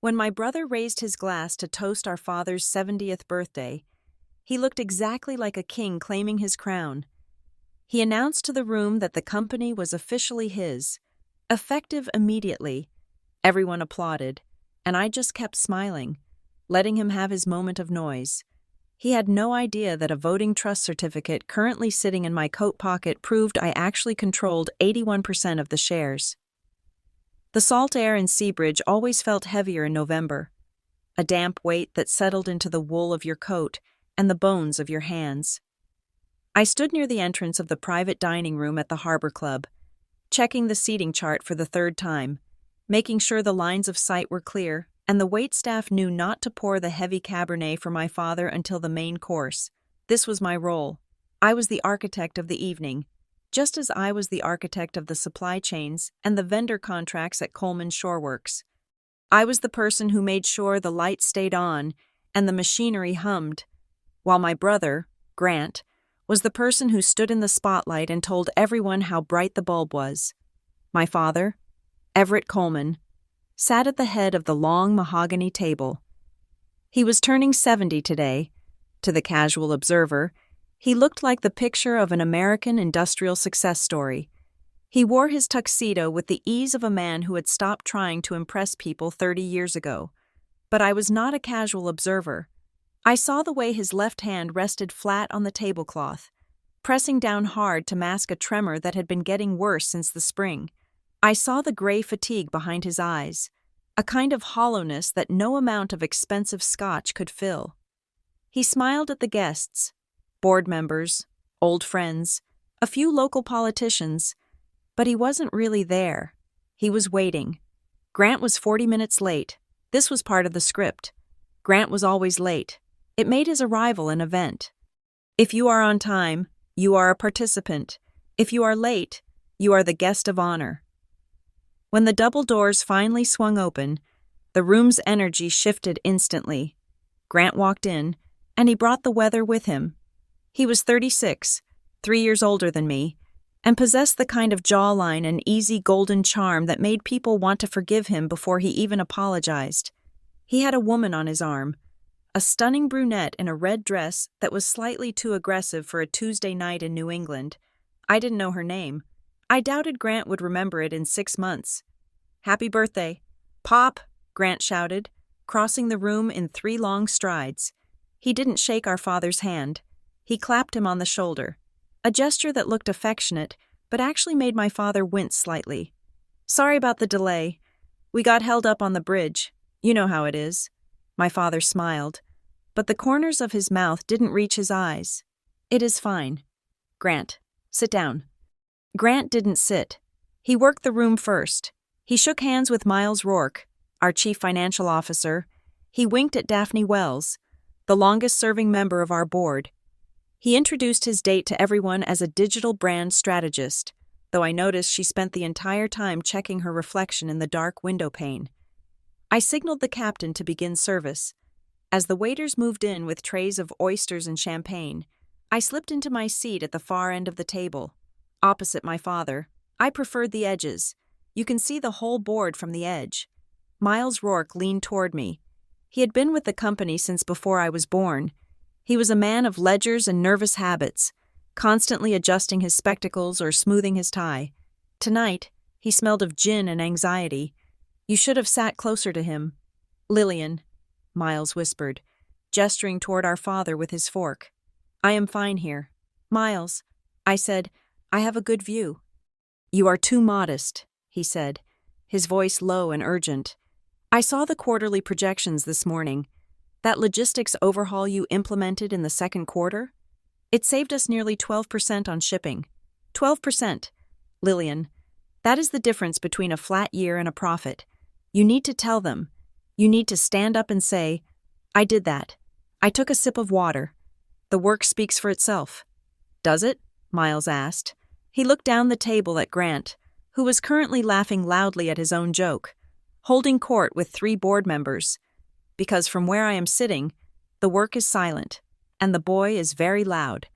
When my brother raised his glass to toast our father's 70th birthday, he looked exactly like a king claiming his crown. He announced to the room that the company was officially his, effective immediately. Everyone applauded, and I just kept smiling, letting him have his moment of noise. He had no idea that a voting trust certificate currently sitting in my coat pocket proved I actually controlled 81% of the shares. The salt air in Seabridge always felt heavier in November, a damp weight that settled into the wool of your coat and the bones of your hands. I stood near the entrance of the private dining room at the Harbor Club, checking the seating chart for the third time, making sure the lines of sight were clear and the waitstaff knew not to pour the heavy Cabernet for my father until the main course. This was my role. I was the architect of the evening, just as I was the architect of the supply chains and the vendor contracts at Coleman Shoreworks. I was the person who made sure the lights stayed on and the machinery hummed, while my brother, Grant, was the person who stood in the spotlight and told everyone how bright the bulb was. My father, Everett Coleman, sat at the head of the long mahogany table. He was turning 70 today. To the casual observer, he looked like the picture of an American industrial success story. He wore his tuxedo with the ease of a man who had stopped trying to impress people 30 years ago. But I was not a casual observer. I saw the way his left hand rested flat on the tablecloth, pressing down hard to mask a tremor that had been getting worse since the spring. I saw the gray fatigue behind his eyes, a kind of hollowness that no amount of expensive scotch could fill. He smiled at the guests, board members, old friends, a few local politicians, but he wasn't really there. He was waiting. Grant was 40 minutes late. This was part of the script. Grant was always late. It made his arrival an event. If you are on time, you are a participant. If you are late, you are the guest of honor. When the double doors finally swung open, the room's energy shifted instantly. Grant walked in, and he brought the weather with him. He was 36, 3 years older than me, and possessed the kind of jawline and easy golden charm that made people want to forgive him before he even apologized. He had a woman on his arm, a stunning brunette in a red dress that was slightly too aggressive for a Tuesday night in New England. I didn't know her name. I doubted Grant would remember it in 6 months. "Happy birthday." "Pop," Grant shouted, crossing the room in 3 long strides. He didn't shake our father's hand. He clapped him on the shoulder, a gesture that looked affectionate, but actually made my father wince slightly. "Sorry about the delay. We got held up on the bridge. You know how it is." My father smiled, but the corners of his mouth didn't reach his eyes. "It is fine." "Grant, sit down." Grant didn't sit. He worked the room first. He shook hands with Miles Rourke, our chief financial officer. He winked at Daphne Wells, the longest-serving member of our board. He introduced his date to everyone as a digital brand strategist, though I noticed she spent the entire time checking her reflection in the dark window pane. I signaled the captain to begin service. As the waiters moved in with trays of oysters and champagne, I slipped into my seat at the far end of the table, opposite my father. I preferred the edges. You can see the whole board from the edge. Miles Rourke leaned toward me. He had been with the company since before I was born. He was a man of ledgers and nervous habits, constantly adjusting his spectacles or smoothing his tie. Tonight, he smelled of gin and anxiety. You should have sat closer to him. "Lillian," Miles whispered, gesturing toward our father with his fork. "I am fine here." "Miles," I said, "I have a good view." "You are too modest," he said, his voice low and urgent. "I saw the quarterly projections this morning. That logistics overhaul you implemented in the second quarter? It saved us nearly 12% on shipping. 12%. Lillian, that is the difference between a flat year and a profit. You need to tell them. You need to stand up and say, 'I did that. I took a sip of water.' The work speaks for itself." "Does it?" Miles asked. He looked down the table at Grant, who was currently laughing loudly at his own joke, holding court with 3 board members. Because from where I am sitting, the work is silent, and the boy is very loud.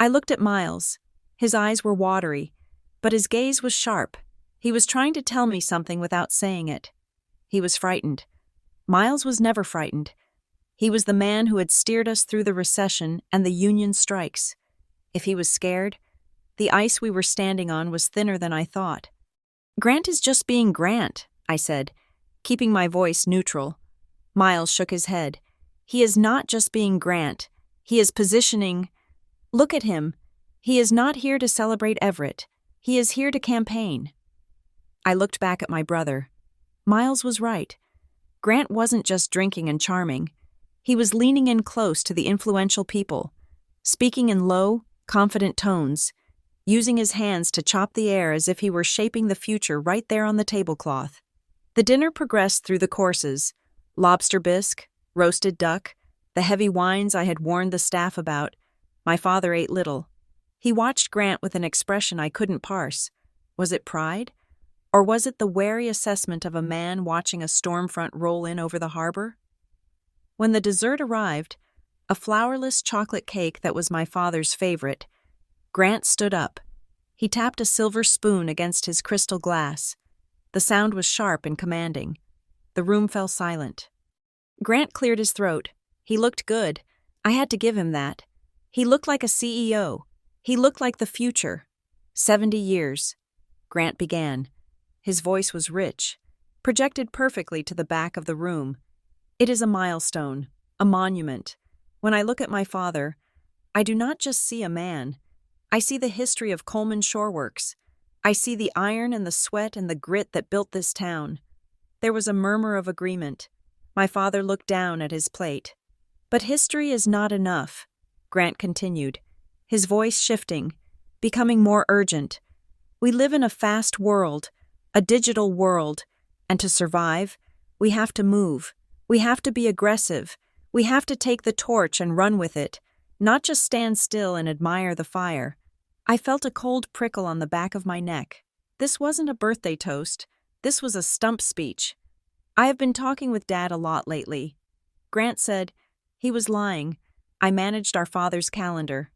I looked at Miles. His eyes were watery, but his gaze was sharp. He was trying to tell me something without saying it. He was frightened. Miles was never frightened. He was the man who had steered us through the recession and the union strikes. If he was scared, the ice we were standing on was thinner than I thought. "Grant is just being Grant," I said, keeping my voice neutral. Miles shook his head. "He is not just being Grant. He is positioning. Look at him. He is not here to celebrate Everett. He is here to campaign." I looked back at my brother. Miles was right. Grant wasn't just drinking and charming. He was leaning in close to the influential people, speaking in low, confident tones, using his hands to chop the air as if he were shaping the future right there on the tablecloth. The dinner progressed through the courses: lobster bisque, roasted duck, the heavy wines I had warned the staff about. My father ate little. He watched Grant with an expression I couldn't parse. Was it pride? Or was it the wary assessment of a man watching a storm front roll in over the harbor? When the dessert arrived, a flourless chocolate cake that was my father's favorite, Grant stood up. He tapped a silver spoon against his crystal glass. The sound was sharp and commanding. The room fell silent. Grant cleared his throat. He looked good. I had to give him that. He looked like a CEO. He looked like the future. 70 years. Grant began. His voice was rich, projected perfectly to the back of the room. It is a milestone, a monument. When I look at my father, I do not just see a man. I see the history of Coleman Shore Works. I see the iron and the sweat and the grit that built this town. There was a murmur of agreement. My father looked down at his plate. "But history is not enough," Grant continued, his voice shifting, becoming more urgent. "We live in a fast world, a digital world, and to survive, we have to move. We have to be aggressive. We have to take the torch and run with it, not just stand still and admire the fire." I felt a cold prickle on the back of my neck. This wasn't a birthday toast. This was a stump speech. "I have been talking with Dad a lot lately." Grant said. He was lying. I managed our father's calendar.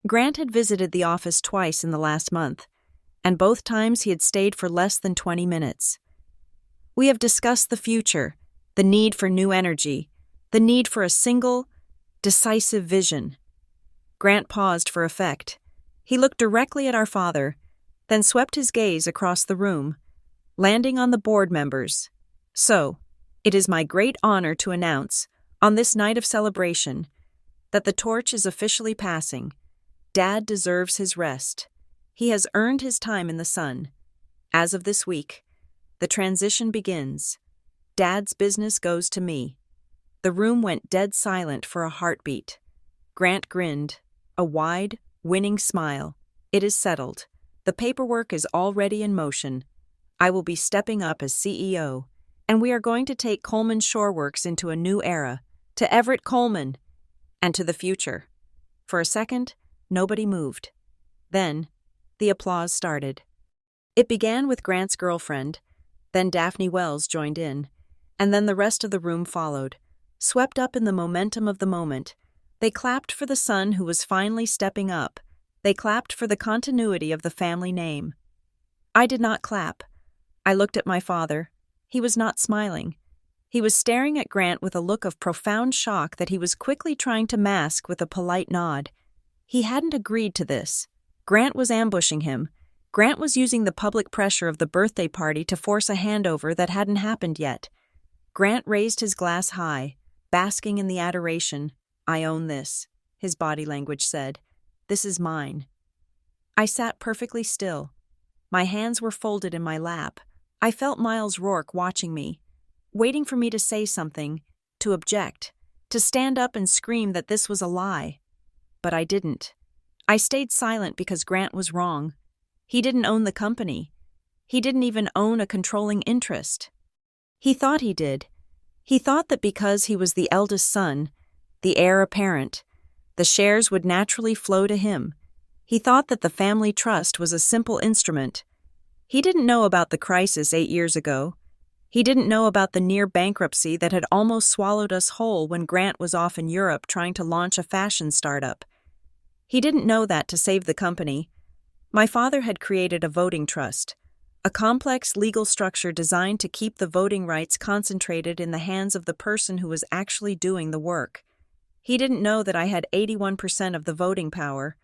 Grant had visited the office twice in the last month, and both times he had stayed for less than 20 minutes. "We have discussed the future, the need for new energy, the need for a single, decisive vision." Grant paused for effect. He looked directly at our father, then swept his gaze across the room, landing on the board members. "So, it is my great honor to announce, on this night of celebration, that the torch is officially passing. Dad deserves his rest. He has earned his time in the sun. As of this week, the transition begins. Dad's business goes to me." The room went dead silent for a heartbeat. Grant grinned, a wide, winning smile. "It is settled. The paperwork is already in motion. I will be stepping up as CEO, and we are going to take Coleman Shore Works into a new era, to Everett Coleman, and to the future." For a second, nobody moved. Then, the applause started. It began with Grant's girlfriend, then Daphne Wells joined in, and then the rest of the room followed. Swept up in the momentum of the moment, they clapped for the son who was finally stepping up. They clapped for the continuity of the family name. I did not clap. I looked at my father. He was not smiling. He was staring at Grant with a look of profound shock that he was quickly trying to mask with a polite nod. He hadn't agreed to this. Grant was ambushing him. Grant was using the public pressure of the birthday party to force a handover that hadn't happened yet. Grant raised his glass high, basking in the adoration. "I own this," his body language said. "This is mine." I sat perfectly still. My hands were folded in my lap. I felt Miles Rourke watching me, waiting for me to say something, to object, to stand up and scream that this was a lie. But I didn't. I stayed silent because Grant was wrong. He didn't own the company. He didn't even own a controlling interest. He thought he did. He thought that because he was the eldest son, the heir apparent, the shares would naturally flow to him. He thought that the family trust was a simple instrument. He didn't know about the crisis 8 years ago. He didn't know about the near bankruptcy that had almost swallowed us whole when Grant was off in Europe trying to launch a fashion startup. He didn't know that to save the company, my father had created a voting trust, a complex legal structure designed to keep the voting rights concentrated in the hands of the person who was actually doing the work. He didn't know that I had 81% of the voting power.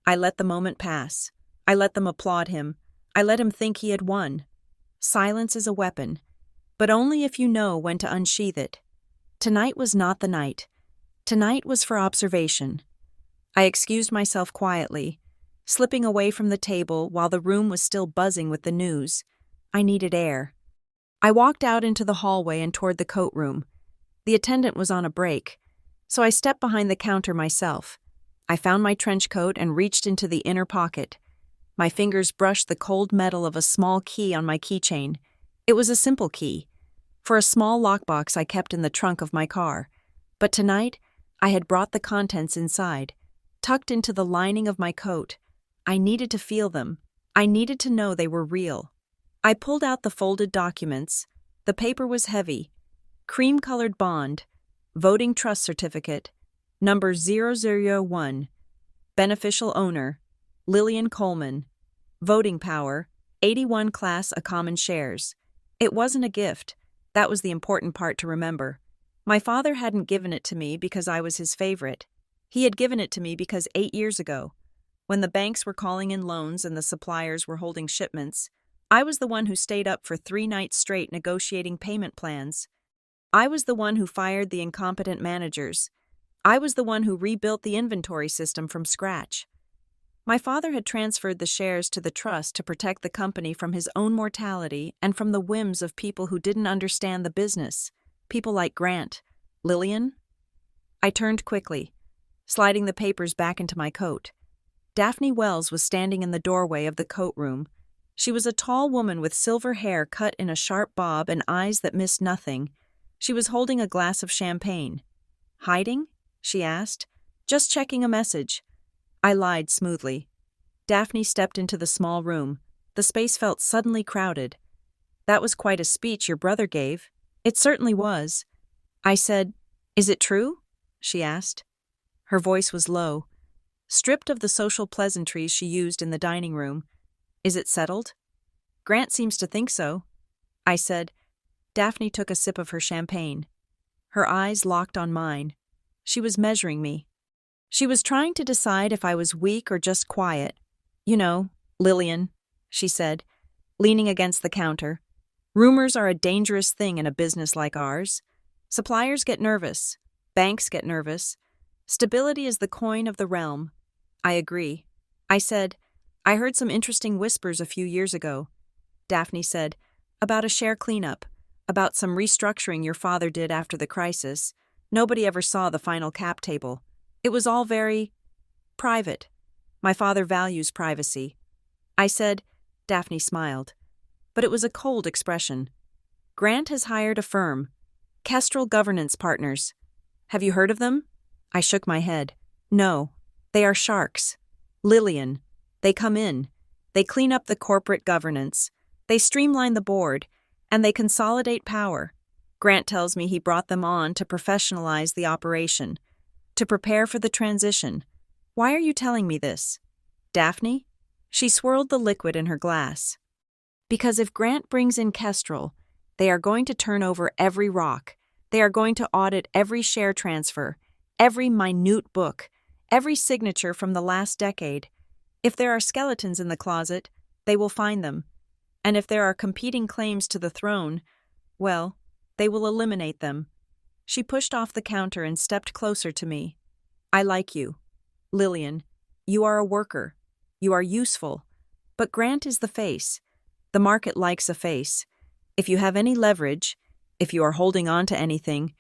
I let the moment pass. I let them applaud him. I let him think he had won. Silence is a weapon, but only if you know when to unsheath it. Tonight was not the night. Tonight was for observation. I excused myself quietly, slipping away from the table while the room was still buzzing with the news. I needed air. I walked out into the hallway and toward the coat room. The attendant was on a break, so I stepped behind the counter myself. I found my trench coat and reached into the inner pocket. My fingers brushed the cold metal of a small key on my keychain. It was a simple key, for a small lockbox I kept in the trunk of my car. But tonight, I had brought the contents inside, tucked into the lining of my coat. I needed to feel them. I needed to know they were real. I pulled out the folded documents. The paper was heavy. Cream-colored bond, voting trust certificate, number 001, beneficial owner, Lillian Coleman, voting power, 81 Class A common shares. It wasn't a gift. That was the important part to remember. My father hadn't given it to me because I was his favorite. He had given it to me because 8 years ago, when the banks were calling in loans and the suppliers were holding shipments, I was the one who stayed up for 3 nights straight negotiating payment plans. I was the one who fired the incompetent managers. I was the one who rebuilt the inventory system from scratch. My father had transferred the shares to the trust to protect the company from his own mortality and from the whims of people who didn't understand the business. People like Grant. Lillian? I turned quickly, sliding the papers back into my coat. Daphne Wells was standing in the doorway of the coat room. She was a tall woman with silver hair cut in a sharp bob and eyes that missed nothing. She was holding a glass of champagne. "Hiding?" she asked. "Just checking a message." I lied smoothly. Daphne stepped into the small room. The space felt suddenly crowded. "That was quite a speech your brother gave." "It certainly was." I said, "Is it true?" she asked. Her voice was low, stripped of the social pleasantries she used in the dining room. "Is it settled?" "Grant seems to think so," I said. Daphne took a sip of her champagne. Her eyes locked on mine. She was measuring me. She was trying to decide if I was weak or just quiet. "You know, Lillian," she said, leaning against the counter, "rumors are a dangerous thing in a business like ours. Suppliers get nervous. Banks get nervous. Stability is the coin of the realm." "I agree." I said, "I heard some interesting whispers a few years ago." Daphne said, "About a share cleanup, about some restructuring your father did after the crisis. Nobody ever saw the final cap table. It was all very private. My father values privacy." I said. Daphne smiled, but it was a cold expression. "Grant has hired a firm, Kestrel Governance Partners. Have you heard of them?" I shook my head. "No, they are sharks. Lillian. They come in. They clean up the corporate governance. They streamline the board, and they consolidate power. Grant tells me he brought them on to professionalize the operation, to prepare for the transition. Why are you telling me this?" "Daphne?" She swirled the liquid in her glass. "Because if Grant brings in Kestrel, they are going to turn over every rock. They are going to audit every share transfer, every minute book, every signature from the last decade. If there are skeletons in the closet, they will find them. And if there are competing claims to the throne, well, they will eliminate them." She pushed off the counter and stepped closer to me. "I like you, Lillian. You are a worker. You are useful. But Grant is the face. The market likes a face. If you have any leverage, if you are holding on to anything,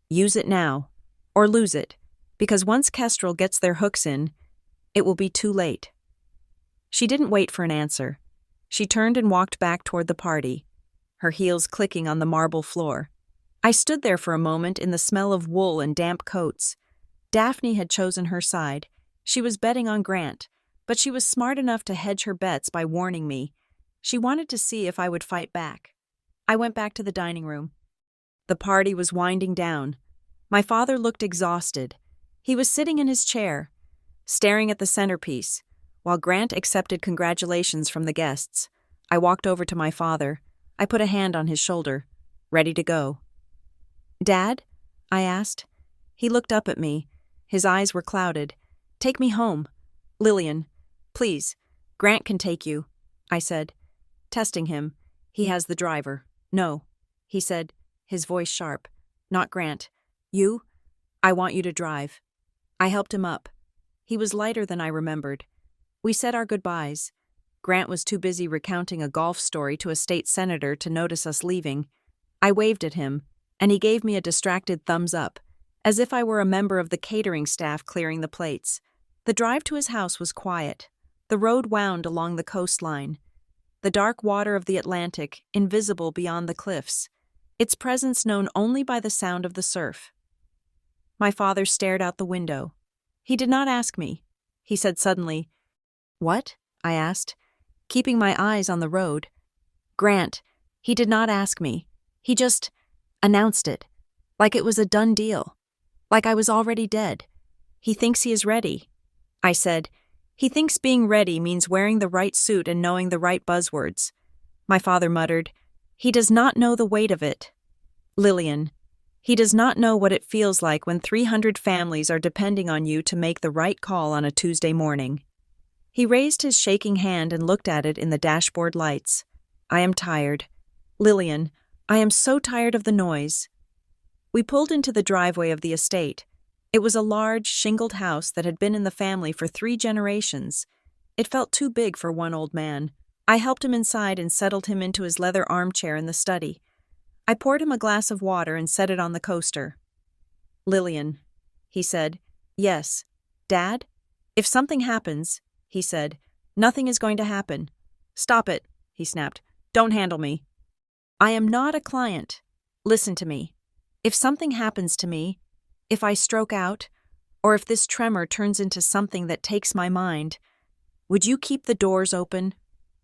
use it now, or lose it, because once Kestrel gets their hooks in, it will be too late." She didn't wait for an answer. She turned and walked back toward the party, her heels clicking on the marble floor. I stood there for a moment in the smell of wool and damp coats. Daphne had chosen her side. She was betting on Grant, but she was smart enough to hedge her bets by warning me. She wanted to see if I would fight back. I went back to the dining room. The party was winding down. My father looked exhausted. He was sitting in his chair, staring at the centerpiece, while Grant accepted congratulations from the guests. I walked over to my father. I put a hand on his shoulder. Ready to go. "Dad?" I asked. He looked up at me. His eyes were clouded. "Take me home." "Lillian, please. Grant can take you," I said. Testing him. "He has the driver." "No," he said, his voice sharp. "Not Grant. You? I want you to drive." I helped him up. He was lighter than I remembered. We said our goodbyes. Grant was too busy recounting a golf story to a state senator to notice us leaving. I waved at him, and he gave me a distracted thumbs up, as if I were a member of the catering staff clearing the plates. The drive to his house was quiet. The road wound along the coastline. The dark water of the Atlantic, invisible beyond the cliffs, its presence known only by the sound of the surf. My father stared out the window. He did not ask me. He said suddenly, "What?" I asked, keeping my eyes on the road. "Grant." He did not ask me. He just announced it, like it was a done deal, like I was already dead. "He thinks he is ready." I said, "He thinks being ready means wearing the right suit and knowing the right buzzwords." My father muttered, "He does not know the weight of it. Lillian, he does not know what it feels like when 300 families are depending on you to make the right call on a Tuesday morning." He raised his shaking hand and looked at it in the dashboard lights. "I am tired. Lillian, I am so tired of the noise." We pulled into the driveway of the estate. It was a large, shingled house that had been in the family for 3 generations. It felt too big for one old man. I helped him inside and settled him into his leather armchair in the study. I poured him a glass of water and set it on the coaster. "Lillian," he said. "Yes." "Dad?" "If something happens," he said, "nothing is going to happen." "Stop it," he snapped. "Don't handle me." "I am not a client. Listen to me. If something happens to me, if I stroke out, or if this tremor turns into something that takes my mind, would you keep the doors open?"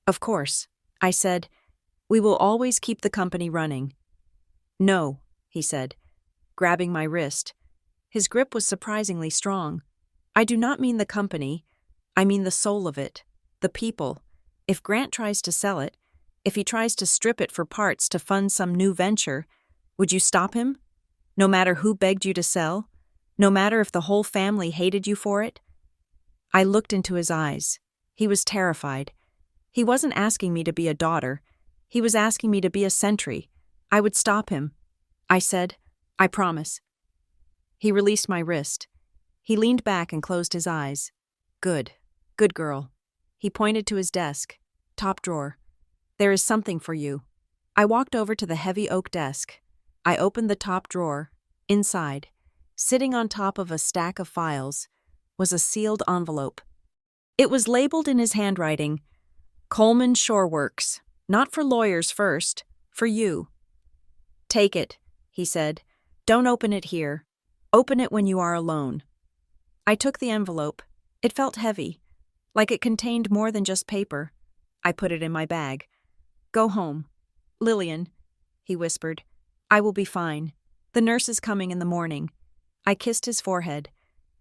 "Of course," I said. "We will always keep the company running." "No," he said, grabbing my wrist. His grip was surprisingly strong. "I do not mean the company. I mean the soul of it, the people. If Grant tries to sell it, if he tries to strip it for parts to fund some new venture, would you stop him? No matter who begged you to sell? No matter if the whole family hated you for it?" I looked into his eyes. He was terrified. He wasn't asking me to be a daughter. He was asking me to be a sentry. I would stop him. I said, "I promise." He released my wrist. He leaned back and closed his eyes. "Good. Good girl." He pointed to his desk. "Top drawer. There is something for you." I walked over to the heavy oak desk. I opened the top drawer. Inside, sitting on top of a stack of files, was a sealed envelope. It was labeled in his handwriting, "Coleman Shore Works. Not for lawyers first, for you." "Take it," he said. "Don't open it here. Open it when you are alone." I took the envelope. It felt heavy, like it contained more than just paper. I put it in my bag. "Go home. Lillian," he whispered. "I will be fine. The nurse is coming in the morning." I kissed his forehead.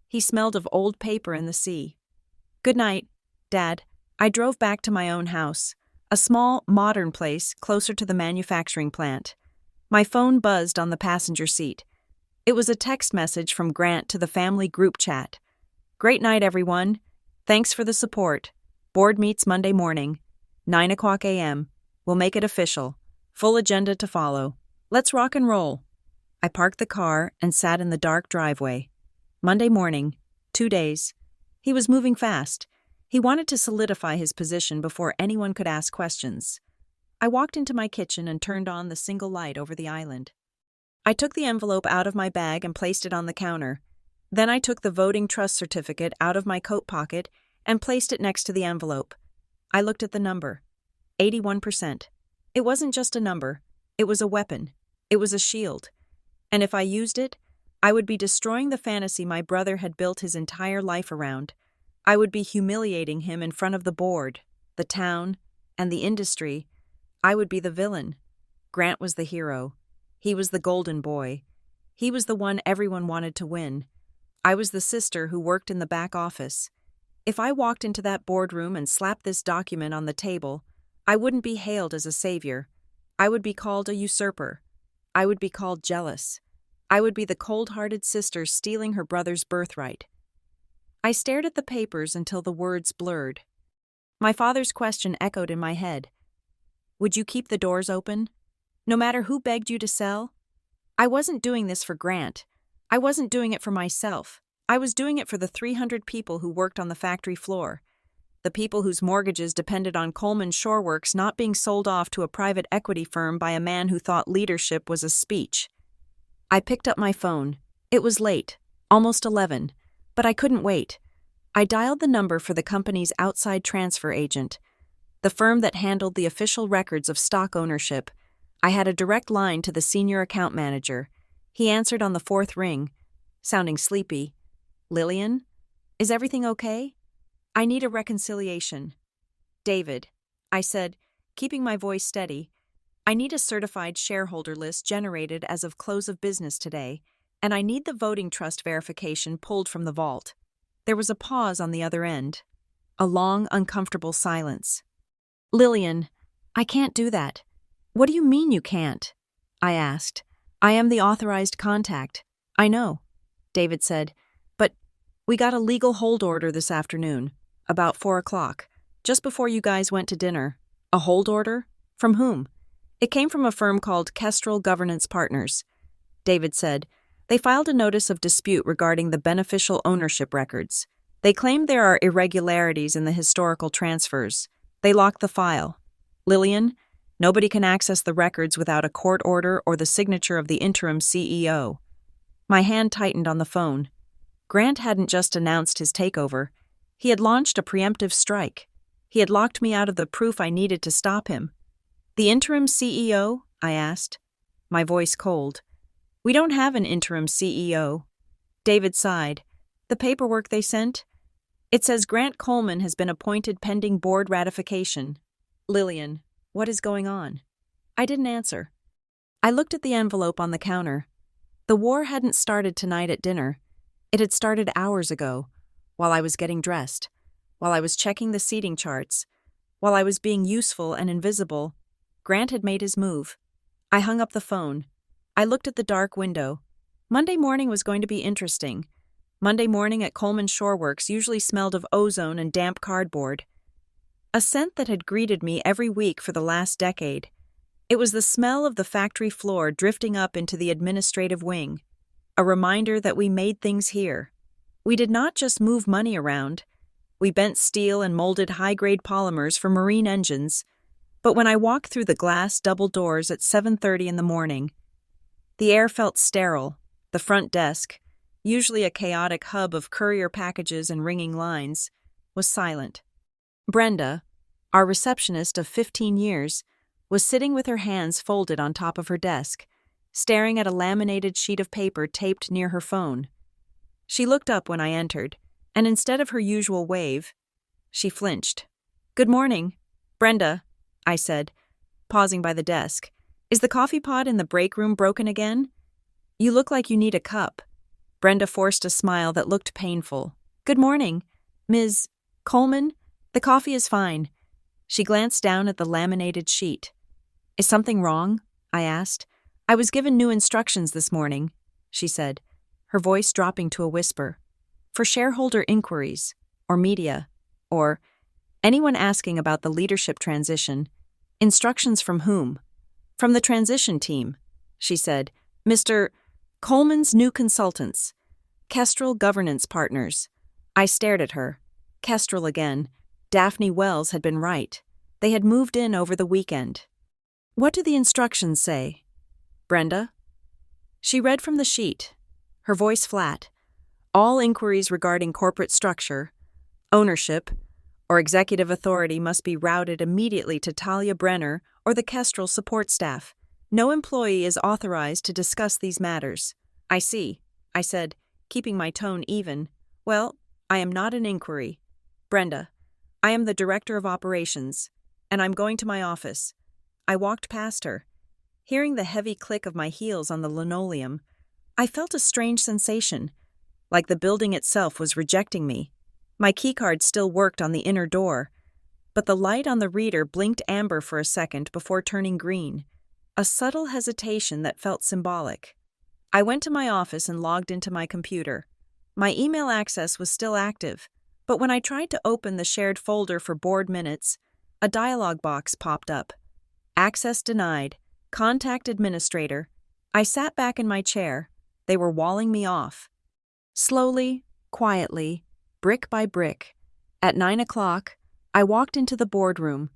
He smelled of old paper in the sea. "Good night, Dad." I drove back to my own house, a small, modern place closer to the manufacturing plant. My phone buzzed on the passenger seat. It was a text message from Grant to the family group chat. "Great night, everyone. Thanks for the support. Board meets Monday morning, 9:00 a.m. We'll make it official. Full agenda to follow. Let's rock and roll." I parked the car and sat in the dark driveway. Monday morning, 2 days. He was moving fast. He wanted to solidify his position before anyone could ask questions. I walked into my kitchen and turned on the single light over the island. I took the envelope out of my bag and placed it on the counter. Then I took the voting trust certificate out of my coat pocket and placed it next to the envelope. I looked at the number. 81%. It wasn't just a number. It was a weapon. It was a shield. And if I used it, I would be destroying the fantasy my brother had built his entire life around. I would be humiliating him in front of the board, the town, and the industry. I would be the villain. Grant was the hero. He was the golden boy. He was the one everyone wanted to win. I was the sister who worked in the back office. If I walked into that boardroom and slapped this document on the table, I wouldn't be hailed as a savior. I would be called a usurper. I would be called jealous. I would be the cold-hearted sister stealing her brother's birthright. I stared at the papers until the words blurred. My father's question echoed in my head. Would you keep the doors open? No matter who begged you to sell? I wasn't doing this for Grant. I wasn't doing it for myself. I was doing it for the 300 people who worked on the factory floor. The people whose mortgages depended on Coleman Shoreworks not being sold off to a private equity firm by a man who thought leadership was a speech. I picked up my phone. It was late, almost 11, but I couldn't wait. I dialed the number for the company's outside transfer agent, the firm that handled the official records of stock ownership. I had a direct line to the senior account manager. He answered on the fourth ring, sounding sleepy. Lillian? Is everything okay? I need a reconciliation. David, I said, keeping my voice steady. I need a certified shareholder list generated as of close of business today, and I need the voting trust verification pulled from the vault. There was a pause on the other end. A long, uncomfortable silence. Lillian, I can't do that. What do you mean you can't? I asked. I am the authorized contact. I know, David said, but we got a legal hold order this afternoon, about 4 o'clock, just before you guys went to dinner. A hold order? From whom? It came from a firm called Kestrel Governance Partners. David said, they filed a notice of dispute regarding the beneficial ownership records. They claimed there are irregularities in the historical transfers. They locked the file. Lillian, nobody can access the records without a court order or the signature of the interim CEO. My hand tightened on the phone. Grant hadn't just announced his takeover. He had launched a preemptive strike. He had locked me out of the proof I needed to stop him. The interim CEO? I asked, my voice cold. We don't have an interim CEO. David sighed. The paperwork they sent? It says Grant Coleman has been appointed pending board ratification. Lillian, what is going on? I didn't answer. I looked at the envelope on the counter. The war hadn't started tonight at dinner. It had started hours ago, while I was getting dressed, while I was checking the seating charts, while I was being useful and invisible. Grant had made his move. I hung up the phone. I looked at the dark window. Monday morning was going to be interesting. Monday morning at Coleman Shoreworks usually smelled of ozone and damp cardboard. A scent that had greeted me every week for the last decade. It was the smell of the factory floor drifting up into the administrative wing. A reminder that we made things here. We did not just move money around. We bent steel and molded high-grade polymers for marine engines. But when I walked through the glass double doors at 7:30 in the morning, the air felt sterile. The front desk, usually a chaotic hub of courier packages and ringing lines, was silent. Brenda, our receptionist of 15 years, was sitting with her hands folded on top of her desk, staring at a laminated sheet of paper taped near her phone. She looked up when I entered, and instead of her usual wave, she flinched. "Good morning, Brenda," I said, pausing by the desk. "Is the coffee pot in the break room broken again? You look like you need a cup." Brenda forced a smile that looked painful. "Good morning, Ms. Coleman. The coffee is fine." She glanced down at the laminated sheet. "Is something wrong?" I asked. "I was given new instructions this morning," she said, her voice dropping to a whisper. "For shareholder inquiries, or media, or anyone asking about the leadership transition. Instructions from whom?" "From the transition team," she said. "Mr. Coleman's new consultants. Kestrel Governance Partners." I stared at her. Kestrel again. Daphne Wells had been right. They had moved in over the weekend. "What do the instructions say, Brenda?" She read from the sheet, her voice flat. "All inquiries regarding corporate structure, ownership, or executive authority must be routed immediately to Talia Brenner or the Kestrel support staff. No employee is authorized to discuss these matters." "I see," I said, keeping my tone even. "Well, I am not an inquiry. Brenda, I am the director of operations, and I'm going to my office." I walked past her. Hearing the heavy click of my heels on the linoleum, I felt a strange sensation, like the building itself was rejecting me. My keycard still worked on the inner door. but the light on the reader blinked amber for a second before turning green, a subtle hesitation that felt symbolic. I went to my office and logged into my computer. My email access was still active, but when I tried to open the shared folder for board minutes, a dialog box popped up. Access denied. Contact administrator. I sat back in my chair. They were walling me off. Slowly, quietly, brick by brick. At 9 o'clock, I walked into the boardroom.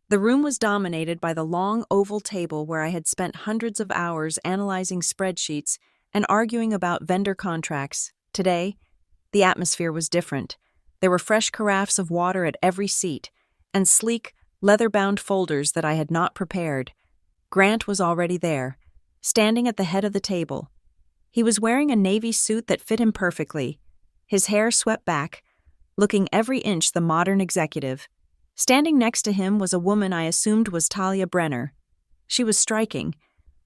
The room was dominated by the long oval table where I had spent hundreds of hours analyzing spreadsheets and arguing about vendor contracts. Today, the atmosphere was different. There were fresh carafes of water at every seat, and sleek, leather-bound folders that I had not prepared. Grant was already there, standing at the head of the table. He was wearing a navy suit that fit him perfectly, his hair swept back, looking every inch the modern executive. Standing next to him was a woman I assumed was Talia Brenner. She was striking,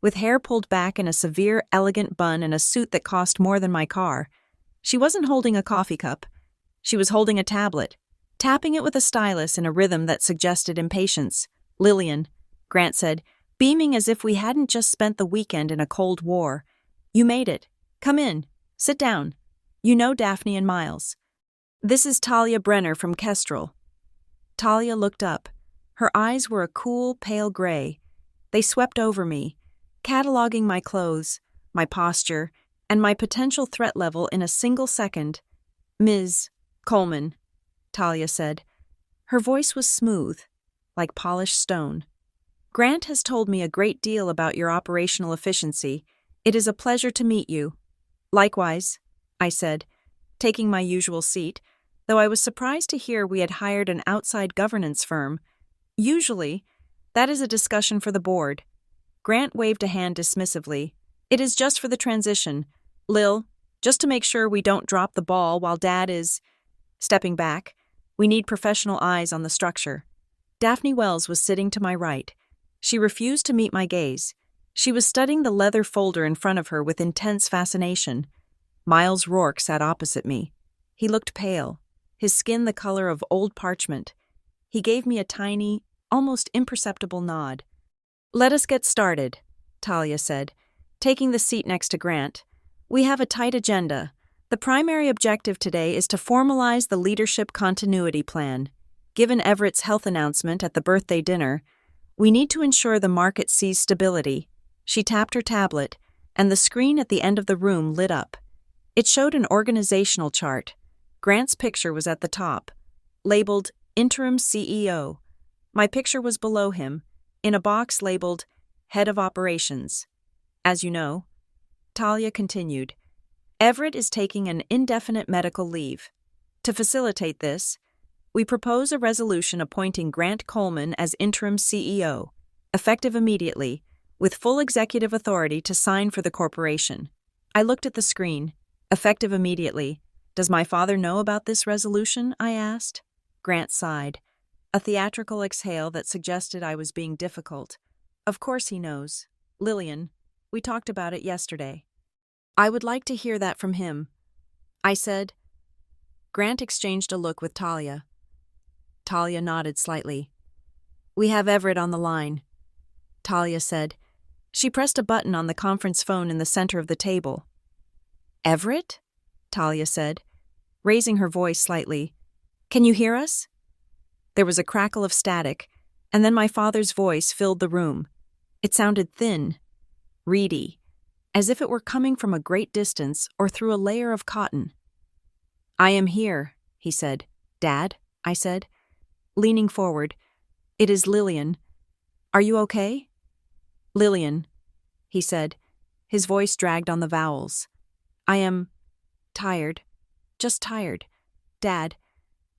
with hair pulled back in a severe, elegant bun and a suit that cost more than my car. She wasn't holding a coffee cup. She was holding a tablet, tapping it with a stylus in a rhythm that suggested impatience. "Lillian," Grant said, beaming as if we hadn't just spent the weekend in a Cold War. "You made it. Come in. Sit down. You know Daphne and Miles. This is Talia Brenner from Kestrel." Talia looked up. Her eyes were a cool, pale gray. They swept over me, cataloging my clothes, my posture, and my potential threat level in a single second. "Ms. Coleman," Talia said. Her voice was smooth, like polished stone. "Grant has told me a great deal about your operational efficiency. It is a pleasure to meet you." "Likewise," I said, taking my usual seat, though I was surprised to hear we had hired an outside governance firm. Usually, that is a discussion for the board. Grant waved a hand dismissively. "It is just for the transition. Lil, just to make sure we don't drop the ball while Dad is..." Stepping back, "We need professional eyes on the structure." Daphne Wells was sitting to my right. She refused to meet my gaze. She was studying the leather folder in front of her with intense fascination. Miles Rourke sat opposite me. He looked pale, his skin the color of old parchment. He gave me a tiny, almost imperceptible nod. "Let us get started," Talia said, taking the seat next to Grant. "We have a tight agenda. The primary objective today is to formalize the leadership continuity plan. Given Everett's health announcement at the birthday dinner, we need to ensure the market sees stability." She tapped her tablet, and the screen at the end of the room lit up. It showed an organizational chart. Grant's picture was at the top, labeled Interim CEO. My picture was below him, in a box labeled Head of Operations. "As you know," Talia continued, "Everett is taking an indefinite medical leave. To facilitate this, we propose a resolution appointing Grant Coleman as interim CEO, effective immediately, with full executive authority to sign for the corporation." I looked at the screen. "Effective immediately. Does my father know about this resolution?" I asked. Grant sighed, a theatrical exhale that suggested I was being difficult. "Of course he knows. Lillian, we talked about it yesterday." "I would like to hear that from him," I said. Grant exchanged a look with Talia. Talia nodded slightly. "We have Everett on the line," Talia said. She pressed a button on the conference phone in the center of the table. "Everett?" Talia said, raising her voice slightly. "Can you hear us?" There was a crackle of static, and then my father's voice filled the room. It sounded thin, reedy, as if it were coming from a great distance or through a layer of cotton. "I am here," he said. "Dad," I said, leaning forward. "It is Lillian. Are you okay?" "Lillian," he said. His voice dragged on the vowels. "I am tired. Just tired. Dad,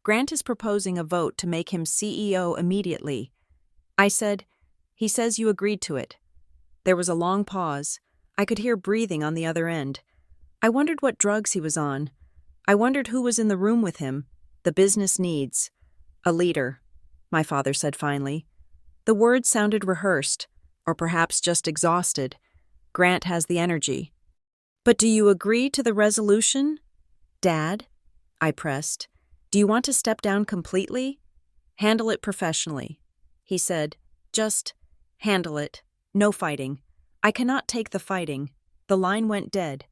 Grant is proposing a vote to make him CEO immediately." I said, "He says you agreed to it." There was a long pause. I could hear breathing on the other end. I wondered what drugs he was on. I wondered who was in the room with him. The business needs a leader, my father said finally. The words sounded rehearsed, or perhaps just exhausted. Grant has the energy. "But do you agree to the resolution?" "Dad," I pressed, "do you want to step down completely?" Handle it professionally. He said, just handle it. No fighting. I cannot take the fighting. The line went dead.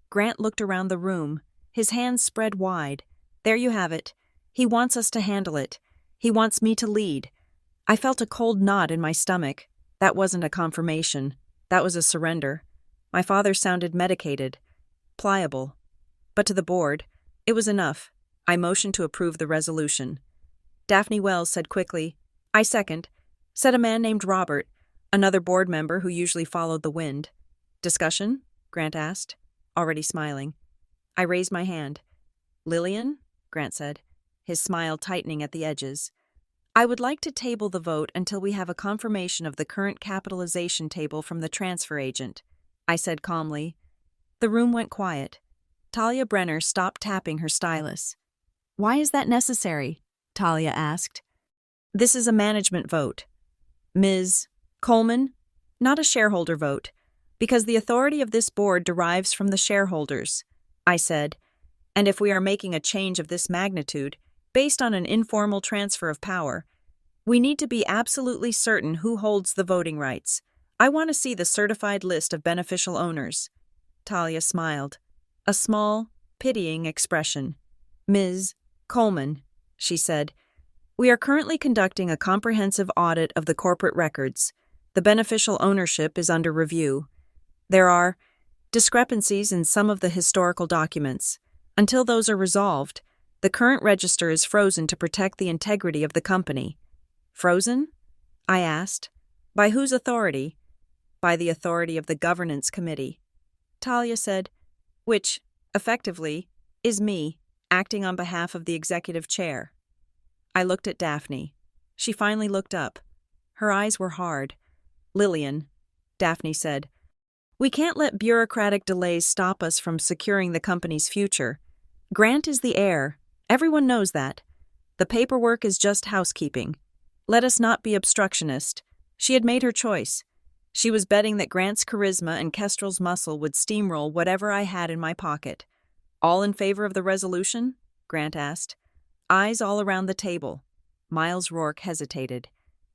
Grant looked around the room, his hands spread wide. There you have it. He wants us to handle it. He wants me to lead. I felt a cold knot in my stomach. That wasn't a confirmation. That was a surrender. My father sounded medicated, pliable. But to the board, it was enough. I motioned to approve the resolution. Daphne Wells said quickly, "I second," said a man named Robert, another board member who usually followed the wind. "Discussion?" Grant asked, already smiling. I raised my hand. "Lillian?" Grant said, his smile tightening at the edges. "I would like to table the vote until we have a confirmation of the current capitalization table from the transfer agent," I said calmly. The room went quiet. Talia Brenner stopped tapping her stylus. "Why is that necessary?" Talia asked. "This is a management vote. Ms. Coleman, not a shareholder vote, because the authority of this board derives from the shareholders," I said, "and if we are making a change of this magnitude, based on an informal transfer of power, we need to be absolutely certain who holds the voting rights. I want to see the certified list of beneficial owners." Talia smiled, a small, pitying expression. "Ms. Coleman," she said, "we are currently conducting a comprehensive audit of the corporate records. The beneficial ownership is under review. There are discrepancies in some of the historical documents. Until those are resolved, the current register is frozen to protect the integrity of the company." "Frozen?" I asked. "By whose authority?" "By the authority of the governance committee," Talia said, "which, effectively, is me, acting on behalf of the executive chair." I looked at Daphne. She finally looked up. Her eyes were hard. "Lillian," Daphne said, "we can't let bureaucratic delays stop us from securing the company's future. Grant is the heir. Everyone knows that. The paperwork is just housekeeping. Let us not be obstructionist." She had made her choice. She was betting that Grant's charisma and Kestrel's muscle would steamroll whatever I had in my pocket. "All in favor of the resolution?" Grant asked. Eyes all around the table. Miles Rourke hesitated,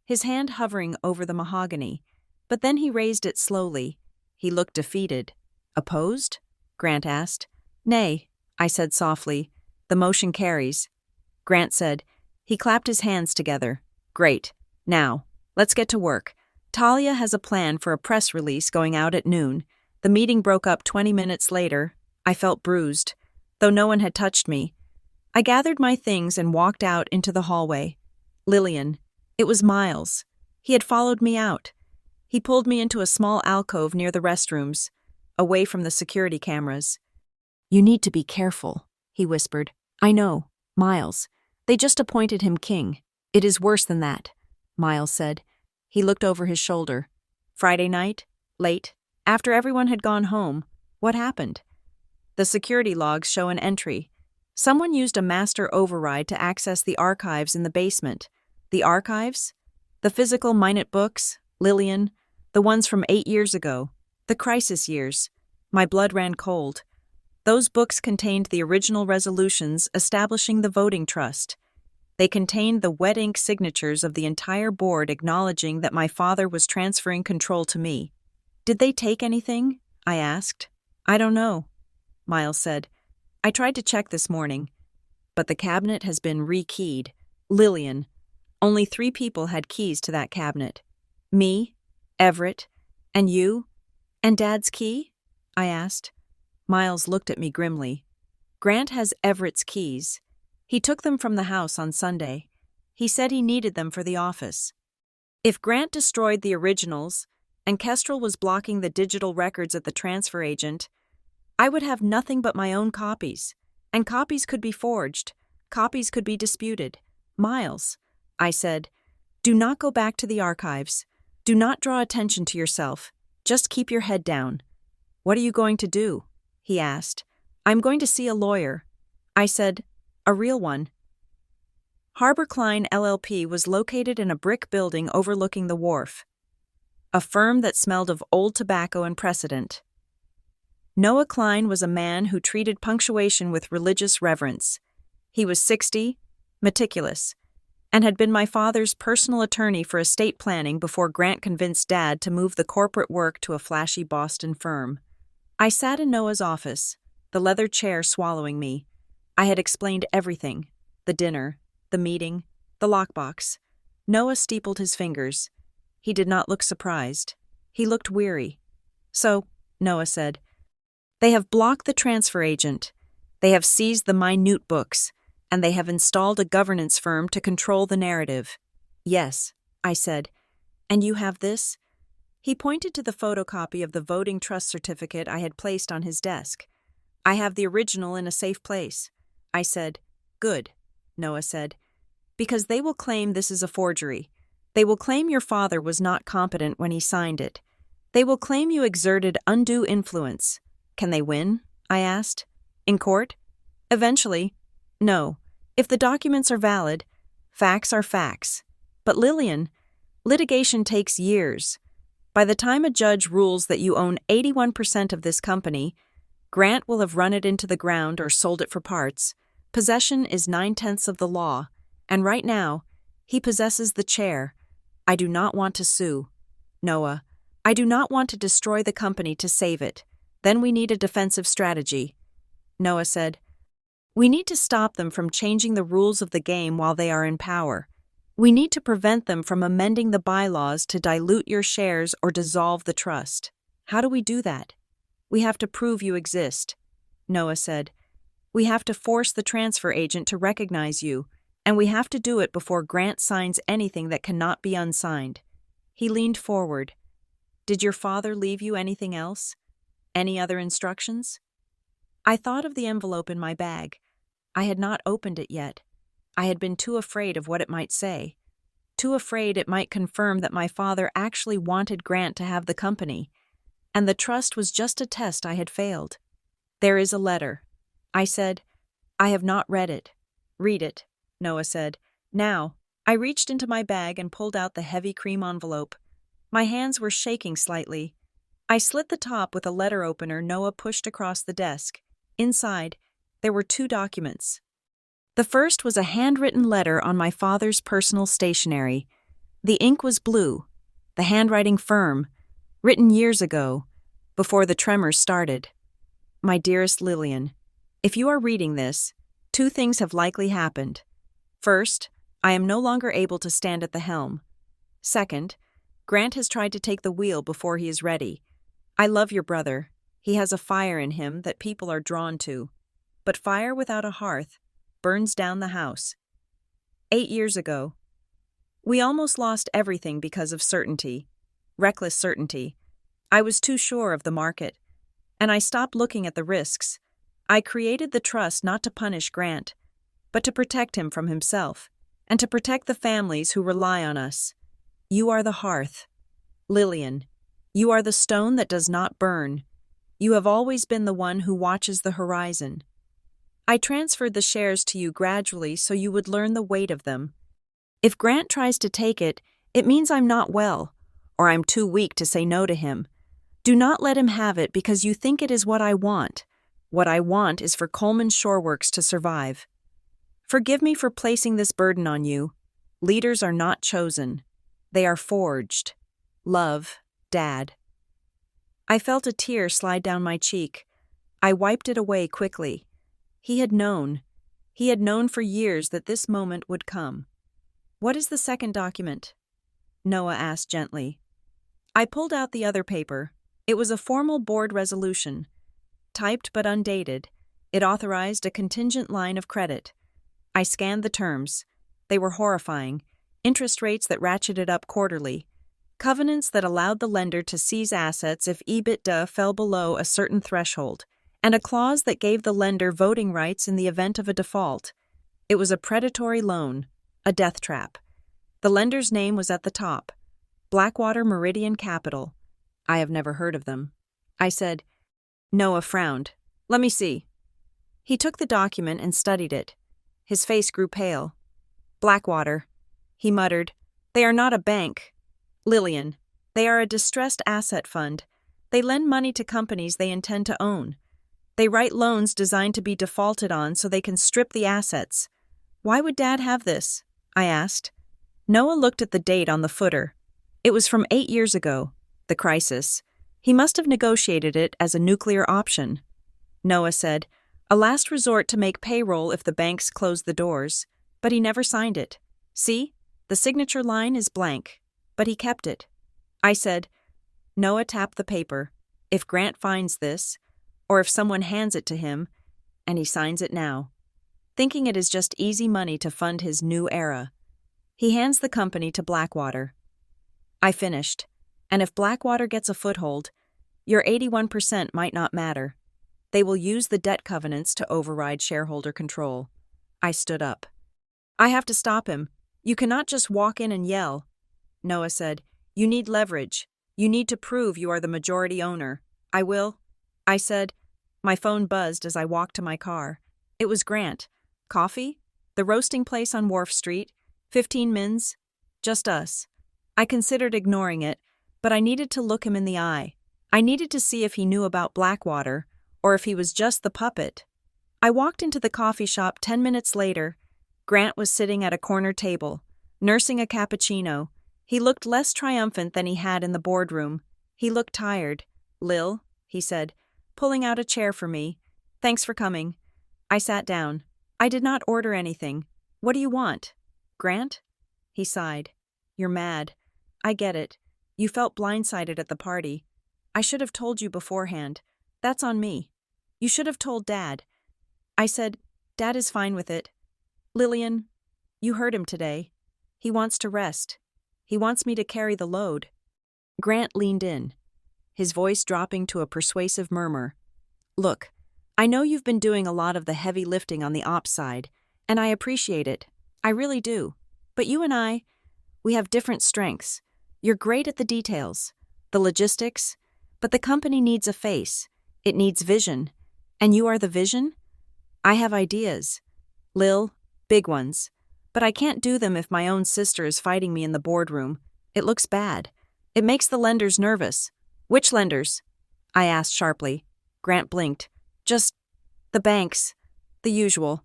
his hand hovering over the mahogany, but then he raised it slowly. He looked defeated. "Opposed?" Grant asked. "Nay," I said softly. "The motion carries." Grant said. He clapped his hands together. "Great. Now, let's get to work. Talia has a plan for a press release going out at noon." The meeting broke up 20 minutes later. I felt bruised, though no one had touched me. I gathered my things and walked out into the hallway. Lillian. It was Miles. He had followed me out. He pulled me into a small alcove near the restrooms, away from the security cameras. "You need to be careful," he whispered. "I know, Miles. They just appointed him king. It is worse than that," Miles said. He looked over his shoulder. "Friday night? Late? After everyone had gone home? What happened?" "The security logs show an entry. Someone used a master override to access the archives in the basement." "The archives?" "The physical minute books, Lillian, the ones from 8 years ago, the crisis years." My blood ran cold. Those books contained the original resolutions establishing the voting trust. They contained the wet ink signatures of the entire board acknowledging that my father was transferring control to me. "Did they take anything?" I asked. "I don't know," Miles said. "I tried to check this morning, but the cabinet has been rekeyed. Lillian, only 3 people had keys to that cabinet. Me, Everett, and you. And Dad's key?" I asked. Miles looked at me grimly. "Grant has Everett's keys. He took them from the house on Sunday. He said he needed them for the office. If Grant destroyed the originals, and Kestrel was blocking the digital records at the transfer agent, I would have nothing but my own copies. And copies could be forged. Copies could be disputed. Miles," I said, "do not go back to the archives. Do not draw attention to yourself. Just keep your head down." "What are you going to do?" he asked. "I'm going to see a lawyer." I said, "A real one." Harbor Klein LLP was located in a brick building overlooking the wharf, a firm that smelled of old tobacco and precedent. Noah Klein was a man who treated punctuation with religious reverence. He was 60, meticulous, and had been my father's personal attorney for estate planning before Grant convinced Dad to move the corporate work to a flashy Boston firm. I sat in Noah's office, the leather chair swallowing me. I had explained everything: the dinner, the meeting, the lockbox. Noah steepled his fingers. He did not look surprised. He looked weary. "So," Noah said, "they have blocked the transfer agent. They have seized the minute books, and they have installed a governance firm to control the narrative." "Yes," I said. "And you have this?" He pointed to the photocopy of the voting trust certificate I had placed on his desk. "I have the original in a safe place." I said. "Good," Noah said, "because they will claim this is a forgery. They will claim your father was not competent when he signed it. They will claim you exerted undue influence." "Can they win?" I asked. "In court?" "Eventually. No. If the documents are valid, facts are facts. But Lillian, litigation takes years. By the time a judge rules that you own 81% of this company, Grant will have run it into the ground or sold it for parts. Possession is 9/10 of the law, and right now, he possesses the chair. I do not want to sue. Noah, I do not want to destroy the company to save it. Then we need a defensive strategy." Noah said, "We need to stop them from changing the rules of the game while they are in power. We need to prevent them from amending the bylaws to dilute your shares or dissolve the trust." "How do we do that?" "We have to prove you exist," Noah said. "We have to force the transfer agent to recognize you, and we have to do it before Grant signs anything that cannot be unsigned." He leaned forward. "Did your father leave you anything else? Any other instructions?" I thought of the envelope in my bag. I had not opened it yet. I had been too afraid of what it might say. Too afraid it might confirm that my father actually wanted Grant to have the company, and the trust was just a test I had failed. "There is a letter," I said. "I have not read it." "Read it," Noah said. "Now." I reached into my bag and pulled out the heavy cream envelope. My hands were shaking slightly. I slit the top with a letter opener Noah pushed across the desk. Inside, there were 2 documents. The first was a handwritten letter on my father's personal stationery. The ink was blue, the handwriting firm, written years ago, before the tremors started. "My dearest Lillian, if you are reading this, 2 things have likely happened. First, I am no longer able to stand at the helm. Second, Grant has tried to take the wheel before he is ready. I love your brother. He has a fire in him that people are drawn to. But fire without a hearth burns down the house. 8 years ago, we almost lost everything because of certainty, reckless certainty. I was too sure of the market, and I stopped looking at the risks. I created the trust not to punish Grant, but to protect him from himself, and to protect the families who rely on us. You are the hearth. Lillian, you are the stone that does not burn. You have always been the one who watches the horizon. I transferred the shares to you gradually so you would learn the weight of them. If Grant tries to take it, it means I'm not well, or I'm too weak to say no to him. Do not let him have it because you think it is what I want. What I want is for Coleman Shoreworks to survive. Forgive me for placing this burden on you. Leaders are not chosen. They are forged. Love, Dad. I felt a tear slide down my cheek. I wiped it away quickly. He had known. He had known for years that this moment would come. "What is the second document?" Noah asked gently. I pulled out the other paper. It was a formal board resolution. Typed but undated, it authorized a contingent line of credit. I scanned the terms. They were horrifying. Interest rates that ratcheted up quarterly. Covenants that allowed the lender to seize assets if EBITDA fell below a certain threshold, and a clause that gave the lender voting rights in the event of a default. It was a predatory loan, a death trap. The lender's name was at the top, Blackwater Meridian Capital. I have never heard of them. I said. Noah frowned. "Let me see." He took the document and studied it. His face grew pale. "Blackwater," he muttered. "They are not a bank. Lillian, they are a distressed asset fund. They lend money to companies they intend to own. They write loans designed to be defaulted on so they can strip the assets. Why would Dad have this? I asked. Noah looked at the date on the footer. It was from 8 years ago, the crisis. He must have negotiated it as a nuclear option. Noah said, a last resort to make payroll if the banks closed the doors, but he never signed it. See, the signature line is blank, but he kept it. I said, Noah tapped the paper. If Grant finds this, or if someone hands it to him, and he signs it now, thinking it is just easy money to fund his new era. He hands the company to Blackwater. I finished, and if Blackwater gets a foothold, your 81% might not matter. They will use the debt covenants to override shareholder control. I stood up. I have to stop him. You cannot just walk in and yell. Noah said, you need leverage. You need to prove you are the majority owner. I will. I said. My phone buzzed as I walked to my car. It was Grant. Coffee? The roasting place on Wharf Street? 15 mins? Just us. I considered ignoring it, but I needed to look him in the eye. I needed to see if he knew about Blackwater, or if he was just the puppet. I walked into the coffee shop 10 minutes later. Grant was sitting at a corner table, nursing a cappuccino. He looked less triumphant than he had in the boardroom. He looked tired. Lil, he said, pulling out a chair for me. Thanks for coming. I sat down. I did not order anything. What do you want? Grant? He sighed. You're mad. I get it. You felt blindsided at the party. I should have told you beforehand. That's on me. You should have told Dad. I said, Dad is fine with it. Lillian, you heard him today. He wants to rest. He wants me to carry the load. Grant leaned in, his voice dropping to a persuasive murmur. Look, I know you've been doing a lot of the heavy lifting on the ops side, and I appreciate it. I really do. But you and we have different strengths. You're great at the details, the logistics, but the company needs a face. It needs vision. And you are the vision? I have ideas. Lil, big ones. But I can't do them if my own sister is fighting me in the boardroom. It looks bad. It makes the lenders nervous. Which lenders? I asked sharply. Grant blinked. Just the banks. The usual.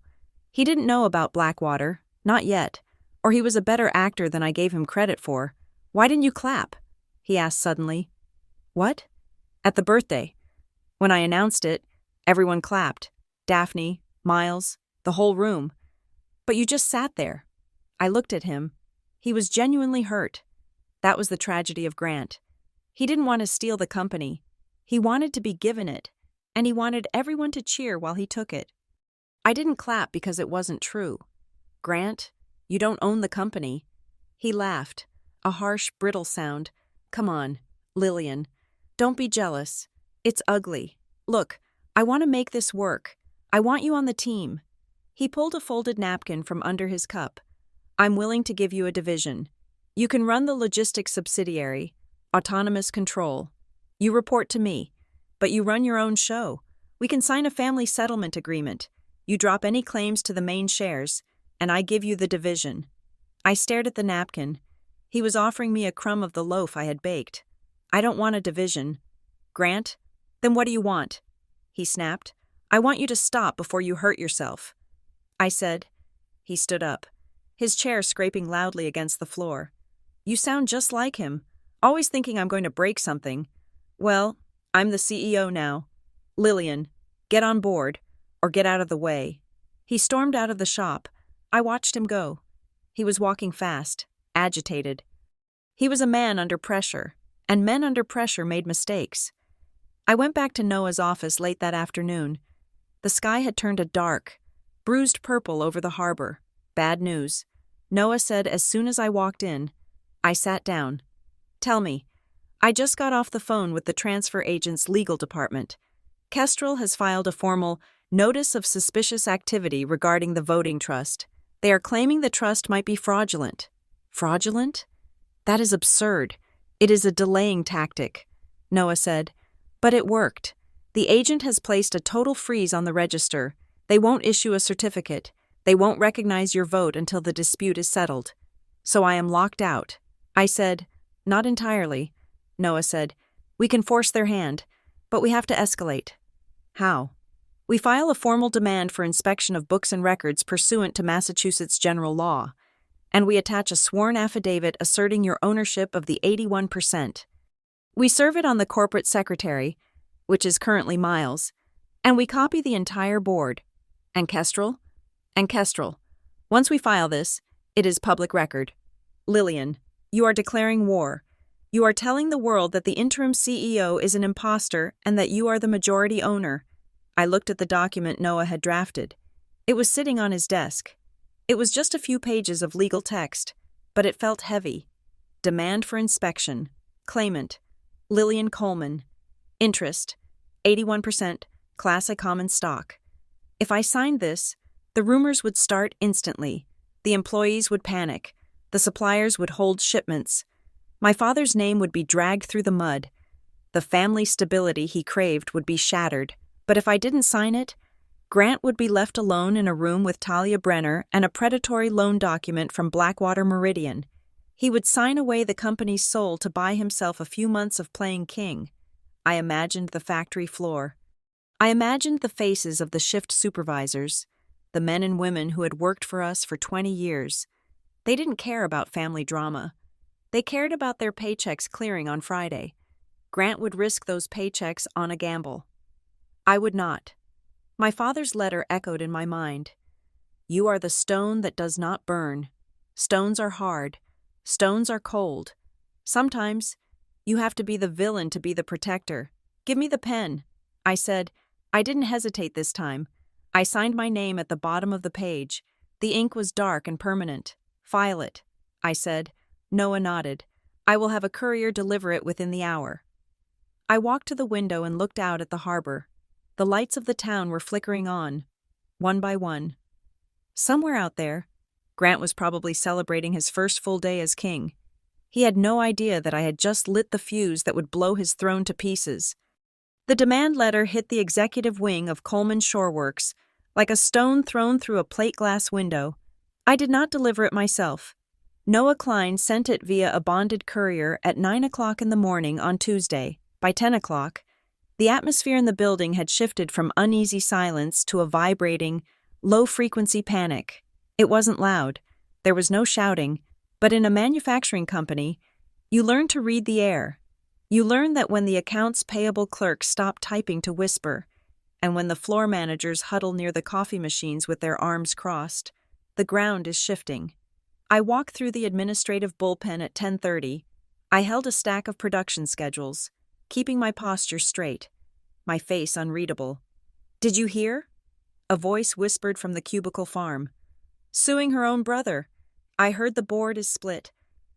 He didn't know about Blackwater. Not yet. Or he was a better actor than I gave him credit for. Why didn't you clap? He asked suddenly. What? At the birthday. When I announced it, everyone clapped. Daphne, Miles, the whole room. But you just sat there. I looked at him. He was genuinely hurt. That was the tragedy of Grant. He didn't want to steal the company. He wanted to be given it, and he wanted everyone to cheer while he took it. I didn't clap because it wasn't true. Grant, you don't own the company. He laughed, a harsh, brittle sound. Come on, Lillian. Don't be jealous. It's ugly. Look, I want to make this work. I want you on the team. He pulled a folded napkin from under his cup. I'm willing to give you a division. You can run the logistics subsidiary, autonomous control. You report to me, but you run your own show. We can sign a family settlement agreement. You drop any claims to the main shares, and I give you the division. I stared at the napkin. He was offering me a crumb of the loaf I had baked. I don't want a division. Grant? Then what do you want? He snapped. I want you to stop before you hurt yourself. I said. He stood up, his chair scraping loudly against the floor. You sound just like him, always thinking I'm going to break something. Well, I'm the CEO now. Lillian, get on board, or get out of the way. He stormed out of the shop. I watched him go. He was walking fast, agitated. He was a man under pressure, and men under pressure made mistakes. I went back to Noah's office late that afternoon. The sky had turned a dark, bruised purple over the harbor. Bad news. Noah said as soon as I walked in. I sat down. Tell me. I just got off the phone with the transfer agent's legal department. Kestrel has filed a formal notice of suspicious activity regarding the voting trust. They are claiming the trust might be fraudulent. Fraudulent? That is absurd. It is a delaying tactic, Noah said. But it worked. The agent has placed a total freeze on the register. They won't issue a certificate. They won't recognize your vote until the dispute is settled. So I am locked out. I said, not entirely. Noah said, we can force their hand, but we have to escalate. How? We file a formal demand for inspection of books and records pursuant to Massachusetts general law. and we attach a sworn affidavit asserting your ownership of the 81%. We serve it on the corporate secretary, which is currently Miles, and we copy the entire board. And Kestrel? And Kestrel. Once we file this, it is public record. Lillian, you are declaring war. You are telling the world that the interim CEO is an imposter and that you are the majority owner. I looked at the document Noah had drafted. It was sitting on his desk. It was just a few pages of legal text, but it felt heavy. Demand for inspection. Claimant. Lillian Coleman. Interest. 81%. Class A common stock. If I signed this, the rumors would start instantly. The employees would panic. The suppliers would hold shipments. My father's name would be dragged through the mud. The family stability he craved would be shattered. But if I didn't sign it, Grant would be left alone in a room with Talia Brenner and a predatory loan document from Blackwater Meridian. He would sign away the company's soul to buy himself a few months of playing king. I imagined the factory floor. I imagined the faces of the shift supervisors, the men and women who had worked for us for 20 years. They didn't care about family drama. They cared about their paychecks clearing on Friday. Grant would risk those paychecks on a gamble. I would not. My father's letter echoed in my mind. You are the stone that does not burn. Stones are hard. Stones are cold. Sometimes you have to be the villain to be the protector. Give me the pen. I said. I didn't hesitate this time. I signed my name at the bottom of the page. The ink was dark and permanent. File it, I said. Noah nodded. I will have a courier deliver it within the hour. I walked to the window and looked out at the harbor. The lights of the town were flickering on, one by one. Somewhere out there, Grant was probably celebrating his first full day as king. He had no idea that I had just lit the fuse that would blow his throne to pieces. The demand letter hit the executive wing of Coleman Shoreworks like a stone thrown through a plate glass window. I did not deliver it myself. Noah Klein sent it via a bonded courier at 9 o'clock in the morning on Tuesday. By 10 o'clock, the atmosphere in the building had shifted from uneasy silence to a vibrating, low-frequency panic. It wasn't loud. There was no shouting. But in a manufacturing company, you learn to read the air. You learn that when the accounts payable clerks stop typing to whisper, and when the floor managers huddle near the coffee machines with their arms crossed, the ground is shifting. I walked through the administrative bullpen at 10:30. I held a stack of production schedules, keeping my posture straight, my face unreadable. Did you hear? A voice whispered from the cubicle farm. Suing her own brother. I heard the board is split.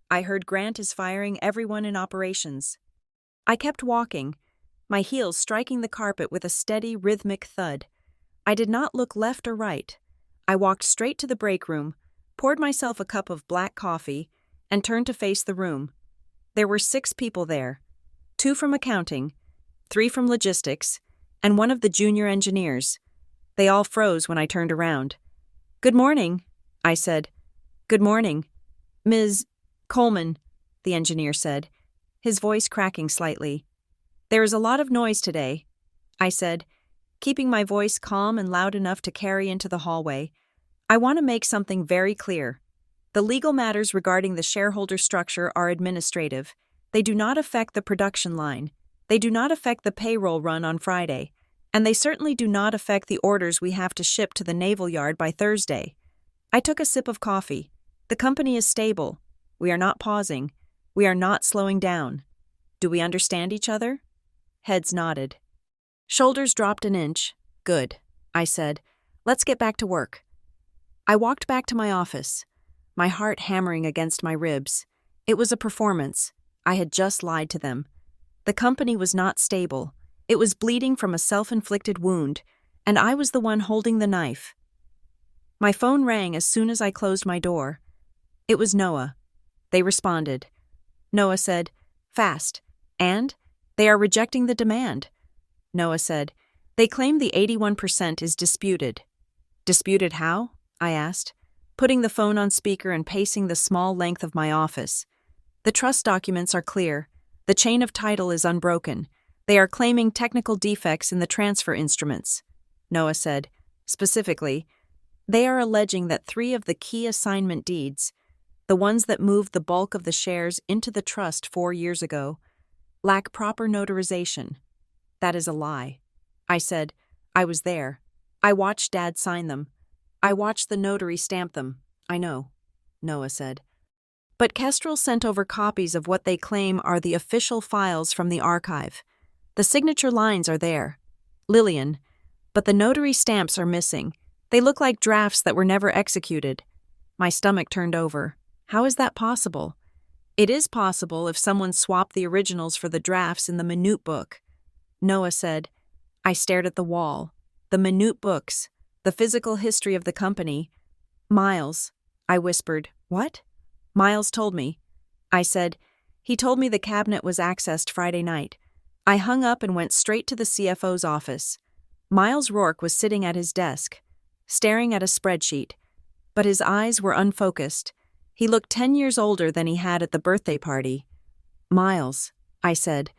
I heard Grant is firing everyone in operations. I kept walking, my heels striking the carpet with a steady, rhythmic thud. I did not look left or right. I walked straight to the break room, poured myself a cup of black coffee, and turned to face the room. There were 6 people there, 2 from accounting, 3 from logistics, and 1 of the junior engineers. They all froze when I turned around. "Good morning," I said. "Good morning, Ms. Coleman," the engineer said, his voice cracking slightly. "There is a lot of noise today," I said, keeping my voice calm and loud enough to carry into the hallway. "I want to make something very clear. The legal matters regarding the shareholder structure are administrative. They do not affect the production line. They do not affect the payroll run on Friday. And they certainly do not affect the orders we have to ship to the naval yard by Thursday." I took a sip of coffee. The company is stable. We are not pausing. We are not slowing down. Do we understand each other? Heads nodded. Shoulders dropped an inch. "Good," I said. "Let's get back to work." I walked back to my office, my heart hammering against my ribs. It was a performance. I had just lied to them. The company was not stable. It was bleeding from a self-inflicted wound, and I was the one holding the knife. My phone rang as soon as I closed my door. It was Noah. They responded. Noah said, "Fast. And? They are rejecting the demand." Noah said, "They claim the 81% is disputed." "Disputed how?" I asked, putting the phone on speaker and pacing the small length of my office. "The trust documents are clear. The chain of title is unbroken. They are claiming technical defects in the transfer instruments." Noah said, "Specifically, they are alleging that 3 of the key assignment deeds, the ones that moved the bulk of the shares into the trust 4 years ago, lack proper notarization. That is a lie. I said, I was there. I watched Dad sign them. I watched the notary stamp them. I know, Noah said. But Kestrel sent over copies of what they claim are the official files from the archive. The signature lines are there. Lillian. But the notary stamps are missing. They look like drafts that were never executed. My stomach turned over. How is that possible? It is possible if someone swapped the originals for the drafts in the minute book. Noah said. I stared at the wall. The minute books. The physical history of the company. Miles. I whispered. What? Miles told me. I said. He told me the cabinet was accessed Friday night. I hung up and went straight to the CFO's office. Miles Rourke was sitting at his desk, staring at a spreadsheet, but his eyes were unfocused. He looked 10 years older than he had at the birthday party. Miles, I said,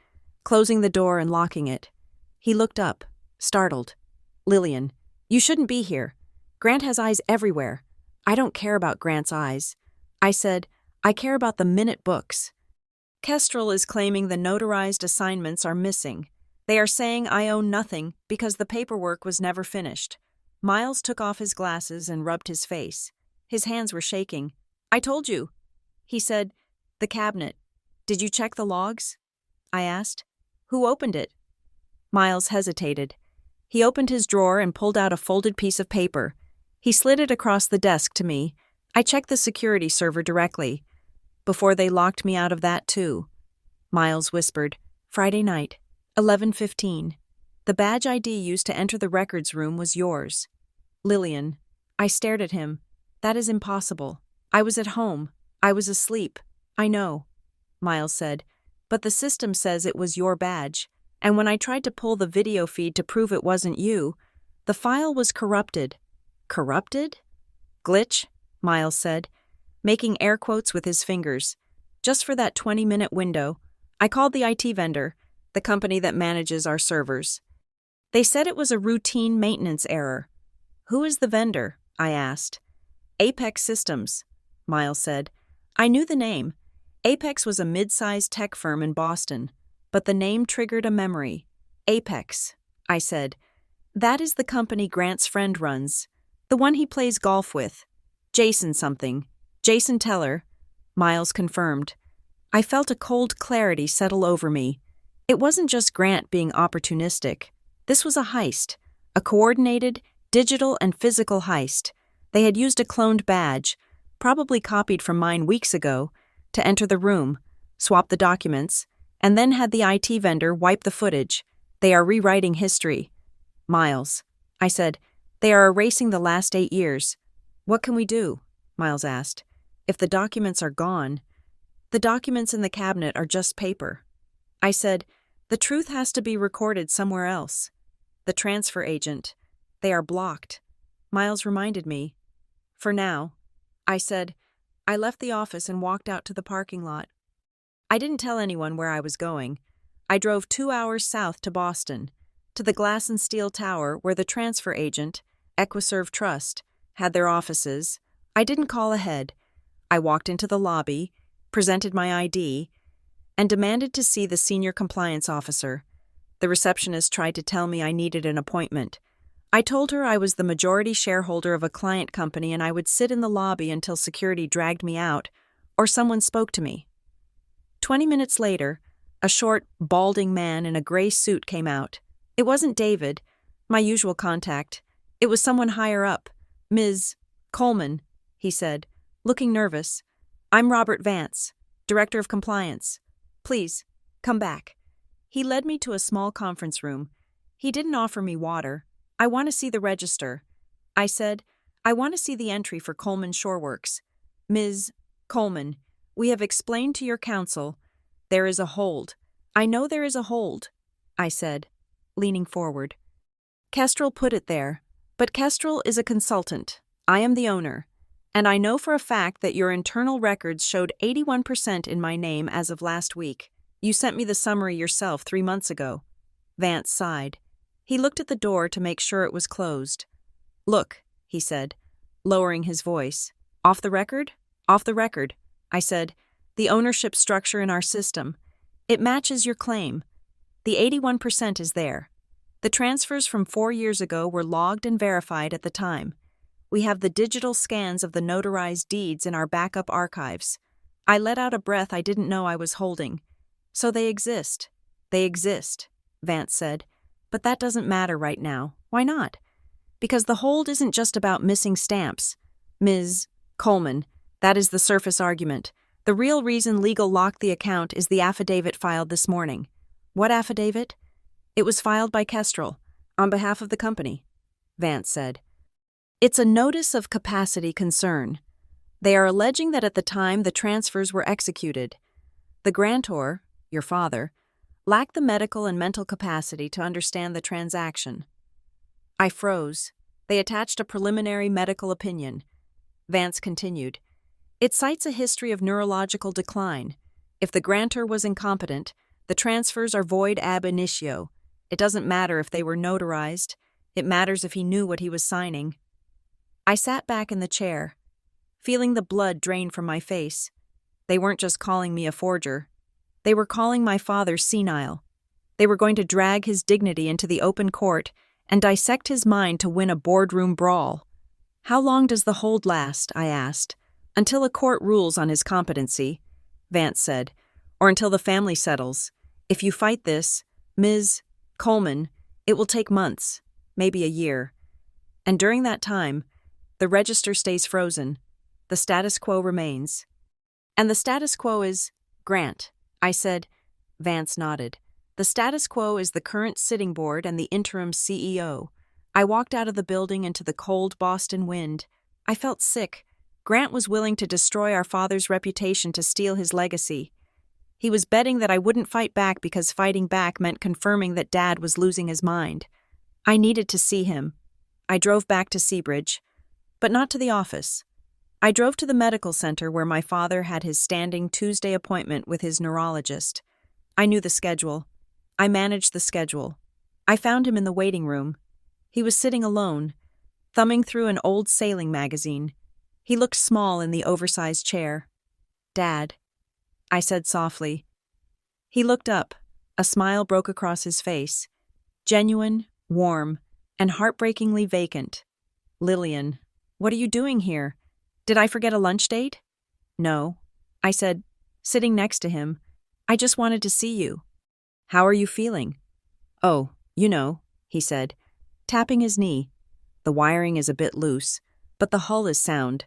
closing the door and locking it. He looked up, startled. Lillian, you shouldn't be here. Grant has eyes everywhere. I don't care about Grant's eyes. I said, I care about the minute books. Kestrel is claiming the notarized assignments are missing. They are saying I own nothing because the paperwork was never finished. Miles took off his glasses and rubbed his face. His hands were shaking. I told you. He said, the cabinet. Did you check the logs? I asked. Who opened it? Miles hesitated. He opened his drawer and pulled out a folded piece of paper. He slid it across the desk to me. I checked the security server directly. Before they locked me out of that too. Miles whispered, Friday night, 11:15. The badge ID used to enter the records room was yours. Lillian. I stared at him. That is impossible. I was at home. I was asleep. I know. Miles said, but the system says it was your badge, and when I tried to pull the video feed to prove it wasn't you, the file was corrupted. Corrupted? Glitch, Miles said, making air quotes with his fingers. Just for that 20-minute window, I called the IT vendor, the company that manages our servers. They said it was a routine maintenance error. Who is the vendor? I asked. Apex Systems, Miles said. I knew the name. Apex was a mid-sized tech firm in Boston, but the name triggered a memory. Apex, I said. That is the company Grant's friend runs, the one he plays golf with. Jason something. Jason Teller, Miles confirmed. I felt a cold clarity settle over me. It wasn't just Grant being opportunistic. This was a heist, a coordinated, digital and physical heist. They had used a cloned badge, probably copied from mine weeks ago, to enter the room, swap the documents, and then had the IT vendor wipe the footage. They are rewriting history. Miles, I said, they are erasing the last 8 years. What can we do? Miles asked. If the documents are gone, the documents in the cabinet are just paper. I said, the truth has to be recorded somewhere else. The transfer agent. They are blocked. Miles reminded me. For now, I said, I left the office and walked out to the parking lot. I didn't tell anyone where I was going. I drove 2 hours south to Boston, to the Glass and Steel Tower where the transfer agent, Equiserve Trust, had their offices. I didn't call ahead. I walked into the lobby, presented my ID, and demanded to see the senior compliance officer. The receptionist tried to tell me I needed an appointment. I told her I was the majority shareholder of a client company and I would sit in the lobby until security dragged me out or someone spoke to me. 20 minutes later, a short, balding man in a gray suit came out. It wasn't David, my usual contact. It was someone higher up. Ms. Coleman, he said, looking nervous. I'm Robert Vance, Director of Compliance. Please, come back. He led me to a small conference room. He didn't offer me water. I want to see the register. I said, I want to see the entry for Coleman Shoreworks. Ms. Coleman, we have explained to your counsel. There is a hold. I know there is a hold, I said, leaning forward. Kestrel put it there, but Kestrel is a consultant. I am the owner. And I know for a fact that your internal records showed 81% in my name as of last week. You sent me the summary yourself 3 months ago. Vance sighed. He looked at the door to make sure it was closed. Look, he said, lowering his voice. Off the record? Off the record. I said. The ownership structure in our system. It matches your claim. The 81% is there. The transfers from 4 years ago were logged and verified at the time. We have the digital scans of the notarized deeds in our backup archives. I let out a breath I didn't know I was holding. So they exist. They exist, Vance said. But that doesn't matter right now. Why not? Because the hold isn't just about missing stamps. Ms. Coleman, that is the surface argument. The real reason legal locked the account is the affidavit filed this morning. What affidavit? It was filed by Kestrel, on behalf of the company, Vance said. It's a notice of capacity concern. They are alleging that at the time the transfers were executed, the grantor, your father, lacked the medical and mental capacity to understand the transaction. I froze. They attached a preliminary medical opinion. Vance continued. It cites a history of neurological decline. If the grantor was incompetent, the transfers are void ab initio. It doesn't matter if they were notarized. It matters if he knew what he was signing. I sat back in the chair, feeling the blood drain from my face. They weren't just calling me a forger. They were calling my father senile. They were going to drag his dignity into the open court and dissect his mind to win a boardroom brawl. How long does the hold last? I asked. Until a court rules on his competency, Vance said, or until the family settles. If you fight this, Ms. Coleman, it will take months, maybe a year. And during that time, the register stays frozen. The status quo remains. And the status quo is Grant, I said. Vance nodded. The status quo is the current sitting board and the interim CEO. I walked out of the building into the cold Boston wind. I felt sick. Grant was willing to destroy our father's reputation to steal his legacy. He was betting that I wouldn't fight back because fighting back meant confirming that Dad was losing his mind. I needed to see him. I drove back to Seabridge, but not to the office. I drove to the medical center where my father had his standing Tuesday appointment with his neurologist. I knew the schedule. I managed the schedule. I found him in the waiting room. He was sitting alone, thumbing through an old sailing magazine. He looked small in the oversized chair. Dad, I said softly. He looked up. A smile broke across his face. Genuine, warm, and heartbreakingly vacant. Lillian, what are you doing here? Did I forget a lunch date? No, I said, sitting next to him. I just wanted to see you. How are you feeling? Oh, you know, he said, tapping his knee. The wiring is a bit loose, but the hull is sound.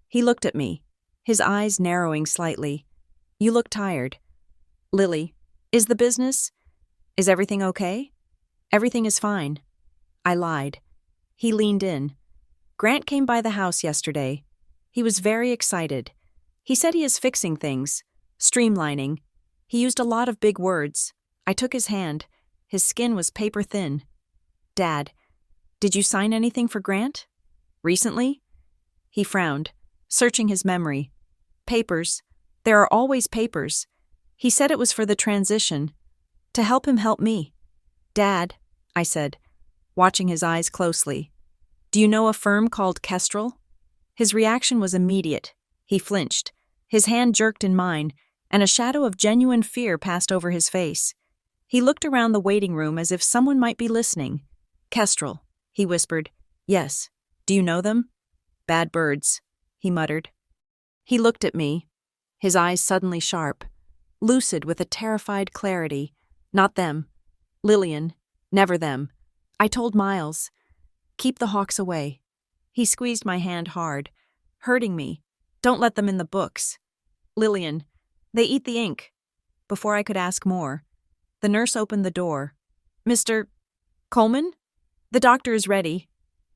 He looked at me, his eyes narrowing slightly. You look tired. Lily, is the business? Is everything okay? Everything is fine. I lied. He leaned in. Grant came by the house yesterday. He was very excited. He said he is fixing things, streamlining. He used a lot of big words. I took his hand. His skin was paper thin. Dad, did you sign anything for Grant? Recently? He frowned, searching his memory. Papers. There are always papers. He said it was for the transition, to help him help me. Dad, I said, watching his eyes closely. Do you know a firm called Kestrel? His reaction was immediate. He flinched. His hand jerked in mine, and a shadow of genuine fear passed over his face. He looked around the waiting room as if someone might be listening. Kestrel, he whispered. Yes. Do you know them? Bad birds, he muttered. He looked at me, his eyes suddenly sharp, lucid with a terrified clarity. Not them. Lillian, never them. I told Miles. Keep the hawks away. He squeezed my hand hard, hurting me. Don't let them in the books. Lillian, they eat the ink. Before I could ask more, the nurse opened the door. Mr. Coleman? The doctor is ready.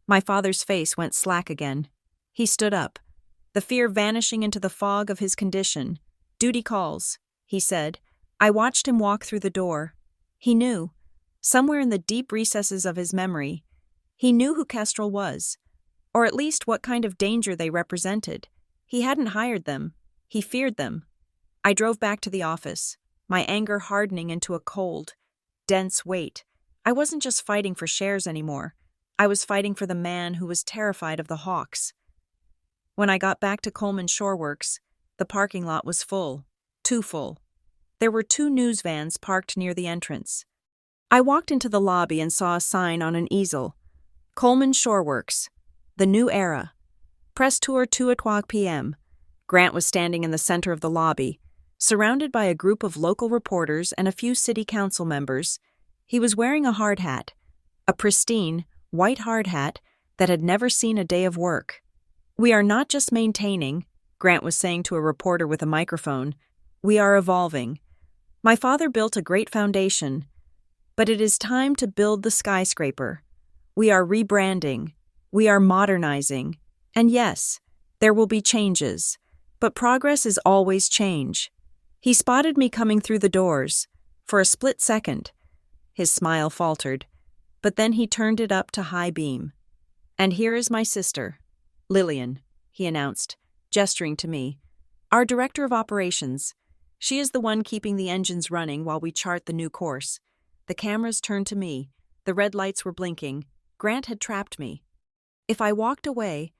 My father's face went slack again. He stood up, the fear vanishing into the fog of his condition. Duty calls, he said. I watched him walk through the door. He knew, somewhere in the deep recesses of his memory, he knew who Kestrel was, or at least what kind of danger they represented. He hadn't hired them. He feared them. I drove back to the office, my anger hardening into a cold, dense weight. I wasn't just fighting for shares anymore. I was fighting for the man who was terrified of the hawks. When I got back to Coleman Shoreworks, The parking lot was full. Too full. There were 2 news vans parked near the entrance. I walked into the lobby and saw a sign on an easel. Coleman Shoreworks. The New Era. Press tour 2:00 p.m. Grant was standing in the center of the lobby, surrounded by a group of local reporters and a few city council members. He was wearing a hard hat, a pristine, white hard hat that had never seen a day of work. "We are not just maintaining," Grant was saying to a reporter with a microphone. "We are evolving. My father built a great foundation, but it is time to build the skyscraper. We are rebranding. We are modernizing. And yes, there will be changes, but progress is always change." He spotted me coming through the doors. For a split second, his smile faltered, but then he turned it up to high beam. "And here is my sister, Lillian," he announced, gesturing to me. "Our director of operations. She is the one keeping the engines running while we chart the new course." The cameras turned to me. The red lights were blinking. Grant had trapped me. If I walked away,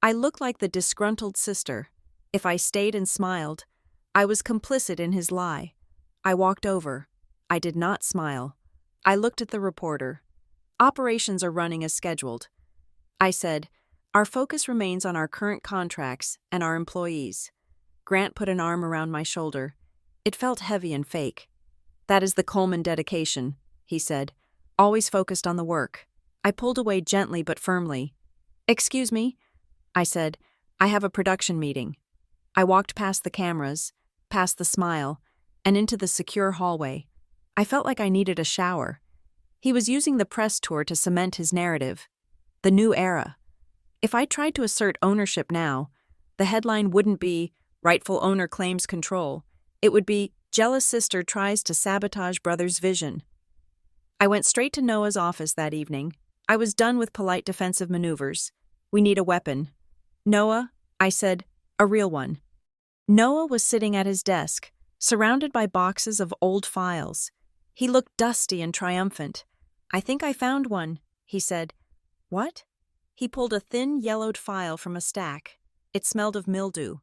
I looked like the disgruntled sister. If I stayed and smiled, I was complicit in his lie. I walked over. I did not smile. I looked at the reporter. "Operations are running as scheduled." I said, "Our focus remains on our current contracts and our employees." Grant put an arm around my shoulder. It felt heavy and fake. "That is the Coleman dedication," he said, "always focused on the work." I pulled away gently but firmly. "Excuse me," I said, "I have a production meeting." I walked past the cameras, past the smile, and into the secure hallway. I felt like I needed a shower. He was using the press tour to cement his narrative. The New Era. If I tried to assert ownership now, the headline wouldn't be "Rightful Owner Claims Control." It would be "Jealous Sister Tries to Sabotage Brother's Vision." I went straight to Noah's office that evening. I was done with polite defensive maneuvers. "We need a weapon." "Noah," I said, "a real one." Noah was sitting at his desk, surrounded by boxes of old files. He looked dusty and triumphant. "I think I found one," he said. "What?" He pulled a thin, yellowed file from a stack. It smelled of mildew.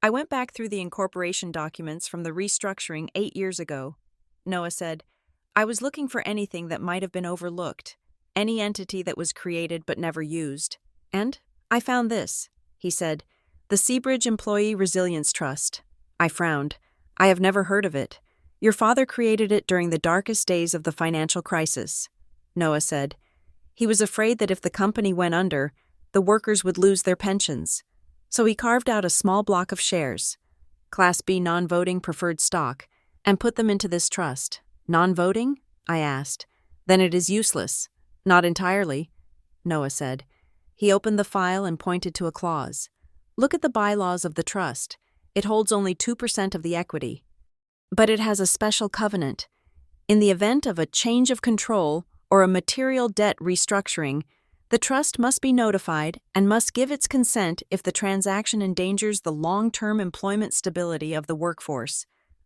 "I went back through the incorporation documents from the restructuring 8 years ago," Noah said. "I was looking for anything that might have been overlooked, any entity that was created but never used. And I found this," he said, "the Seabridge Employee Resilience Trust." I frowned. "I have never heard of it. Your father created it during the darkest days of the financial crisis," Noah said. "He was afraid that if the company went under, the workers would lose their pensions. So he carved out a small block of shares, Class B non-voting preferred stock, and put them into this trust." "Non-voting?" I asked. "Then it is useless." "Not entirely," Noah said. He opened the file and pointed to a clause. "Look at the bylaws of the trust. It holds only 2% of the equity. But it has a special covenant. In the event of a change of control or a material debt restructuring, the trust must be notified and must give its consent if the transaction endangers the long-term employment stability of the workforce."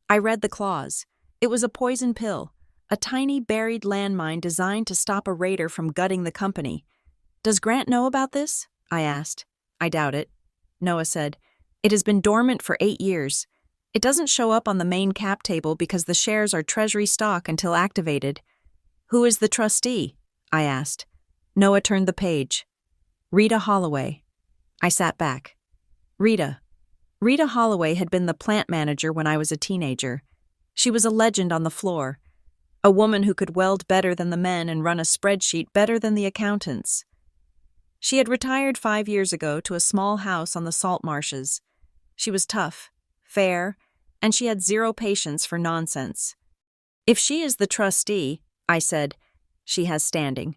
I read the clause. It was a poison pill, a tiny buried landmine designed to stop a raider from gutting the company. "Does Grant know about this?" I asked. "I doubt it," Noah said. "It has been dormant for 8 years. It doesn't show up on the main cap table because the shares are treasury stock until activated." "Who is the trustee?" I asked. Noah turned the page. "Rita Holloway." I sat back. Rita. Rita Holloway had been the plant manager when I was a teenager. She was a legend on the floor. A woman who could weld better than the men and run a spreadsheet better than the accountants. She had retired 5 years ago to a small house on the salt marshes. She was tough, fair, and she had zero patience for nonsense. "If she is the trustee," I said, "she has standing.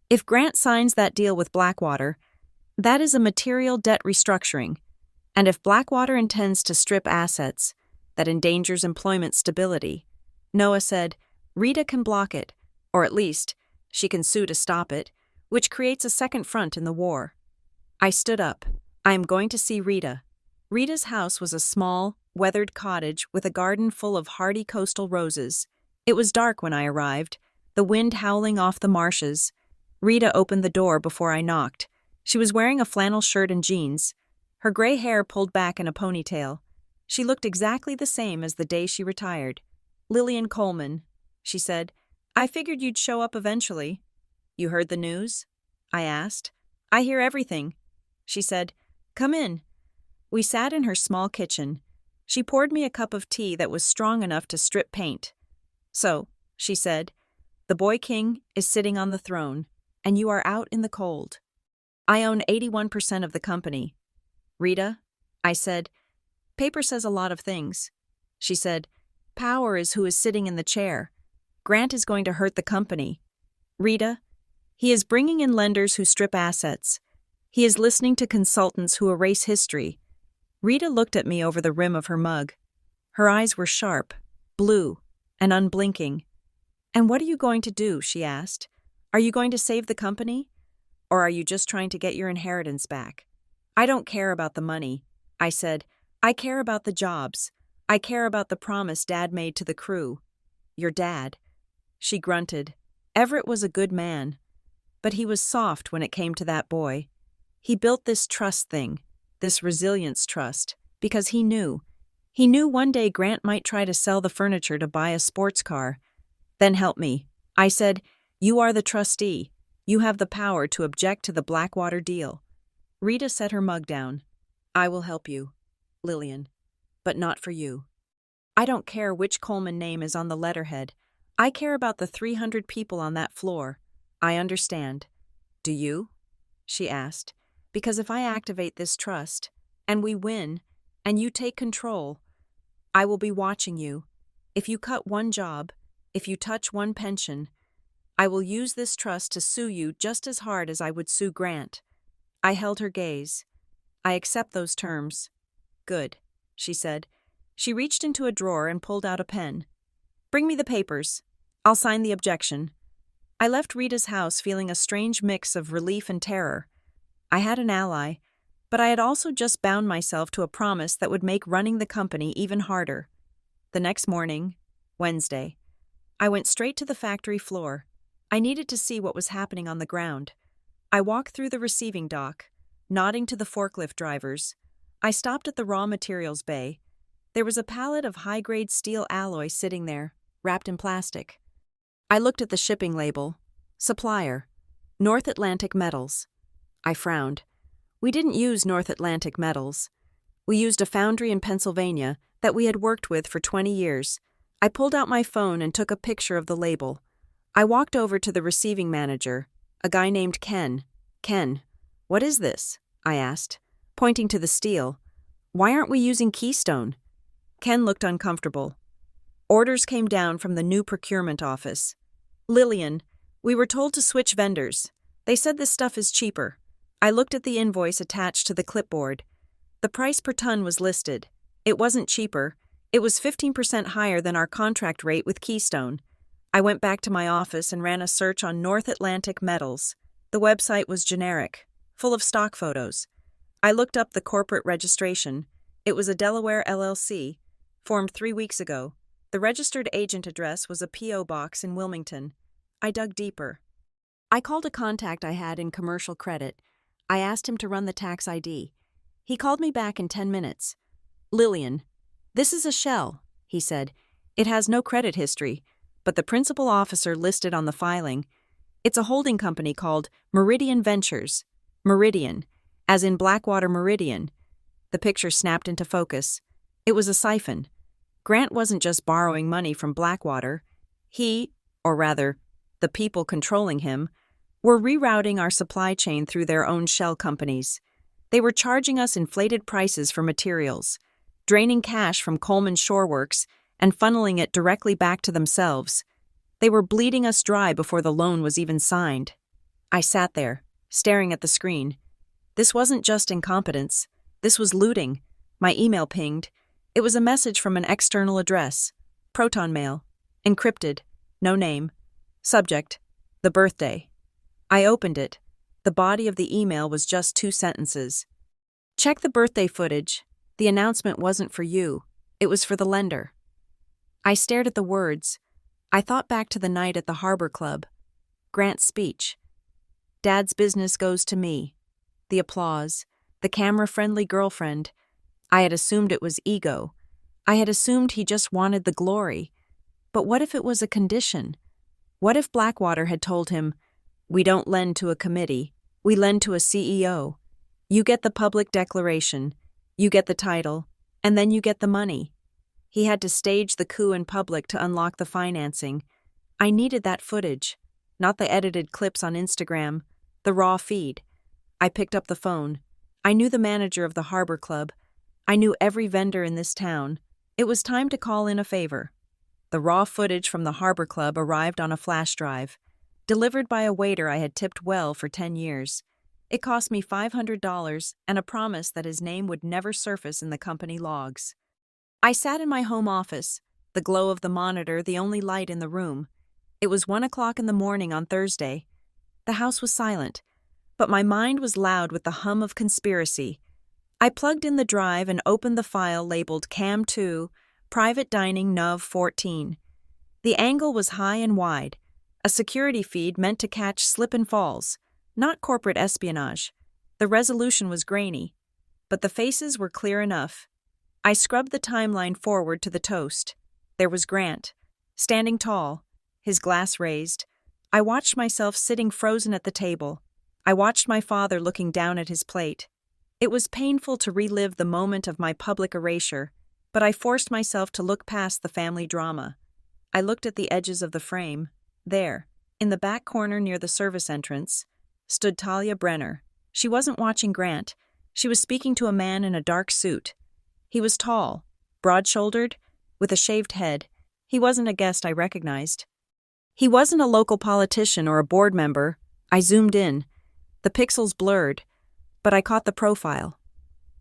If Grant signs that deal with Blackwater, that is a material debt restructuring. And if Blackwater intends to strip assets, that endangers employment stability." Noah said, "Rita can block it, or at least, she can sue to stop it, which creates a second front in the war." I stood up. "I am going to see Rita." Rita's house was a small, weathered cottage with a garden full of hardy coastal roses. It was dark when I arrived, the wind howling off the marshes. Rita opened the door before I knocked. She was wearing a flannel shirt and jeans, her gray hair pulled back in a ponytail. She looked exactly the same as the day she retired. "Lillian Coleman," she said. "I figured you'd show up eventually." "You heard the news?" I asked. "I hear everything," she said. "Come in." We sat in her small kitchen. She poured me a cup of tea that was strong enough to strip paint. "So," she said, "the boy king is sitting on the throne, and you are out in the cold. I own 81% of the company." "Rita," I said, "paper says a lot of things." She said, "Power is who is sitting in the chair. Grant is going to hurt the company. Rita, he is bringing in lenders who strip assets. He is listening to consultants who erase history." Rita looked at me over the rim of her mug. Her eyes were sharp, blue, and unblinking. "And what are you going to do?" she asked. "Are you going to save the company? Or are you just trying to get your inheritance back?" "I don't care about the money," I said. "I care about the jobs. I care about the promise Dad made to the crew." "Your dad?" She grunted. "Everett was a good man. But he was soft when it came to that boy. He built this trust thing, this resilience trust, because he knew. He knew one day Grant might try to sell the furniture to buy a sports car. Then help me." I said, "You are the trustee. You have the power to object to the Blackwater deal." Rita set her mug down. "I will help you, Lillian, but not for you. I don't care which Coleman name is on the letterhead. I care about the 300 people on that floor. I understand. Do you?" she asked. "Because if I activate this trust, and we win, and you take control, I will be watching you. If you cut one job, if you touch one pension, I will use this trust to sue you just as hard as I would sue Grant." I held her gaze. "I accept those terms." "Good," she said. She reached into a drawer and pulled out a pen. "Bring me the papers. I'll sign the objection." I left Rita's house feeling a strange mix of relief and terror. I had an ally, but I had also just bound myself to a promise that would make running the company even harder. The next morning, Wednesday, I went straight to the factory floor. I needed to see what was happening on the ground. I walked through the receiving dock, nodding to the forklift drivers. I stopped at the raw materials bay. There was a pallet of high-grade steel alloy sitting there, wrapped in plastic. I looked at the shipping label. Supplier, North Atlantic Metals. I frowned. We didn't use North Atlantic Metals. We used a foundry in Pennsylvania that we had worked with for 20 years. I pulled out my phone and took a picture of the label. I walked over to the receiving manager, a guy named Ken. "Ken, what is this?" I asked, pointing to the steel. "Why aren't we using Keystone?" Ken looked uncomfortable. "Orders came down from the new procurement office. Lillian, we were told to switch vendors. They said this stuff is cheaper." I looked at the invoice attached to the clipboard. The price per ton was listed. It wasn't cheaper. It was 15% higher than our contract rate with Keystone. I went back to my office and ran a search on North Atlantic Metals. The website was generic, full of stock photos. I looked up the corporate registration. It was a Delaware LLC, formed 3 weeks ago. The registered agent address was a P.O. box in Wilmington. I dug deeper. I called a contact I had in commercial credit. I asked him to run the tax ID. He called me back in 10 minutes. "Lillian, this is a shell," he said. "It has no credit history, but the principal officer listed on the filing. It's a holding company called Meridian Ventures. Meridian, as in Blackwater Meridian." The picture snapped into focus. It was a siphon. Grant wasn't just borrowing money from Blackwater. He, or rather, the people controlling him, were rerouting our supply chain through their own shell companies. They were charging us inflated prices for materials, draining cash from Coleman Shoreworks and funneling it directly back to themselves. They were bleeding us dry before the loan was even signed. I sat there, staring at the screen. This wasn't just incompetence. This was looting. My email pinged. It was a message from an external address. Proton mail. Encrypted. No name. Subject: the birthday. I opened it. The body of the email was just 2 sentences. "Check the birthday footage. The announcement wasn't for you. It was for the lender." I stared at the words. I thought back to the night at the Harbor Club. Grant's speech. "Dad's business goes to me." The applause. The camera-friendly girlfriend. I had assumed it was ego. I had assumed he just wanted the glory. But what if it was a condition? What if Blackwater had told him, "We don't lend to a committee, we lend to a CEO. You get the public declaration, you get the title, and then you get the money." He had to stage the coup in public to unlock the financing. I needed that footage, not the edited clips on Instagram, the raw feed. I picked up the phone. I knew the manager of the Harbor Club. I knew every vendor in this town. It was time to call in a favor. The raw footage from the Harbor Club arrived on a flash drive, delivered by a waiter I had tipped well for 10 years. It cost me $500 and a promise that his name would never surface in the company logs. I sat in my home office, the glow of the monitor the only light in the room. It was 1 o'clock in the morning on Thursday. The house was silent, but my mind was loud with the hum of conspiracy. I plugged in the drive and opened the file labeled Cam 2, Private Dining Nov 14. The angle was high and wide, a security feed meant to catch slip and falls, not corporate espionage. The resolution was grainy, but the faces were clear enough. I scrubbed the timeline forward to the toast. There was Grant, standing tall, his glass raised. I watched myself sitting frozen at the table. I watched my father looking down at his plate. It was painful to relive the moment of my public erasure, but I forced myself to look past the family drama. I looked at the edges of the frame. There, in the back corner near the service entrance, stood Talia Brenner. She wasn't watching Grant. She was speaking to a man in a dark suit. He was tall, broad-shouldered, with a shaved head. He wasn't a guest I recognized. He wasn't a local politician or a board member. I zoomed in. The pixels blurred, but I caught the profile.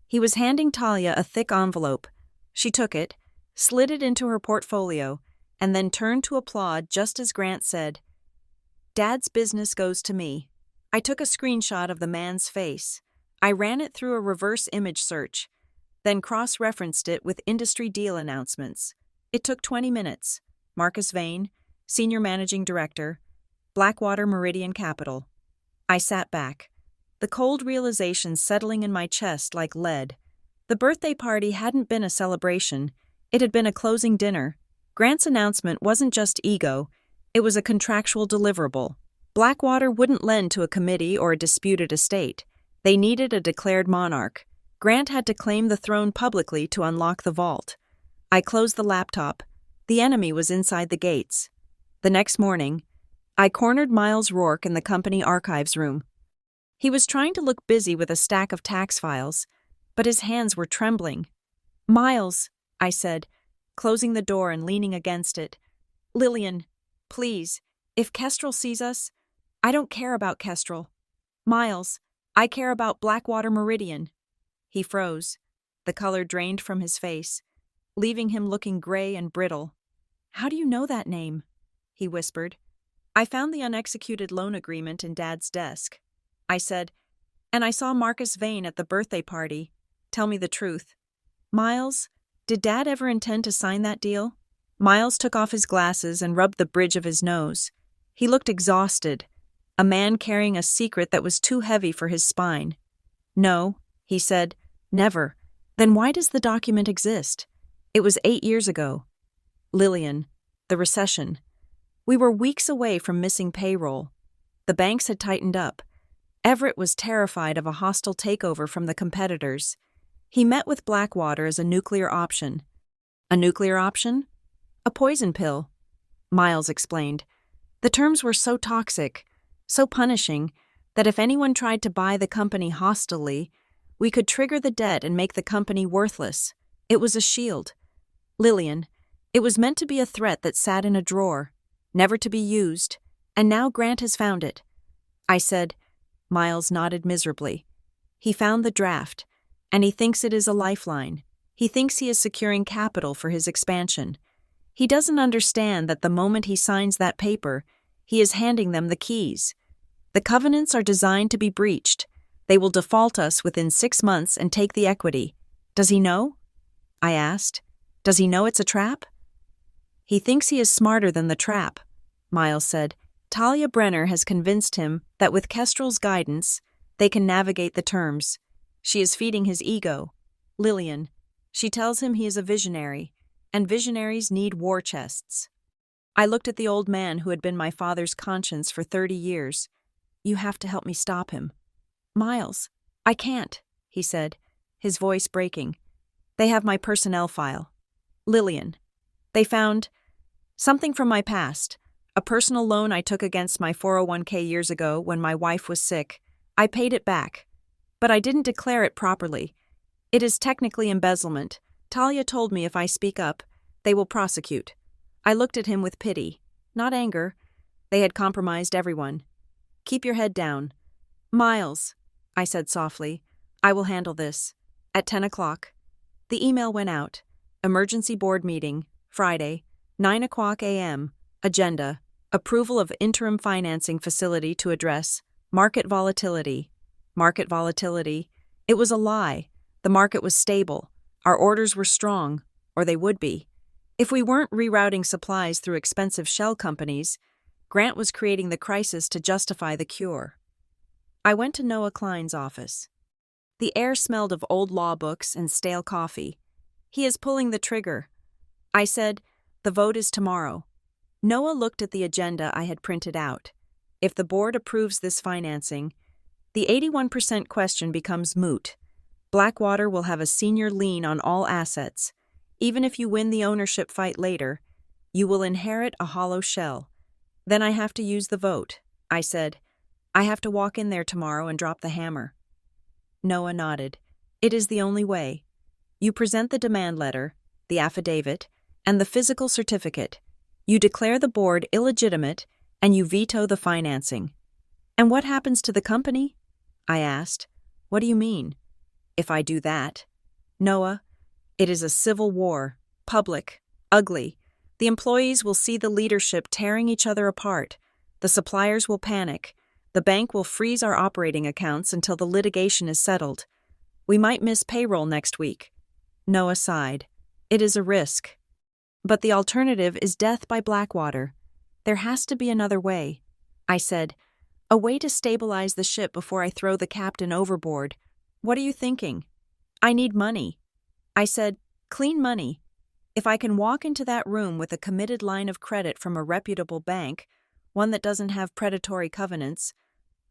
He was handing Talia a thick envelope. She took it, slid it into her portfolio, and then turned to applaud just as Grant said, "Dad's business goes to me." I took a screenshot of the man's face. I ran it through a reverse image search, then cross-referenced it with industry deal announcements. It took 20 minutes. Marcus Vane, Senior Managing Director, Blackwater Meridian Capital. I sat back, the cold realization settling in my chest like lead. The birthday party hadn't been a celebration. It had been a closing dinner. Grant's announcement wasn't just ego. It was a contractual deliverable. Blackwater wouldn't lend to a committee or a disputed estate. They needed a declared monarch. Grant had to claim the throne publicly to unlock the vault. I closed the laptop. The enemy was inside the gates. The next morning, I cornered Miles Rourke in the company archives room. He was trying to look busy with a stack of tax files, but his hands were trembling. "Miles," I said, closing the door and leaning against it. "Lillian, please, if Kestrel sees us, I don't care about Kestrel. Miles, I care about Blackwater Meridian." He froze. The color drained from his face, leaving him looking gray and brittle. "How do you know that name?" he whispered. "I found the unexecuted loan agreement in Dad's desk." I said, "And I saw Marcus Vane at the birthday party. Tell me the truth. Miles, did Dad ever intend to sign that deal?" Miles took off his glasses and rubbed the bridge of his nose. He looked exhausted, a man carrying a secret that was too heavy for his spine. "No," he said, "never." "Then why does the document exist? It was 8 years ago." "Lillian, the recession. We were weeks away from missing payroll. The banks had tightened up. Everett was terrified of a hostile takeover from the competitors. He met with Blackwater as a nuclear option." "A nuclear option?" "A poison pill," Miles explained. "The terms were so toxic, so punishing, that if anyone tried to buy the company hostilely, we could trigger the debt and make the company worthless. It was a shield. Lillian, it was meant to be a threat that sat in a drawer, never to be used, and now Grant has found it." I said. Miles nodded miserably. "He found the draft, and he thinks it is a lifeline. He thinks he is securing capital for his expansion. He doesn't understand that the moment he signs that paper, he is handing them the keys. The covenants are designed to be breached. They will default us within 6 months and take the equity. Does he know?" I asked. "Does he know it's a trap?" "He thinks he is smarter than the trap," Miles said. "Talia Brenner has convinced him that with Kestrel's guidance, they can navigate the terms. She is feeding his ego. Lillian, she tells him he is a visionary. and visionaries need war chests. I looked at the old man who had been my father's conscience for 30 years. You have to help me stop him. Miles, I can't, he said, his voice breaking. They have my personnel file. Lillian. They found something from my past, a personal loan I took against my 401k years ago when my wife was sick. I paid it back, but I didn't declare it properly. It is technically embezzlement. Talia told me if I speak up, they will prosecute. I looked at him with pity, not anger. They had compromised everyone. Keep your head down. Miles, I said softly, I will handle this. At 10 o'clock. The email went out. Emergency board meeting, Friday, 9 o'clock a.m. Agenda, approval of interim financing facility to address market volatility. Market volatility. It was a lie. The market was stable. Our orders were strong, or they would be. If we weren't rerouting supplies through expensive shell companies, Grant was creating the crisis to justify the cure. I went to Noah Klein's office. The air smelled of old law books and stale coffee. He is pulling the trigger. I said, the vote is tomorrow. Noah looked at the agenda I had printed out. If the board approves this financing, the 81% question becomes moot. Blackwater will have a senior lien on all assets. Even if you win the ownership fight later, you will inherit a hollow shell. Then I have to use the vote, I said. I have to walk in there tomorrow and drop the hammer. Noah nodded. It is the only way. You present the demand letter, the affidavit, and the physical certificate. You declare the board illegitimate, and you veto the financing. And what happens to the company? I asked. What do you mean? If I do that? Noah, it is a civil war, public, ugly. The employees will see the leadership tearing each other apart. The suppliers will panic. The bank will freeze our operating accounts until the litigation is settled. We might miss payroll next week. Noah sighed. It is a risk. But the alternative is death by Blackwater. There has to be another way. I said, a way to stabilize the ship before I throw the captain overboard. What are you thinking? I need money. I said, clean money. If I can walk into that room with a committed line of credit from a reputable bank, one that doesn't have predatory covenants,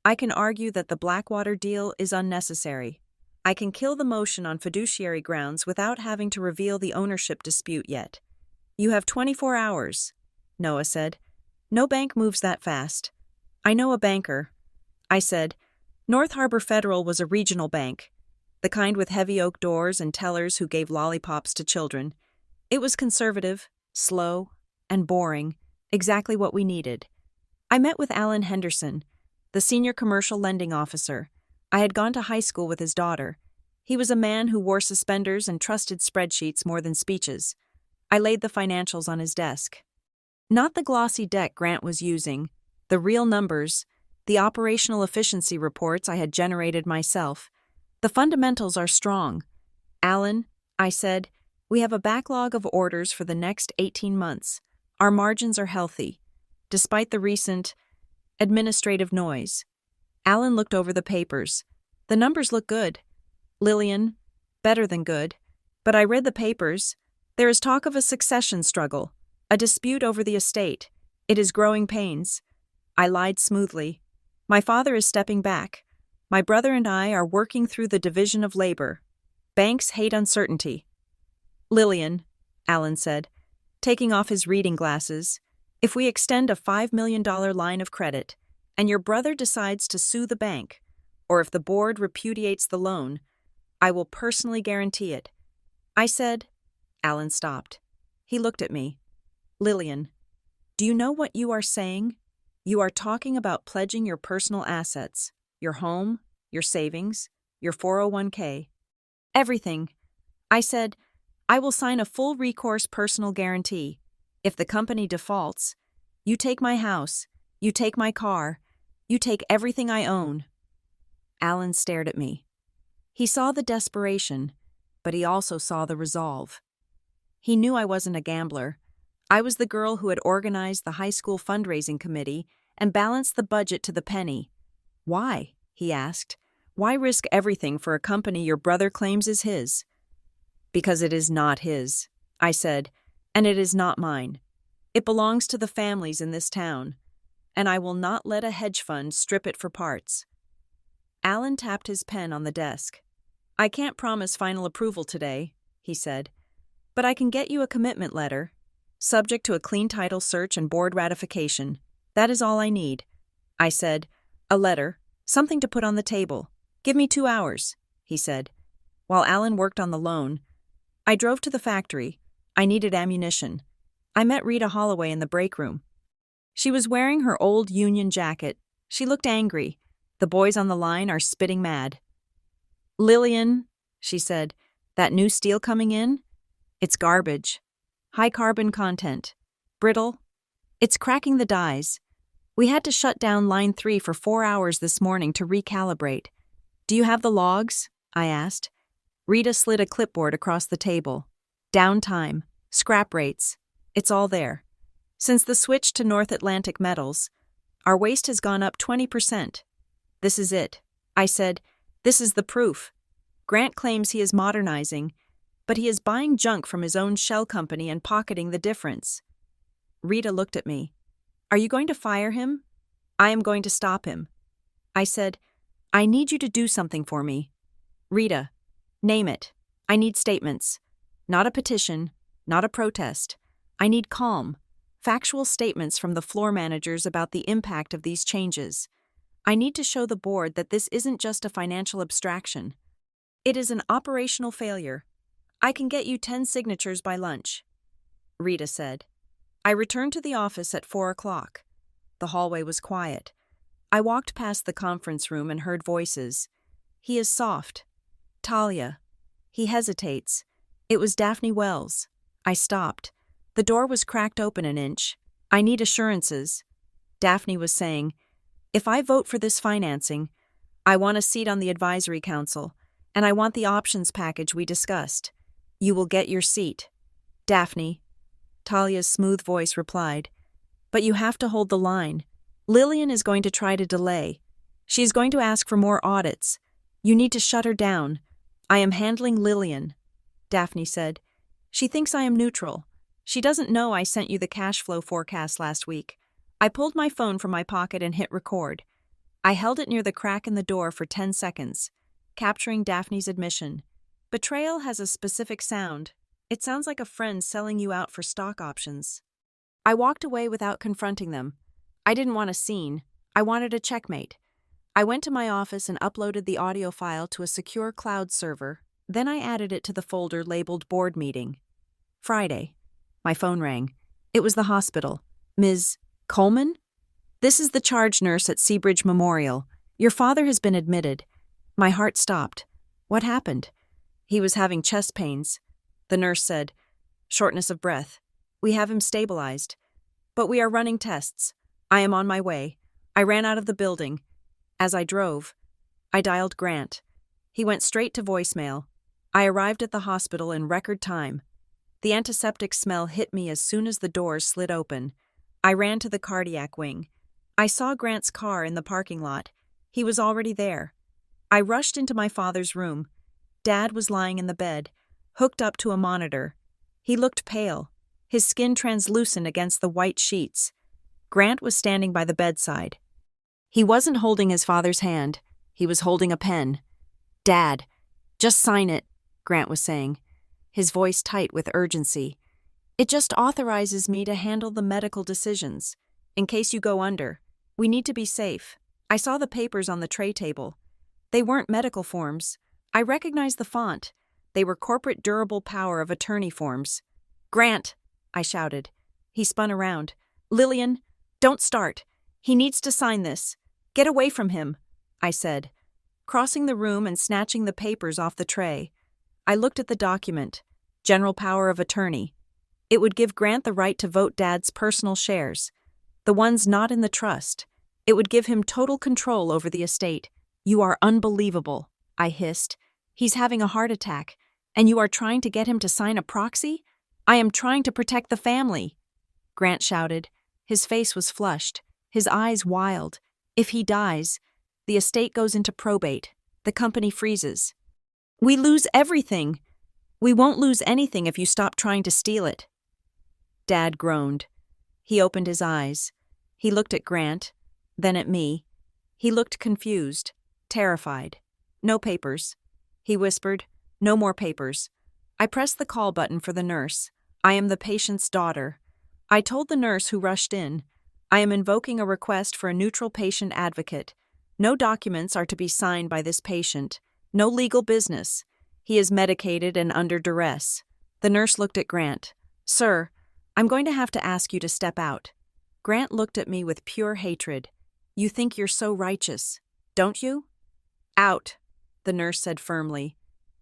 I can argue that the Blackwater deal is unnecessary. I can kill the motion on fiduciary grounds without having to reveal the ownership dispute yet. You have 24 hours, Noah said. No bank moves that fast. I know a banker. I said, North Harbor Federal was a regional bank, the kind with heavy oak doors and tellers who gave lollipops to children. It was conservative, slow, and boring, exactly what we needed. I met with Alan Henderson, the senior commercial lending officer. I had gone to high school with his daughter. He was a man who wore suspenders and trusted spreadsheets more than speeches. I laid the financials on his desk. Not the glossy deck Grant was using, the real numbers, the operational efficiency reports I had generated myself. The fundamentals are strong. Alan, I said, we have a backlog of orders for the next 18 months. Our margins are healthy, despite the recent administrative noise. Alan looked over the papers. The numbers look good. Lillian, better than good. But I read the papers. There is talk of a succession struggle, a dispute over the estate. It is growing pains. I lied smoothly. My father is stepping back. My brother and I are working through the division of labor. Banks hate uncertainty. Lillian, Alan said, taking off his reading glasses, if we extend a $5 million line of credit, and your brother decides to sue the bank, or if the board repudiates the loan, I will personally guarantee it. I said, Alan stopped. He looked at me. Lillian, do you know what you are saying? You are talking about pledging your personal assets, your home, your savings, your 401k, everything. I said, I will sign a full recourse personal guarantee. If the company defaults, you take my house, you take my car, you take everything I own. Alan stared at me. He saw the desperation, but he also saw the resolve. He knew I wasn't a gambler. I was the girl who had organized the high school fundraising committee and balanced the budget to the penny. Why? He asked. Why risk everything for a company your brother claims is his? Because it is not his, I said. and it is not mine. It belongs to the families in this town, and I will not let a hedge fund strip it for parts. Alan tapped his pen on the desk. I can't promise final approval today, he said, but I can get you a commitment letter, subject to a clean title search and board ratification. That is all I need. I said, a letter, something to put on the table. Give me 2 hours, he said. While Alan worked on the loan, I drove to the factory. I needed ammunition. I met Rita Holloway in the break room. She was wearing her old Union jacket. She looked angry. The boys on the line are spitting mad. Lillian, she said, that new steel coming in? It's garbage. High carbon content. Brittle. It's cracking the dies. We had to shut down line 3 for 4 hours this morning to recalibrate. Do you have the logs? I asked. Rita slid a clipboard across the table. Downtime. Scrap rates. It's all there. Since the switch to North Atlantic metals, our waste has gone up 20%. This is it. I said, this is the proof. Grant claims he is modernizing, but he is buying junk from his own shell company and pocketing the difference. Rita looked at me. Are you going to fire him? I am going to stop him. I said, I need you to do something for me. Rita, name it. I need statements. Not a petition, not a protest. I need calm, factual statements from the floor managers about the impact of these changes. I need to show the board that this isn't just a financial abstraction. It is an operational failure. I can get you 10 signatures by lunch, Rita said. I returned to the office at 4 o'clock. The hallway was quiet. I walked past the conference room and heard voices. He is soft. Talia. He hesitates. It was Daphne Wells. I stopped. The door was cracked open an inch. I need assurances. Daphne was saying, if I vote for this financing, I want a seat on the advisory council, and I want the options package we discussed. You will get your seat. Daphne. Talia's smooth voice replied, but you have to hold the line. Lillian is going to try to delay. She is going to ask for more audits. You need to shut her down. I am handling Lillian, Daphne said. She thinks I am neutral. She doesn't know I sent you the cash flow forecast last week. I pulled my phone from my pocket and hit record. I held it near the crack in the door for 10 seconds, capturing Daphne's admission. Betrayal has a specific sound. It sounds like a friend selling you out for stock options. I walked away without confronting them. I didn't want a scene. I wanted a checkmate. I went to my office and uploaded the audio file to a secure cloud server. Then I added it to the folder labeled Board Meeting. Friday. My phone rang. It was the hospital. Ms. Coleman? This is the charge nurse at Seabridge Memorial. Your father has been admitted. My heart stopped. What happened? He was having chest pains. The nurse said, shortness of breath. We have him stabilized. But we are running tests. I am on my way. I ran out of the building. As I drove, I dialed Grant. He went straight to voicemail. I arrived at the hospital in record time. The antiseptic smell hit me as soon as the doors slid open. I ran to the cardiac wing. I saw Grant's car in the parking lot. He was already there. I rushed into my father's room. Dad was lying in the bed, hooked up to a monitor. He looked pale, his skin translucent against the white sheets. Grant was standing by the bedside. He wasn't holding his father's hand. He was holding a pen. Dad, just sign it, Grant was saying, his voice tight with urgency. It just authorizes me to handle the medical decisions. In case you go under, we need to be safe. I saw the papers on the tray table. They weren't medical forms. I recognized the font. They were corporate durable power of attorney forms. Grant, I shouted. He spun around. Lillian, don't start. He needs to sign this. Get away from him, I said, crossing the room and snatching the papers off the tray. I looked at the document, General Power of Attorney. It would give Grant the right to vote Dad's personal shares, the ones not in the trust. It would give him total control over the estate. You are unbelievable, I hissed. He's having a heart attack, and you are trying to get him to sign a proxy? I am trying to protect the family, Grant shouted. His face was flushed, his eyes wild. If he dies, the estate goes into probate. The company freezes. We lose everything. We won't lose anything if you stop trying to steal it. Dad groaned. He opened his eyes. He looked at Grant, then at me. He looked confused, terrified. "No papers," he whispered. "No more papers." I pressed the call button for the nurse. "I am the patient's daughter." I told the nurse who rushed in, "I am invoking a request for a neutral patient advocate. No documents are to be signed by this patient. No legal business. He is medicated and under duress." The nurse looked at Grant. "Sir, I'm going to have to ask you to step out." Grant looked at me with pure hatred. "You think you're so righteous, don't you?" "Out," the nurse said firmly.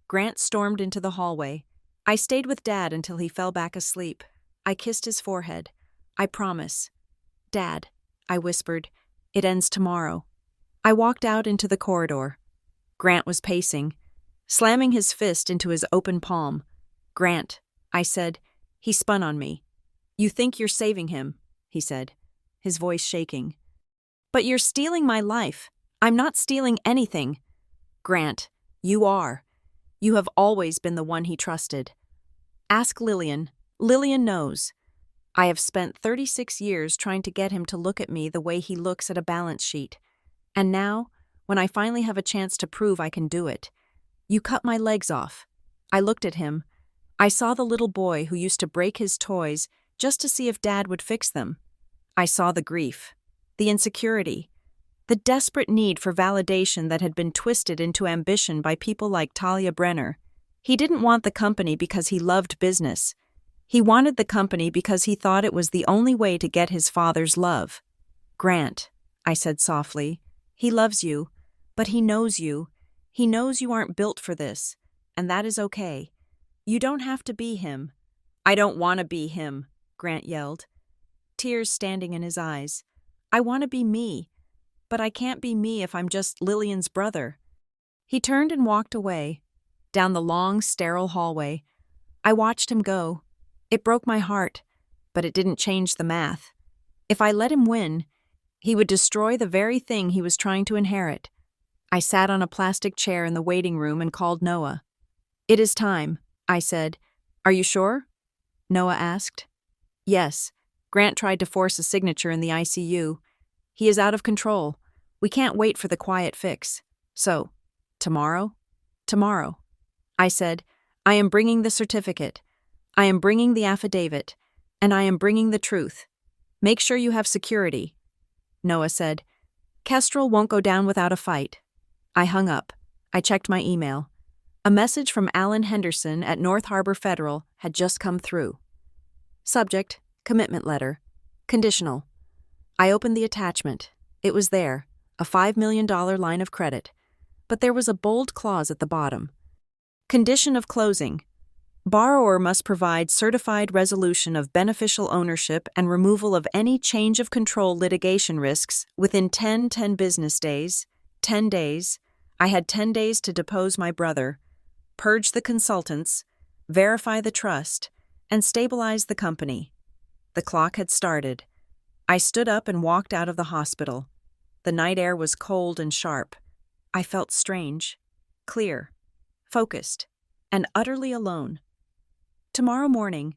Grant stormed into the hallway. I stayed with Dad until he fell back asleep. I kissed his forehead. "I promise." "Dad," I whispered, "it ends tomorrow." I walked out into the corridor. Grant was pacing, slamming his fist into his open palm. "Grant," I said. He spun on me. "You think you're saving him," he said, his voice shaking. "But you're stealing my life." "I'm not stealing anything." "Grant, you are. You have always been the one he trusted. Ask Lillian. Lillian knows. I have spent 36 years trying to get him to look at me the way he looks at a balance sheet. And now, when I finally have a chance to prove I can do it, you cut my legs off." I looked at him. I saw the little boy who used to break his toys just to see if Dad would fix them. I saw the grief, the insecurity, the desperate need for validation that had been twisted into ambition by people like Talia Brenner. He didn't want the company because he loved business. He wanted the company because he thought it was the only way to get his father's love. "Grant," I said softly, "he loves you, but he knows you. He knows you aren't built for this, and that is okay. You don't have to be him." "I don't want to be him," Grant yelled, tears standing in his eyes. "I want to be me, but I can't be me if I'm just Lillian's brother." He turned and walked away, down the long, sterile hallway. I watched him go. It broke my heart, but it didn't change the math. If I let him win, he would destroy the very thing he was trying to inherit. I sat on a plastic chair in the waiting room and called Noah. "It is time," I said. "Are you sure?" Noah asked. "Yes." Grant tried to force a signature in the ICU. "He is out of control. We can't wait for the quiet fix. So, tomorrow?" "Tomorrow." I said, "I am bringing the certificate. I am bringing the affidavit. And I am bringing the truth. Make sure you have security." Noah said, "Kestrel won't go down without a fight." I hung up. I checked my email. A message from Alan Henderson at North Harbor Federal had just come through. Subject, commitment letter. Conditional. I opened the attachment. It was there, a $5 million line of credit. But there was a bold clause at the bottom. Condition of closing. Borrower must provide certified resolution of beneficial ownership and removal of any change of control litigation risks within 10 business days. 10 days. I had 10 days to depose my brother, purge the consultants, verify the trust, and stabilize the company. The clock had started. I stood up and walked out of the hospital. The night air was cold and sharp. I felt strange, clear, focused, and utterly alone. Tomorrow morning,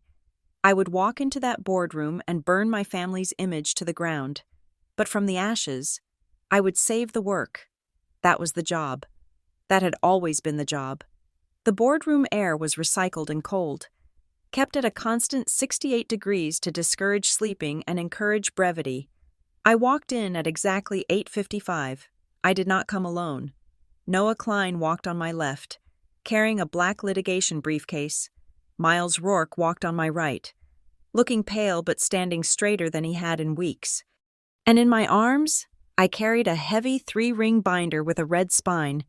I would walk into that boardroom and burn my family's image to the ground. But from the ashes, I would save the work. That was the job. That had always been the job. The boardroom air was recycled and cold, kept at a constant 68 degrees to discourage sleeping and encourage brevity. I walked in at exactly 8:55. I did not come alone. Noah Klein walked on my left, carrying a black litigation briefcase. Miles Rourke walked on my right, looking pale but standing straighter than he had in weeks. And in my arms, I carried a heavy 3-ring binder with a red spine.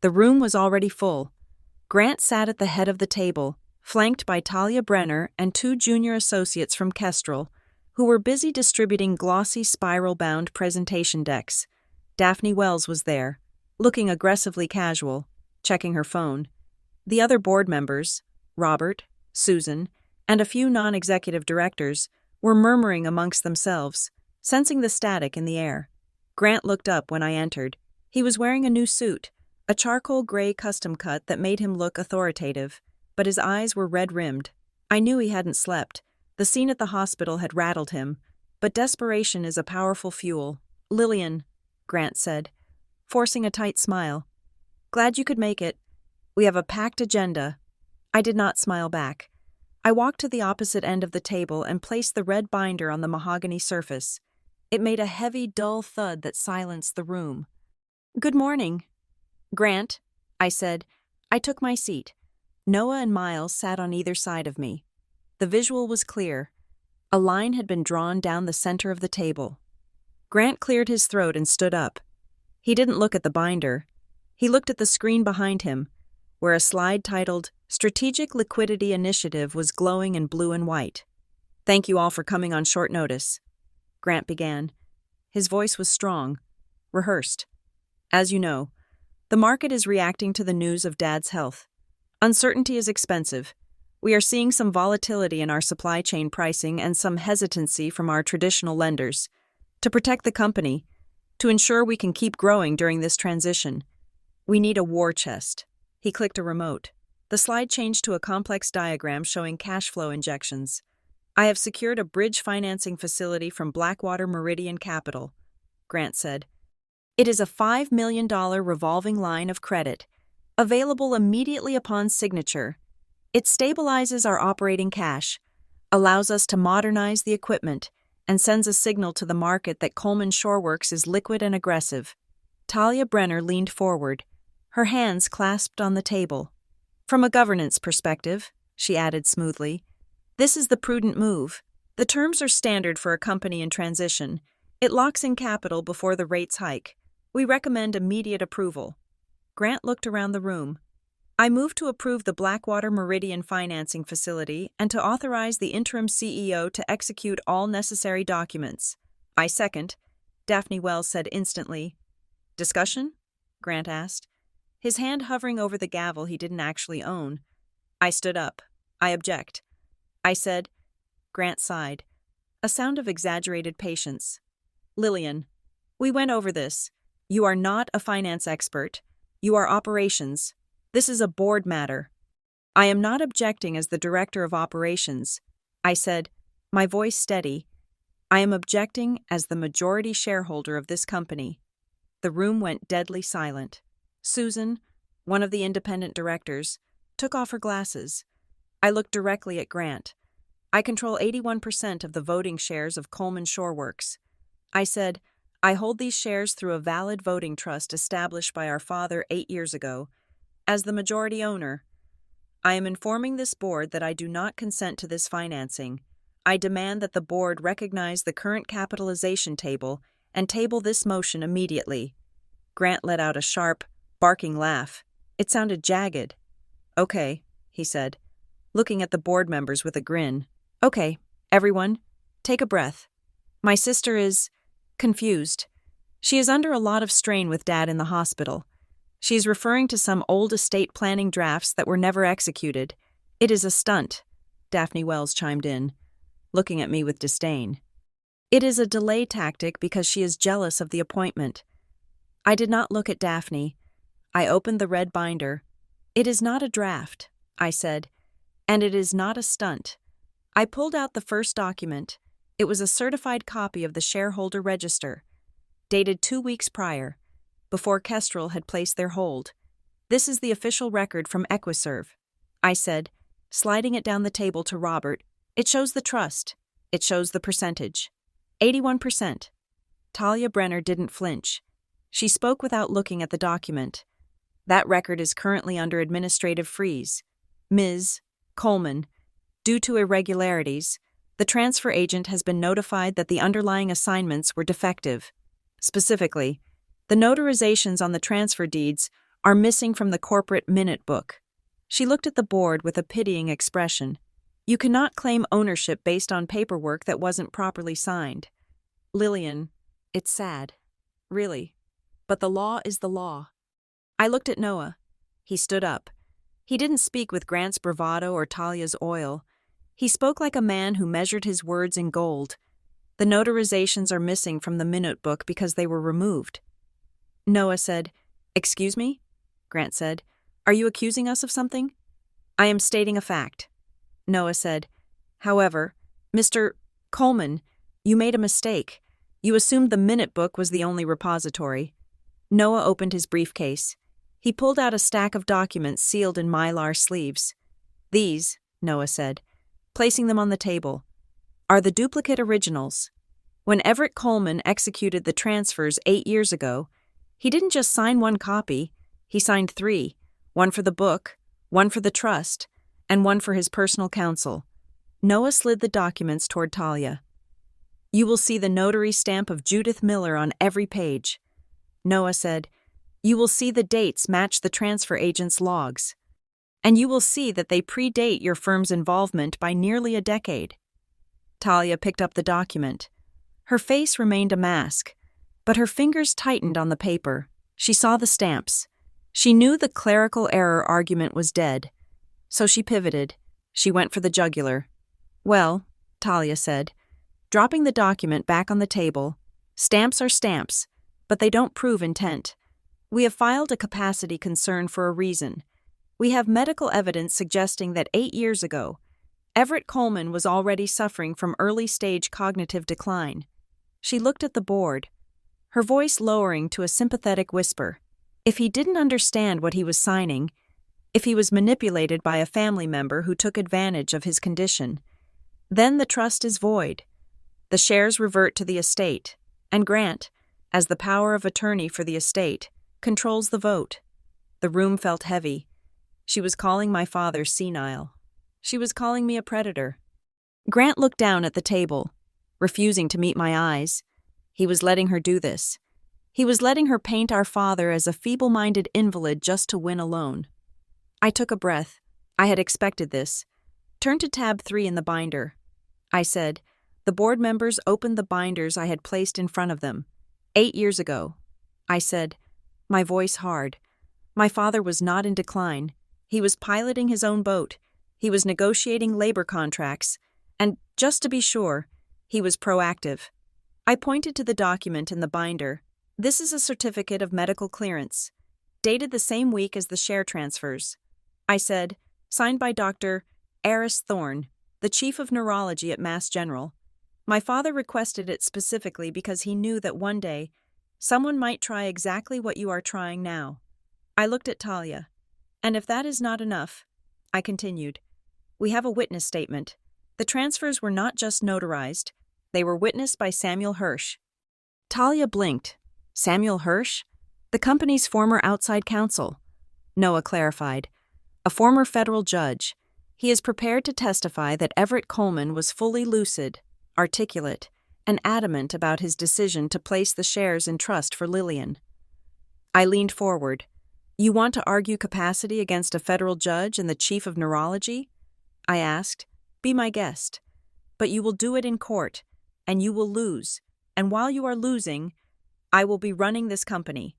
The room was already full. Grant sat at the head of the table, flanked by Talia Brenner and 2 junior associates from Kestrel, who were busy distributing glossy spiral-bound presentation decks. Daphne Wells was there, looking aggressively casual, checking her phone. The other board members, Robert, Susan, and a few non-executive directors, were murmuring amongst themselves, sensing the static in the air. Grant looked up when I entered. He was wearing a new suit, a charcoal gray custom cut that made him look authoritative, but his eyes were red-rimmed. I knew he hadn't slept. The scene at the hospital had rattled him, but desperation is a powerful fuel. "Lillian," Grant said, forcing a tight smile. "Glad you could make it. We have a packed agenda." I did not smile back. I walked to the opposite end of the table and placed the red binder on the mahogany surface. It made a heavy, dull thud that silenced the room. "Good morning, Grant," I said. I took my seat. Noah and Miles sat on either side of me. The visual was clear. A line had been drawn down the center of the table. Grant cleared his throat and stood up. He didn't look at the binder. He looked at the screen behind him, where a slide titled Strategic Liquidity Initiative was glowing in blue and white. "Thank you all for coming on short notice," Grant began. His voice was strong, rehearsed. "As you know, the market is reacting to the news of Dad's health. Uncertainty is expensive. We are seeing some volatility in our supply chain pricing and some hesitancy from our traditional lenders. To protect the company, to ensure we can keep growing during this transition, we need a war chest." He clicked a remote. The slide changed to a complex diagram showing cash flow injections. "I have secured a bridge financing facility from Blackwater Meridian Capital," Grant said. "It is a $5 million revolving line of credit, available immediately upon signature. It stabilizes our operating cash, allows us to modernize the equipment, and sends a signal to the market that Coleman Shoreworks is liquid and aggressive." Talia Brenner leaned forward, her hands clasped on the table. "From a governance perspective," she added smoothly, "this is the prudent move. The terms are standard for a company in transition. It locks in capital before the rates hike. We recommend immediate approval." Grant looked around the room. "I move to approve the Blackwater Meridian financing facility and to authorize the interim CEO to execute all necessary documents." "I second," Daphne Wells said instantly. "Discussion?" Grant asked, his hand hovering over the gavel he didn't actually own. I stood up. "I object." I said. Grant sighed, a sound of exaggerated patience. "Lillian, we went over this. You are not a finance expert. You are operations. This is a board matter." "I am not objecting as the director of operations," I said, my voice steady. "I am objecting as the majority shareholder of this company." The room went deadly silent. Susan, one of the independent directors, took off her glasses. I looked directly at Grant. "I control 81% of the voting shares of Coleman Shoreworks." I said, "I hold these shares through a valid voting trust established by our father 8 years ago. As the majority owner, I am informing this board that I do not consent to this financing. I demand that the board recognize the current capitalization table and table this motion immediately." Grant let out a sharp, barking laugh. It sounded jagged. "Okay," he said, looking at the board members with a grin. "Okay, everyone, take a breath. My sister is confused. She is under a lot of strain with Dad in the hospital. She is referring to some old estate planning drafts that were never executed. It is a stunt," Daphne Wells chimed in, looking at me with disdain. "It is a delay tactic because she is jealous of the appointment." I did not look at Daphne. I opened the red binder. "It is not a draft," I said, "and it is not a stunt." I pulled out the first document. It was a certified copy of the shareholder register, dated 2 weeks prior, before Kestrel had placed their hold. "This is the official record from Equiserve," I said, sliding it down the table to Robert. "It shows the trust. It shows the percentage. 81%. Talia Brenner didn't flinch. She spoke without looking at the document. "That record is currently under administrative freeze. Ms. Coleman, due to irregularities, the transfer agent has been notified that the underlying assignments were defective. Specifically, the notarizations on the transfer deeds are missing from the corporate minute book." She looked at the board with a pitying expression. "You cannot claim ownership based on paperwork that wasn't properly signed. Lillian, it's sad. Really. But the law is the law." I looked at Noah. He stood up. He didn't speak with Grant's bravado or Talia's oil. He spoke like a man who measured his words in gold. "The notarizations are missing from the minute book because they were removed." Noah said, "Excuse me?" Grant said, "Are you accusing us of something?" "I am stating a fact." Noah said, "However, Mr. Coleman, you made a mistake. You assumed the minute book was the only repository. Noah opened his briefcase. He pulled out a stack of documents sealed in mylar sleeves. These, Noah said, placing them on the table, are the duplicate originals. When Everett Coleman executed the transfers 8 years ago, he didn't just sign one copy, he signed 3, one for the book, one for the trust, and one for his personal counsel. Noah slid the documents toward Talia. You will see the notary stamp of Judith Miller on every page. Noah said, you will see the dates match the transfer agent's logs. And you will see that they predate your firm's involvement by nearly a decade. Talia picked up the document. Her face remained a mask, but her fingers tightened on the paper. She saw the stamps. She knew the clerical error argument was dead. So she pivoted. She went for the jugular. Well, Talia said, dropping the document back on the table, stamps are stamps, but they don't prove intent. We have filed a capacity concern for a reason. We have medical evidence suggesting that 8 years ago, Everett Coleman was already suffering from early-stage cognitive decline. She looked at the board, her voice lowering to a sympathetic whisper. If he didn't understand what he was signing, if he was manipulated by a family member who took advantage of his condition, then the trust is void. The shares revert to the estate, and Grant, as the power of attorney for the estate, controls the vote. The room felt heavy. She was calling my father senile. She was calling me a predator. Grant looked down at the table, refusing to meet my eyes. He was letting her do this. He was letting her paint our father as a feeble-minded invalid just to win alone. I took a breath. I had expected this. Turn to tab 3 in the binder. I said. The board members opened the binders I had placed in front of them. 8 years ago. I said, my voice hard. My father was not in decline. He was piloting his own boat. He was negotiating labor contracts. And, just to be sure, he was proactive. I pointed to the document in the binder. This is a certificate of medical clearance, dated the same week as the share transfers. I said, signed by Dr. Eris Thorne, the chief of neurology at Mass General. My father requested it specifically because he knew that one day, someone might try exactly what you are trying now. I looked at Talia. And if that is not enough, I continued, we have a witness statement. The transfers were not just notarized, they were witnessed by Samuel Hirsch. Talia blinked. Samuel Hirsch? The company's former outside counsel. Noah clarified. A former federal judge. He is prepared to testify that Everett Coleman was fully lucid, articulate, and adamant about his decision to place the shares in trust for Lillian. I leaned forward. You want to argue capacity against a federal judge and the chief of neurology? I asked. Be my guest. But you will do it in court, and you will lose. And while you are losing, I will be running this company.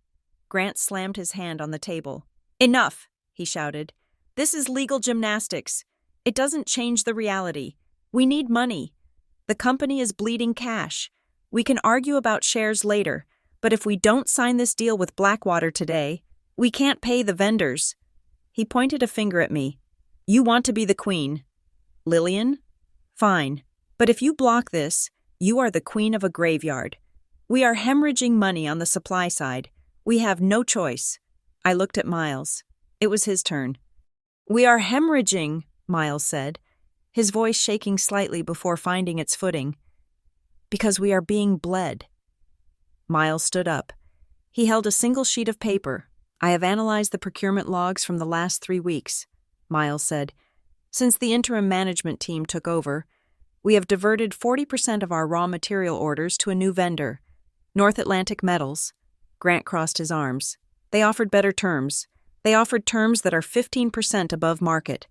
Grant slammed his hand on the table. Enough, he shouted. This is legal gymnastics. It doesn't change the reality. We need money. The company is bleeding cash. We can argue about shares later, but if we don't sign this deal with Blackwater today, we can't pay the vendors. He pointed a finger at me. You want to be the queen. Lillian? Fine. But if you block this, you are the queen of a graveyard. We are hemorrhaging money on the supply side. We have no choice. I looked at Miles. It was his turn. We are hemorrhaging, Miles said, his voice shaking slightly before finding its footing. Because we are being bled. Miles stood up. He held a single sheet of paper. I have analyzed the procurement logs from the last 3 weeks, Miles said. Since the interim management team took over, we have diverted 40% of our raw material orders to a new vendor, North Atlantic Metals. Grant crossed his arms. They offered better terms. They offered terms that are 15% above market,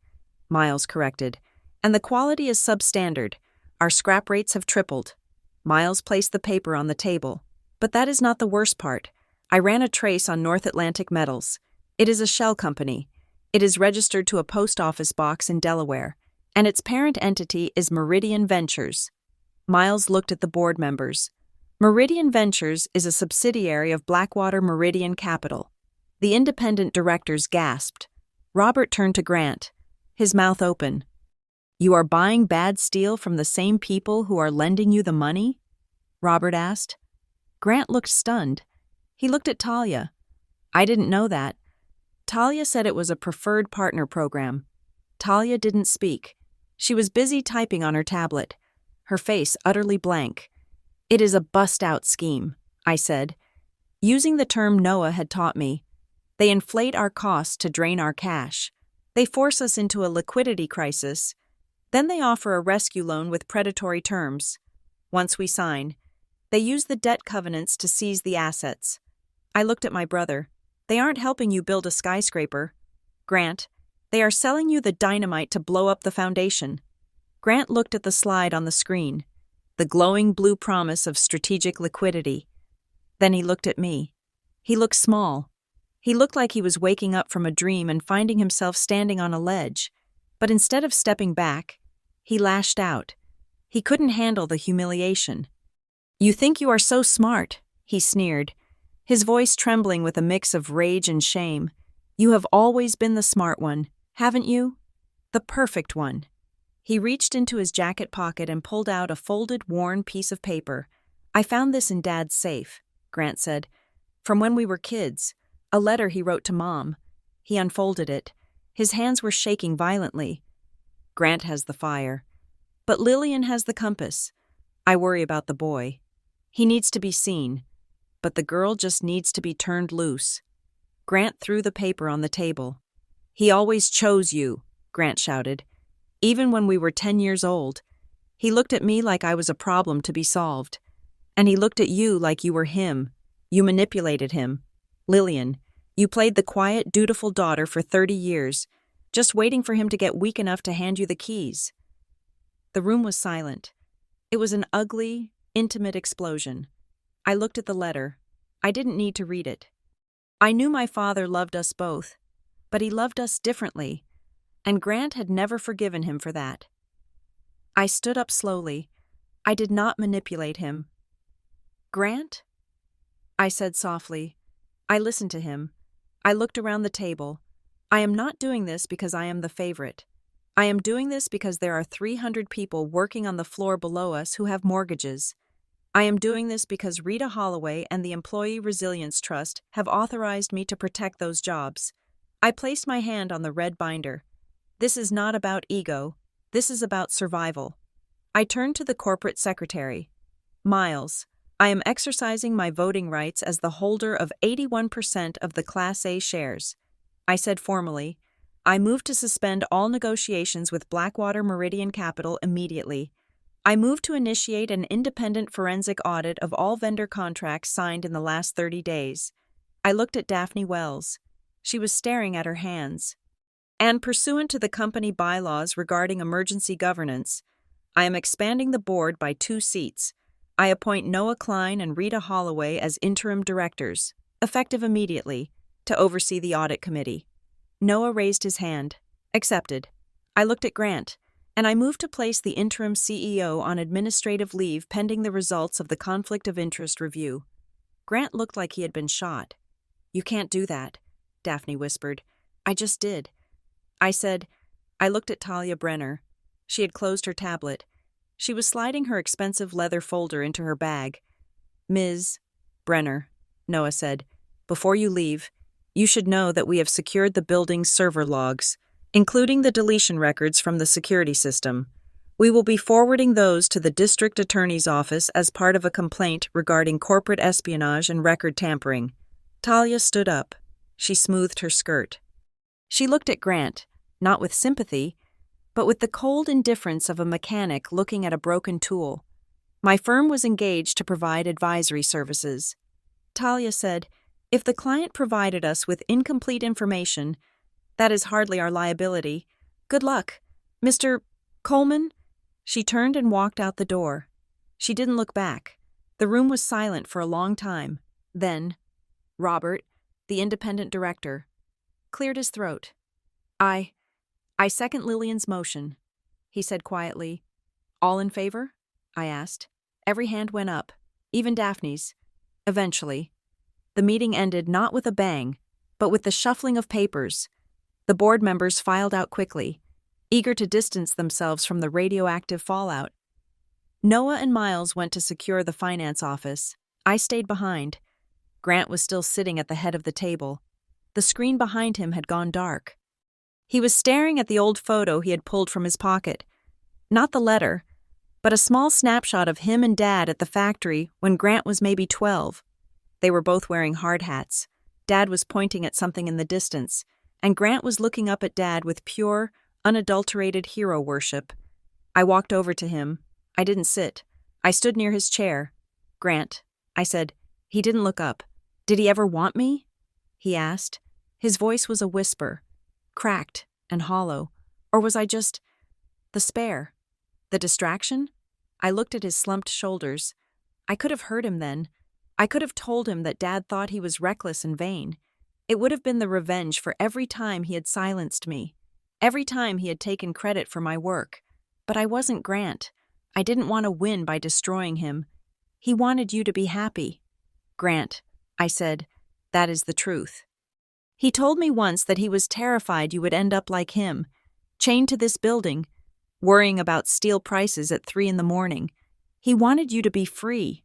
Miles corrected. And the quality is substandard. Our scrap rates have tripled. Miles placed the paper on the table. But that is not the worst part. I ran a trace on North Atlantic Metals. It is a shell company. It is registered to a post office box in Delaware, and its parent entity is Meridian Ventures. Miles looked at the board members. Meridian Ventures is a subsidiary of Blackwater Meridian Capital. The independent directors gasped. Robert turned to Grant, his mouth open. You are buying bad steel from the same people who are lending you the money? Robert asked. Grant looked stunned. He looked at Talia. I didn't know that. Talia said it was a preferred partner program. Talia didn't speak. She was busy typing on her tablet, her face utterly blank. It is a bust-out scheme, I said, using the term Noah had taught me. They inflate our costs to drain our cash. They force us into a liquidity crisis. Then they offer a rescue loan with predatory terms. Once we sign, they use the debt covenants to seize the assets. I looked at my brother. They aren't helping you build a skyscraper. Grant, they are selling you the dynamite to blow up the foundation. Grant looked at the slide on the screen, the glowing blue promise of strategic liquidity. Then he looked at me. He looked small. He looked like he was waking up from a dream and finding himself standing on a ledge. But instead of stepping back, he lashed out. He couldn't handle the humiliation. You think you are so smart, he sneered, his voice trembling with a mix of rage and shame. You have always been the smart one, haven't you? The perfect one. He reached into his jacket pocket and pulled out a folded, worn piece of paper. I found this in Dad's safe, Grant said. From when we were kids, a letter he wrote to Mom. He unfolded it. His hands were shaking violently. Grant has the fire. But Lillian has the compass. I worry about the boy. He needs to be seen. But the girl just needs to be turned loose. Grant threw the paper on the table. He always chose you, Grant shouted. Even when we were 10 years old. He looked at me like I was a problem to be solved. And he looked at you like you were him. You manipulated him. Lillian, you played the quiet, dutiful daughter for 30 years, just waiting for him to get weak enough to hand you the keys. The room was silent. It was an ugly, intimate explosion. I looked at the letter. I didn't need to read it. I knew my father loved us both, but he loved us differently, and Grant had never forgiven him for that. I stood up slowly. I did not manipulate him. Grant? I said softly. I listened to him. I looked around the table. I am not doing this because I am the favorite. I am doing this because there are 300 people working on the floor below us who have mortgages. I am doing this because Rita Holloway and the Employee Resilience Trust have authorized me to protect those jobs. I placed my hand on the red binder. This is not about ego. This is about survival. I turned to the corporate secretary. Miles, I am exercising my voting rights as the holder of 81% of the Class A shares. I said formally, I move to suspend all negotiations with Blackwater Meridian Capital immediately. I move to initiate an independent forensic audit of all vendor contracts signed in the last 30 days. I looked at Daphne Wells. She was staring at her hands. And pursuant to the company bylaws regarding emergency governance, I am expanding the board by 2 seats. I appoint Noah Klein and Rita Holloway as interim directors, effective immediately, to oversee the audit committee. Noah raised his hand. Accepted. I looked at Grant, and I moved to place the interim CEO on administrative leave pending the results of the conflict of interest review. Grant looked like he had been shot. You can't do that, Daphne whispered. I just did. I said, I looked at Talia Brenner. She had closed her tablet. She was sliding her expensive leather folder into her bag. Ms. Brenner, Noah said, before you leave, you should know that we have secured the building's server logs, including the deletion records from the security system. We will be forwarding those to the district attorney's office as part of a complaint regarding corporate espionage and record tampering. Talia stood up. She smoothed her skirt. She looked at Grant, not with sympathy, but with the cold indifference of a mechanic looking at a broken tool. My firm was engaged to provide advisory services. Talia said, if the client provided us with incomplete information, that is hardly our liability. Good luck. Mr. Coleman? She turned and walked out the door. She didn't look back. The room was silent for a long time. Then, Robert, the independent director, cleared his throat. I second Lillian's motion, he said quietly. All in favor? I asked. Every hand went up, even Daphne's. Eventually, the meeting ended not with a bang, but with the shuffling of papers. The board members filed out quickly. eager to distance themselves from the radioactive fallout. Noah and Miles went to secure the finance office. I stayed behind. Grant was still sitting at the head of the table. The screen behind him had gone dark. He was staring at the old photo he had pulled from his pocket. Not the letter, but a small snapshot of him and Dad at the factory when Grant was maybe 12. They were both wearing hard hats. Dad was pointing at something in the distance, and Grant was looking up at Dad with pure, unadulterated hero worship. I walked over to him. I didn't sit. I stood near his chair. "Grant," I said. He didn't look up. "Did he ever want me?" he asked. His voice was a whisper, cracked and hollow. Or was I just the spare? The distraction? I looked at his slumped shoulders. I could have hurt him then. I could have told him that Dad thought he was reckless and vain. It would have been the revenge for every time he had silenced me, every time he had taken credit for my work. But I wasn't Grant. I didn't want to win by destroying him. He wanted you to be happy. "Grant," I said, "that is the truth. He told me once that he was terrified you would end up like him, chained to this building, worrying about steel prices at 3 a.m. He wanted you to be free."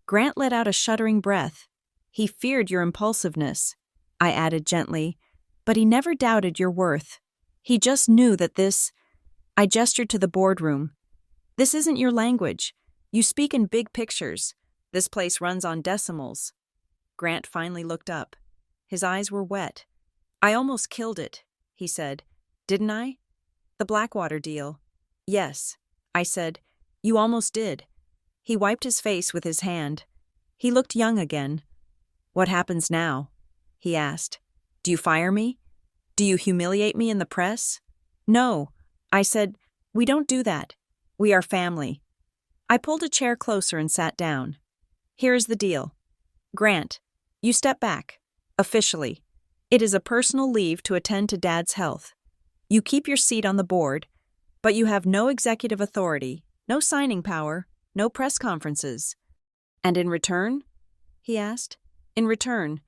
Grant let out a shuddering breath. "He feared your impulsiveness," I added gently, "but he never doubted your worth. He just knew that this—" I gestured to the boardroom. "This isn't your language. You speak in big pictures. This place runs on decimals." Grant finally looked up. His eyes were wet. "I almost killed it," he said. "Didn't I?" "The Blackwater deal." "Yes," I said. "You almost did." He wiped his face with his hand. He looked young again. "What happens now?" he asked. "Do you fire me? Do you humiliate me in the press?" "No," I said. "We don't do that. We are family." I pulled a chair closer and sat down. "Here is the deal. Grant, you step back. Officially. It is a personal leave to attend to Dad's health. You keep your seat on the board, but you have no executive authority, no signing power, no press conferences." "And in return?" he asked. "In return,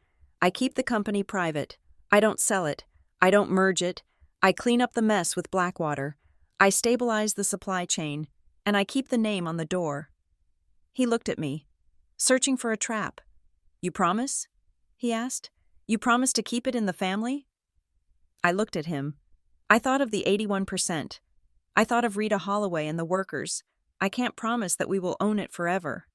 I keep the company private. I don't sell it. I don't merge it. I clean up the mess with Blackwater. I stabilize the supply chain, and I keep the name on the door." He looked at me, searching for a trap. "You promise?" he asked. "You promise to keep it in the family?" I looked at him. I thought of the 81%. I thought of Rita Holloway and the workers. I can't promise that we will own it forever.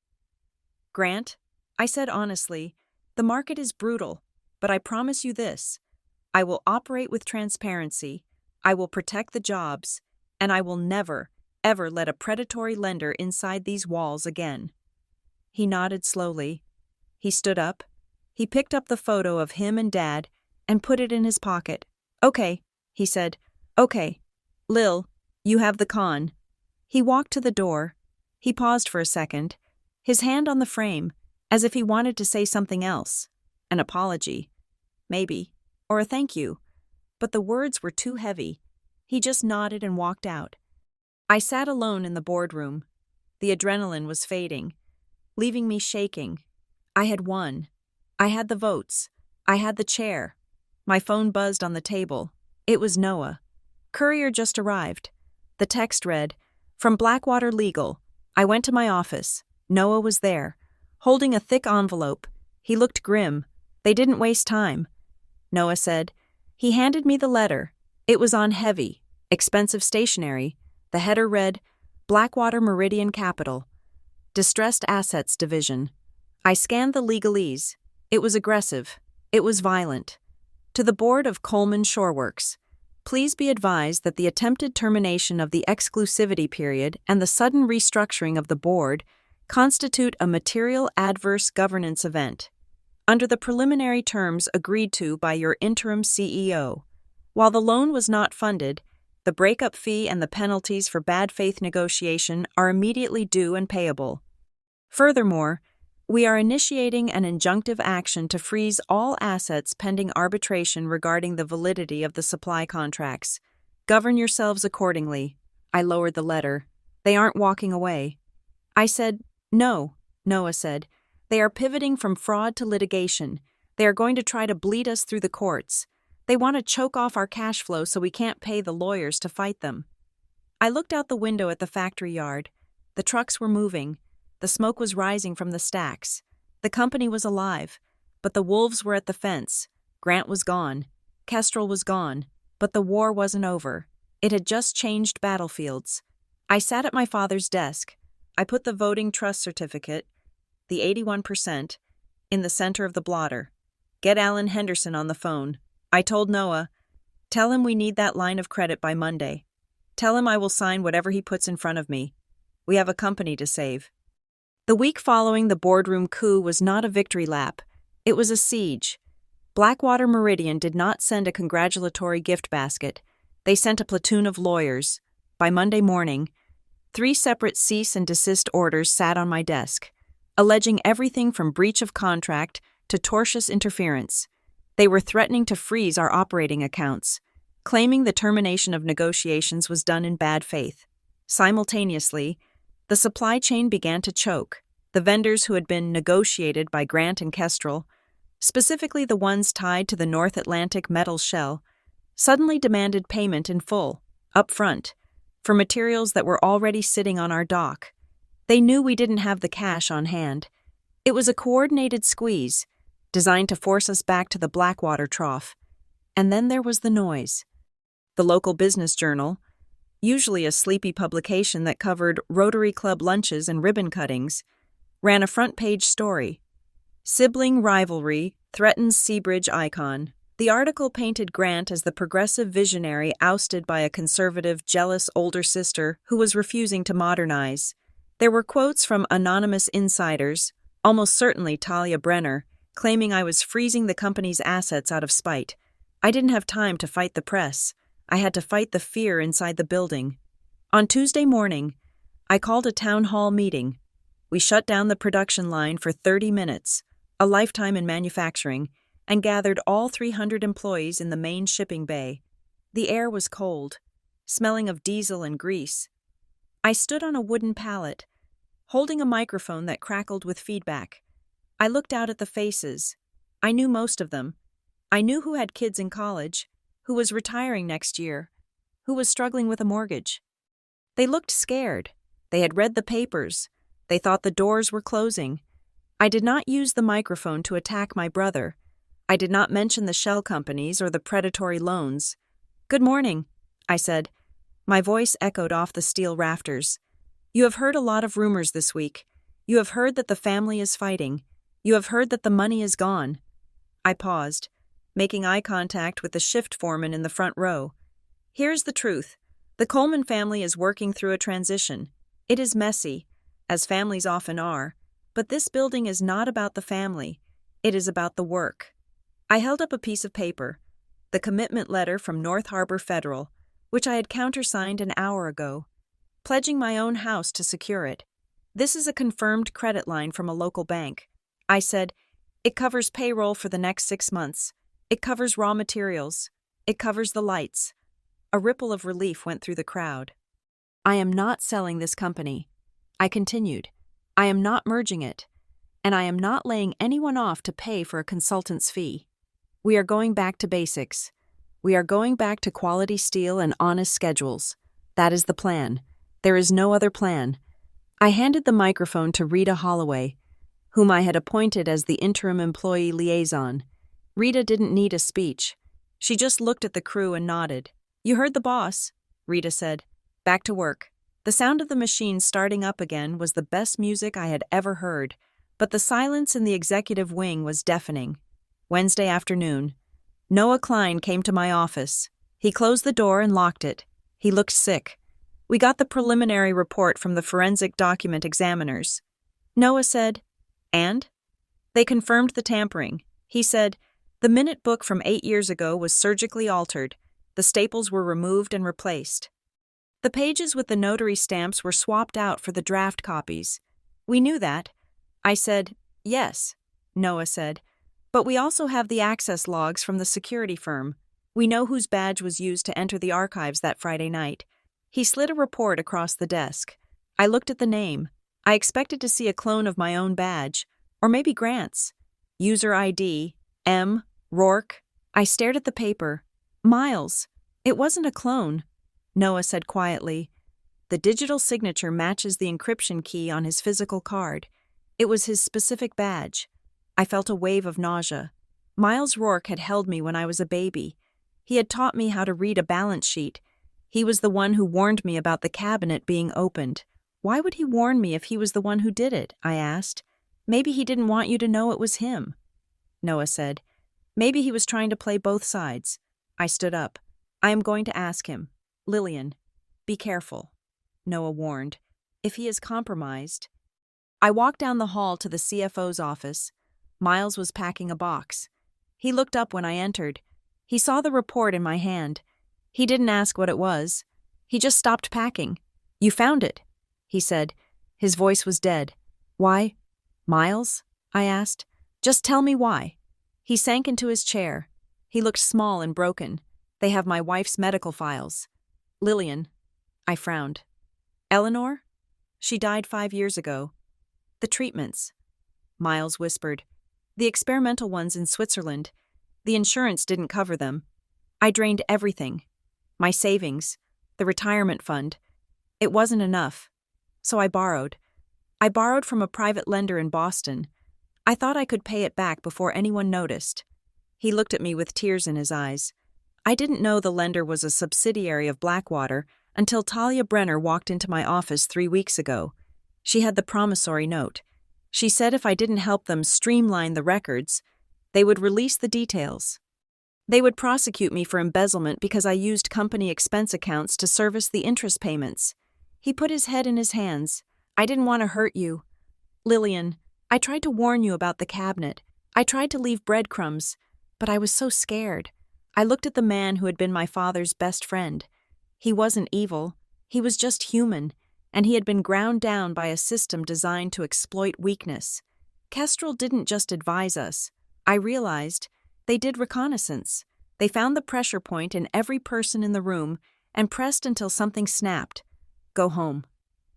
"Grant," I said honestly, "the market is brutal, but I promise you this. I will operate with transparency, I will protect the jobs, and I will never, ever let a predatory lender inside these walls again." He nodded slowly. He stood up. He picked up the photo of him and Dad and put it in his pocket. "Okay," he said. "Okay. Lil, you have the con." He walked to the door. He paused for a second, his hand on the frame, as if he wanted to say something else. An apology. Maybe. Or a thank you. But the words were too heavy. He just nodded and walked out. I sat alone in the boardroom. The adrenaline was fading, leaving me shaking. I had won. I had the votes. I had the chair. My phone buzzed on the table. It was Noah. Courier just arrived. The text read, "From Blackwater Legal." I went to my office. Noah was there, holding a thick envelope. He looked grim. They didn't waste time. Noah said. He handed me the letter. It was on heavy, expensive stationery. The header read, "Blackwater Meridian Capital, Distressed Assets Division." I scanned the legalese. It was aggressive. It was violent. To the board of Coleman Shoreworks, please be advised that the attempted termination of the exclusivity period and the sudden restructuring of the board constitute a material adverse governance event, under the preliminary terms agreed to by your interim CEO. While the loan was not funded, the breakup fee and the penalties for bad faith negotiation are immediately due and payable. Furthermore, we are initiating an injunctive action to freeze all assets pending arbitration regarding the validity of the supply contracts. Govern yourselves accordingly. I lowered the letter. They aren't walking away. I said, "No," Noah said. "They are pivoting from fraud to litigation. They are going to try to bleed us through the courts. They want to choke off our cash flow so we can't pay the lawyers to fight them. I looked out the window at the factory yard. The trucks were moving. The smoke was rising from the stacks. The company was alive, but the wolves were at the fence. Grant was gone. Kestrel was gone. But the war wasn't over. It had just changed battlefields. I sat at my father's desk. I put the voting trust certificate, the 81%, in the center of the blotter. Get Alan Henderson on the phone. I told Noah, tell him we need that line of credit by Monday. Tell him I will sign whatever he puts in front of me. We have a company to save. The week following the boardroom coup was not a victory lap. It was a siege. Blackwater Meridian did not send a congratulatory gift basket. They sent a platoon of lawyers. By Monday morning, 3 separate cease and desist orders sat on my desk, alleging everything from breach of contract to tortious interference. They were threatening to freeze our operating accounts, claiming the termination of negotiations was done in bad faith. Simultaneously, the supply chain began to choke. The vendors who had been negotiated by Grant and Kestrel, specifically the ones tied to the North Atlantic metal shell, suddenly demanded payment in full, up front, for materials that were already sitting on our dock. They knew we didn't have the cash on hand. It was a coordinated squeeze, designed to force us back to the Blackwater trough. And then there was the noise. The local business journal, usually a sleepy publication that covered Rotary Club lunches and ribbon cuttings, ran a front-page story. Sibling rivalry threatens Seabridge icon. The article painted Grant as the progressive visionary ousted by a conservative, jealous older sister who was refusing to modernize. There were quotes from anonymous insiders, almost certainly Talia Brenner, claiming I was freezing the company's assets out of spite. I didn't have time to fight the press. I had to fight the fear inside the building. On Tuesday morning, I called a town hall meeting. We shut down the production line for 30 minutes, a lifetime in manufacturing, and gathered all 300 employees in the main shipping bay. The air was cold, smelling of diesel and grease. I stood on a wooden pallet, holding a microphone that crackled with feedback. I looked out at the faces. I knew most of them. I knew who had kids in college, who was retiring next year, who was struggling with a mortgage. They looked scared. They had read the papers. They thought the doors were closing. I did not use the microphone to attack my brother. I did not mention the shell companies or the predatory loans. "Good morning," I said. My voice echoed off the steel rafters. "You have heard a lot of rumors this week. You have heard that the family is fighting. You have heard that the money is gone." I paused, making eye contact with the shift foreman in the front row. "Here's the truth. The Coleman family is working through a transition. It is messy, as families often are, but this building is not about the family. It is about the work." I held up a piece of paper, the commitment letter from North Harbor Federal, which I had countersigned an hour ago, pledging my own house to secure it. "This is a confirmed credit line from a local bank." I said, "It covers payroll for the next 6 months. It covers raw materials. It covers the lights." A ripple of relief went through the crowd. "I am not selling this company," I continued. "I am not merging it, and I am not laying anyone off to pay for a consultant's fee. We are going back to basics. We are going back to quality steel and honest schedules. That is the plan. There is no other plan." I handed the microphone to Rita Holloway, whom I had appointed as the interim employee liaison. Rita didn't need a speech. She just looked at the crew and nodded. "You heard the boss," Rita said. "Back to work." The sound of the machine starting up again was the best music I had ever heard, but the silence in the executive wing was deafening. Wednesday afternoon, Noah Klein came to my office. He closed the door and locked it. He looked sick. We got the preliminary report from the forensic document examiners. Noah said, "And?" They confirmed the tampering. He said, "The minute book from 8 years ago was surgically altered. The staples were removed and replaced. The pages with the notary stamps were swapped out for the draft copies. We knew that." I said, "Yes," Noah said, "but we also have the access logs from the security firm. We know whose badge was used to enter the archives that Friday night." He slid a report across the desk. I looked at the name. I expected to see a clone of my own badge, or maybe Grant's. User ID, M. Rourke. I stared at the paper. Miles. It wasn't a clone. Noah said quietly. The digital signature matches the encryption key on his physical card. It was his specific badge. I felt a wave of nausea. Miles Rourke had held me when I was a baby. He had taught me how to read a balance sheet. He was the one who warned me about the cabinet being opened. Why would he warn me if he was the one who did it? I asked. Maybe he didn't want you to know it was him. Noah said. Maybe he was trying to play both sides. I stood up. I am going to ask him. Lillian, be careful. Noah warned. If he is compromised. I walked down the hall to the CFO's office. Miles was packing a box. He looked up when I entered. He saw the report in my hand. He didn't ask what it was. He just stopped packing. You found it, he said. His voice was dead. Why? Miles? I asked. Just tell me why. He sank into his chair. He looked small and broken. They have my wife's medical files. Lillian. I frowned. Eleanor? She died 5 years ago. The treatments. Miles whispered. The experimental ones in Switzerland. The insurance didn't cover them. I drained everything. My savings. The retirement fund. It wasn't enough. So I borrowed. I borrowed from a private lender in Boston. I thought I could pay it back before anyone noticed. He looked at me with tears in his eyes. I didn't know the lender was a subsidiary of Blackwater until Talia Brenner walked into my office 3 weeks ago. She had the promissory note. She said if I didn't help them streamline the records, they would release the details. They would prosecute me for embezzlement because I used company expense accounts to service the interest payments. He put his head in his hands. I didn't want to hurt you. Lillian, I tried to warn you about the cabinet. I tried to leave breadcrumbs, but I was so scared. I looked at the man who had been my father's best friend. He wasn't evil. He was just human, and he had been ground down by a system designed to exploit weakness. Kestrel didn't just advise us. I realized they did reconnaissance. They found the pressure point in every person in the room and pressed until something snapped. Go home.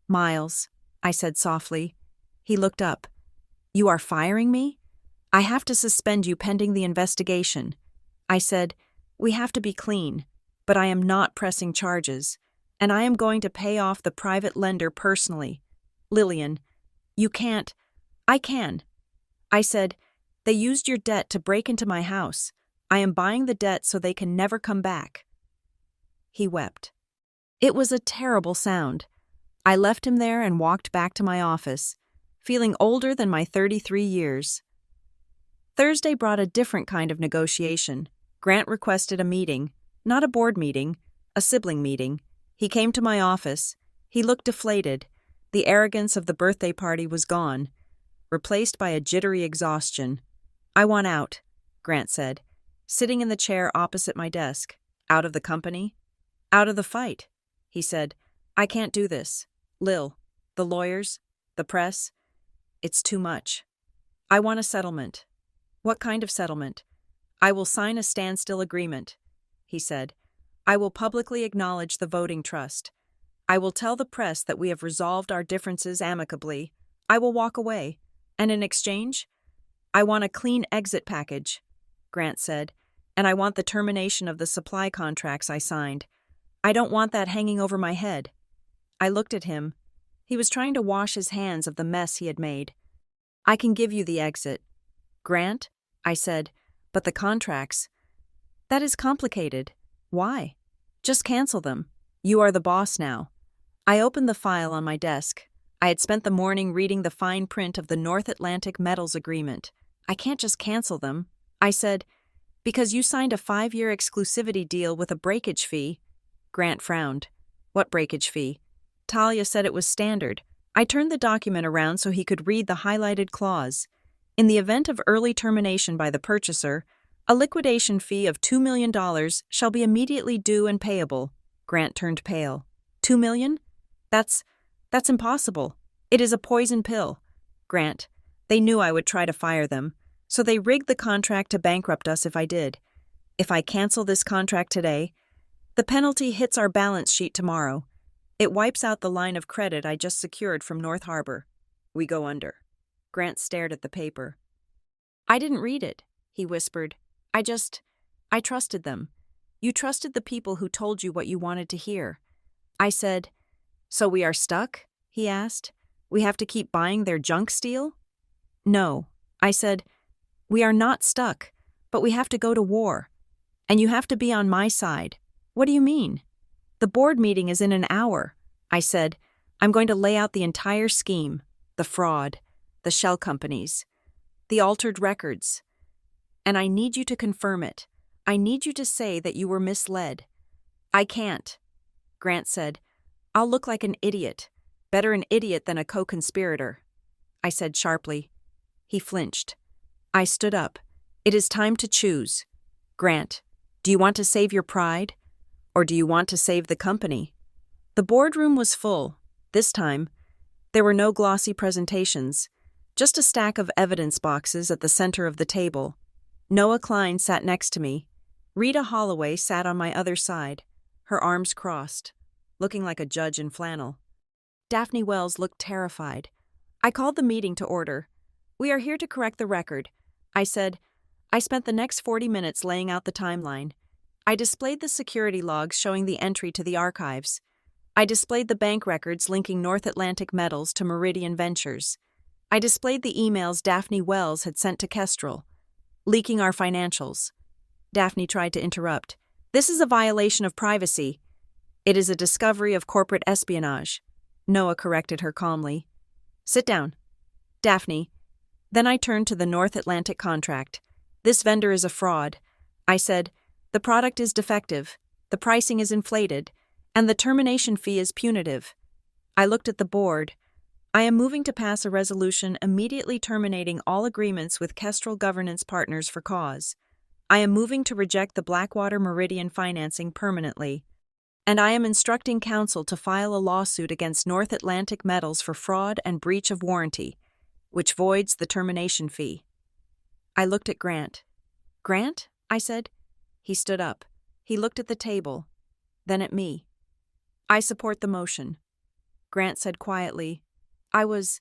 Miles, I said softly. He looked up. You are firing me? I have to suspend you pending the investigation. I said, we have to be clean, but I am not pressing charges, and I am going to pay off the private lender personally. Lillian, you can't. I can. I said, they used your debt to break into my house. I am buying the debt so they can never come back. He wept. It was a terrible sound. I left him there and walked back to my office, feeling older than my 33 years. Thursday brought a different kind of negotiation. Grant requested a meeting, not a board meeting, a sibling meeting. He came to my office. He looked deflated. The arrogance of the birthday party was gone, replaced by a jittery exhaustion. I want out, Grant said, sitting in the chair opposite my desk. Out of the company? Out of the fight, he said. I can't do this. Lil, the lawyers, the press, it's too much. I want a settlement. What kind of settlement? I will sign a standstill agreement, he said. I will publicly acknowledge the voting trust. I will tell the press that we have resolved our differences amicably. I will walk away. And in exchange, I want a clean exit package, Grant said, and I want the termination of the supply contracts I signed. I don't want that hanging over my head. I looked at him. He was trying to wash his hands of the mess he had made. I can give you the exit. Grant, I said, but the contracts. That is complicated. Why? Just cancel them. You are the boss now. I opened the file on my desk. I had spent the morning reading the fine print of the North Atlantic Metals Agreement. I can't just cancel them. I said, because you signed a 5-year exclusivity deal with a breakage fee. Grant frowned. What breakage fee? Talia said it was standard. I turned the document around so he could read the highlighted clause. In the event of early termination by the purchaser, a liquidation fee of $2 million shall be immediately due and payable. Grant turned pale. $2 million? That's impossible. It is a poison pill. Grant, they knew I would try to fire them, so they rigged the contract to bankrupt us if I did. If I cancel this contract today, the penalty hits our balance sheet tomorrow. It wipes out the line of credit I just secured from North Harbor. We go under. Grant stared at the paper. I didn't read it, he whispered. I trusted them. You trusted the people who told you what you wanted to hear. I said, "So we are stuck?" he asked. "We have to keep buying their junk steel?" "No," I said, "we are not stuck, but we have to go to war. And you have to be on my side." "What do you mean?" "The board meeting is in an hour," I said. "I'm going to lay out the entire scheme, the fraud, the shell companies, the altered records. And I need you to confirm it. I need you to say that you were misled." "I can't," Grant said. "I'll look like an idiot. Better an idiot than a co-conspirator," I said sharply. He flinched. I stood up. "It is time to choose. Grant, do you want to save your pride? Or do you want to save the company?" The boardroom was full. This time, there were no glossy presentations, just a stack of evidence boxes at the center of the table. Noah Klein sat next to me. Rita Holloway sat on my other side, her arms crossed, looking like a judge in flannel. Daphne Wells looked terrified. I called the meeting to order. "We are here to correct the record," I said. I spent the next 40 minutes laying out the timeline. I displayed the security logs showing the entry to the archives. I displayed the bank records linking North Atlantic Metals to Meridian Ventures. I displayed the emails Daphne Wells had sent to Kestrel, leaking our financials. Daphne tried to interrupt. "This is a violation of privacy." "It is a discovery of corporate espionage," Noah corrected her calmly. "Sit down." "Daphne." Then I turned to the North Atlantic contract. "This vendor is a fraud," I said. "The product is defective, the pricing is inflated, and the termination fee is punitive." I looked at the board. "I am moving to pass a resolution immediately terminating all agreements with Kestrel Governance Partners for cause. I am moving to reject the Blackwater Meridian financing permanently. And I am instructing counsel to file a lawsuit against North Atlantic Metals for fraud and breach of warranty, which voids the termination fee." I looked at Grant. "Grant?" I said. He stood up. He looked at the table, then at me. "I support the motion." Grant said quietly, I was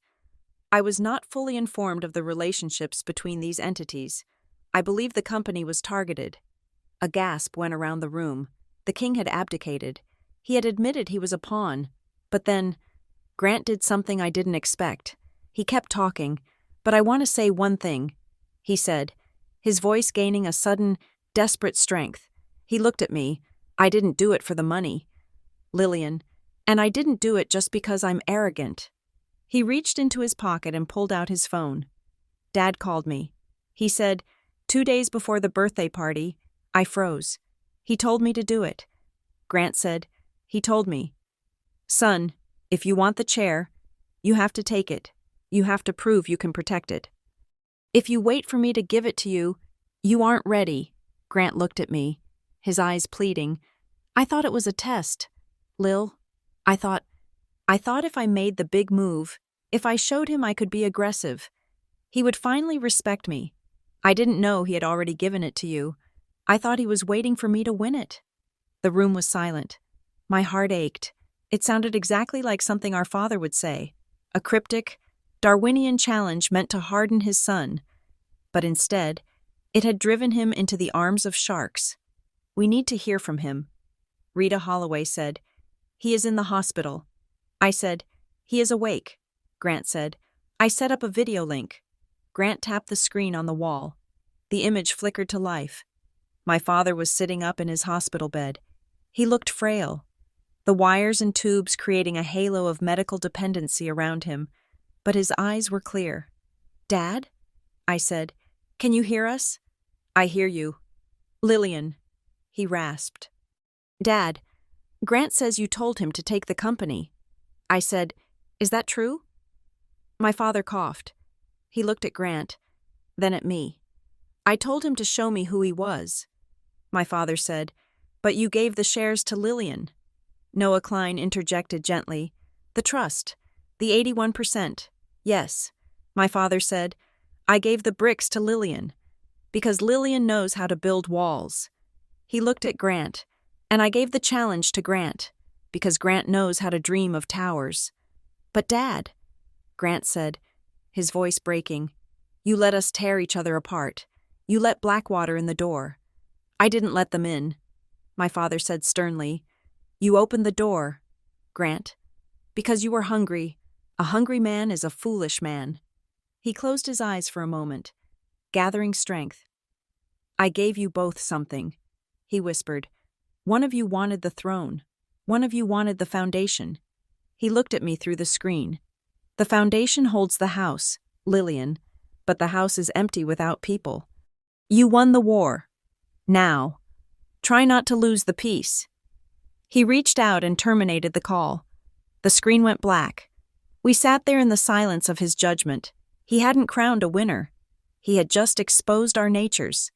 not fully informed of the relationships between these entities. I believe the company was targeted." A gasp went around the room. The king had abdicated. He had admitted he was a pawn. But then, Grant did something I didn't expect. He kept talking. "But I want to say one thing," he said, his voice gaining a sudden, desperate strength. He looked at me. "I didn't do it for the money, Lillian, and I didn't do it just because I'm arrogant." He reached into his pocket and pulled out his phone. "Dad called me." He said, 2 days before the birthday party. I froze. "He told me to do it." Grant said, "He told me. Son, if you want the chair, you have to take it. You have to prove you can protect it. If you wait for me to give it to you, you aren't ready." Grant looked at me, his eyes pleading. "I thought it was a test, Lil. I thought if I made the big move, if I showed him I could be aggressive, he would finally respect me. I didn't know he had already given it to you. I thought he was waiting for me to win it." The room was silent. My heart ached. It sounded exactly like something our father would say, a cryptic, Darwinian challenge meant to harden his son. But instead, it had driven him into the arms of sharks. "We need to hear from him," Rita Holloway said. "He is in the hospital." I said, "He is awake," Grant said. I set up a video link. Grant tapped the screen on the wall. The image flickered to life. My father was sitting up in his hospital bed. He looked frail, the wires and tubes creating a halo of medical dependency around him, but his eyes were clear. "Dad?" I said. "Can you hear us?" "I hear you." "Lillian," he rasped. "Dad, Grant says you told him to take the company." I said, "Is that true?" My father coughed. He looked at Grant, then at me. "I told him to show me who he was." My father said, "But you gave the shares to Lillian." Noah Klein interjected gently. "The trust, the 81%. Yes," my father said, "I gave the bricks to Lillian, because Lillian knows how to build walls." He looked at Grant, and I gave the challenge to Grant, because Grant knows how to dream of towers. "But Dad," Grant said, his voice breaking, "you let us tear each other apart. You let Blackwater in the door. I didn't let them in, my father said sternly. You opened the door, Grant, because you were hungry. A hungry man is a foolish man. He closed his eyes for a moment, gathering strength. I gave you both something, he whispered. One of you wanted the throne. One of you wanted the foundation. He looked at me through the screen. The foundation holds the house, Lillian, but the house is empty without people. You won the war. Now, try not to lose the peace. He reached out and terminated the call. The screen went black. We sat there in the silence of his judgment. He hadn't crowned a winner. He had just exposed our natures.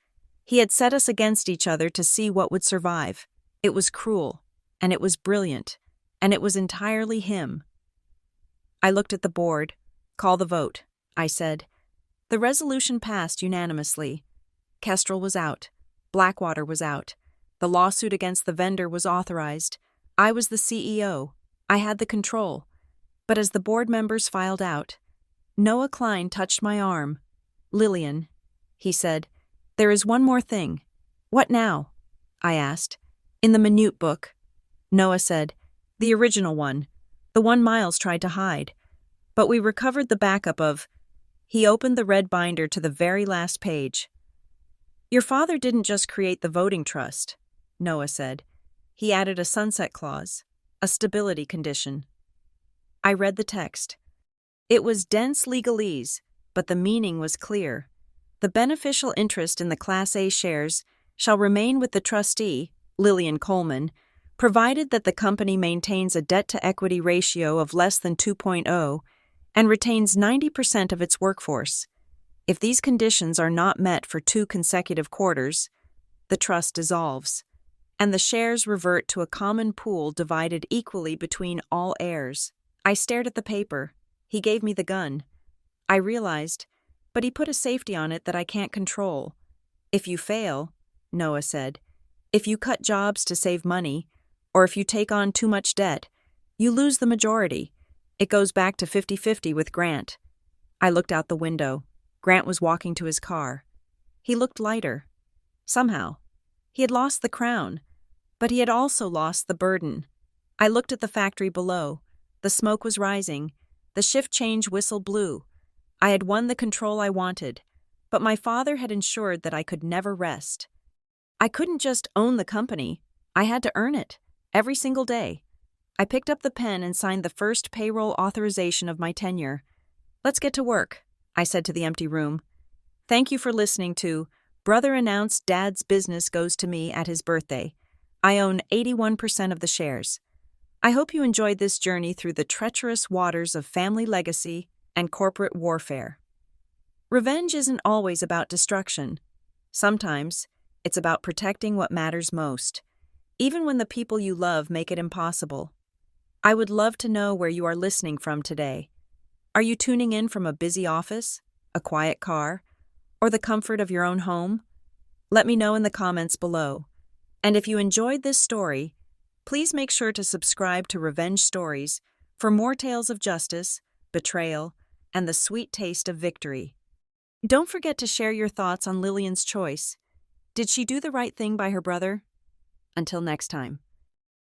He had set us against each other to see what would survive. It was cruel, and it was brilliant, and it was entirely him. I looked at the board. Call the vote, I said. The resolution passed unanimously. Kestrel was out. Blackwater was out. The lawsuit against the vendor was authorized. I was the CEO. I had the control. But as the board members filed out, Noah Klein touched my arm. Lillian, he said, there is one more thing. What now? I asked. In the minute book. Noah said, the original one, the one Miles tried to hide. But we recovered the backup of... He opened the red binder to the very last page. Your father didn't just create the voting trust, Noah said. He added a sunset clause, a stability condition. I read the text. It was dense legalese, but the meaning was clear. The beneficial interest in the Class A shares shall remain with the trustee, Lillian Coleman, provided that the company maintains a debt-to-equity ratio of less than 2.0 and retains 90% of its workforce. If these conditions are not met for 2 consecutive quarters, the trust dissolves, and the shares revert to a common pool divided equally between all heirs. I stared at the paper. He gave me the gun. I realized, but he put a safety on it that I can't control. If you fail, Noah said, if you cut jobs to save money, or if you take on too much debt, you lose the majority. It goes back to 50-50 with Grant. I looked out the window. Grant was walking to his car. He looked lighter. Somehow. He had lost the crown, but he had also lost the burden. I looked at the factory below. The smoke was rising. The shift change whistle blew. I had won the control I wanted, but my father had ensured that I could never rest. I couldn't just own the company. I had to earn it, every single day. I picked up the pen and signed the first payroll authorization of my tenure. Let's get to work, I said to the empty room. Thank you for listening to Brother Announced Dad's Business Goes to Me at His Birthday. I own 81% of the shares. I hope you enjoyed this journey through the treacherous waters of family legacy and corporate warfare. Revenge isn't always about destruction. Sometimes, it's about protecting what matters most, even when the people you love make it impossible. I would love to know where you are listening from today. Are you tuning in from a busy office, a quiet car, or the comfort of your own home? Let me know in the comments below. And if you enjoyed this story, please make sure to subscribe to Revenge Stories for more tales of justice, betrayal, and the sweet taste of victory. Don't forget to share your thoughts on Lillian's choice. Did she do the right thing by her brother? Until next time.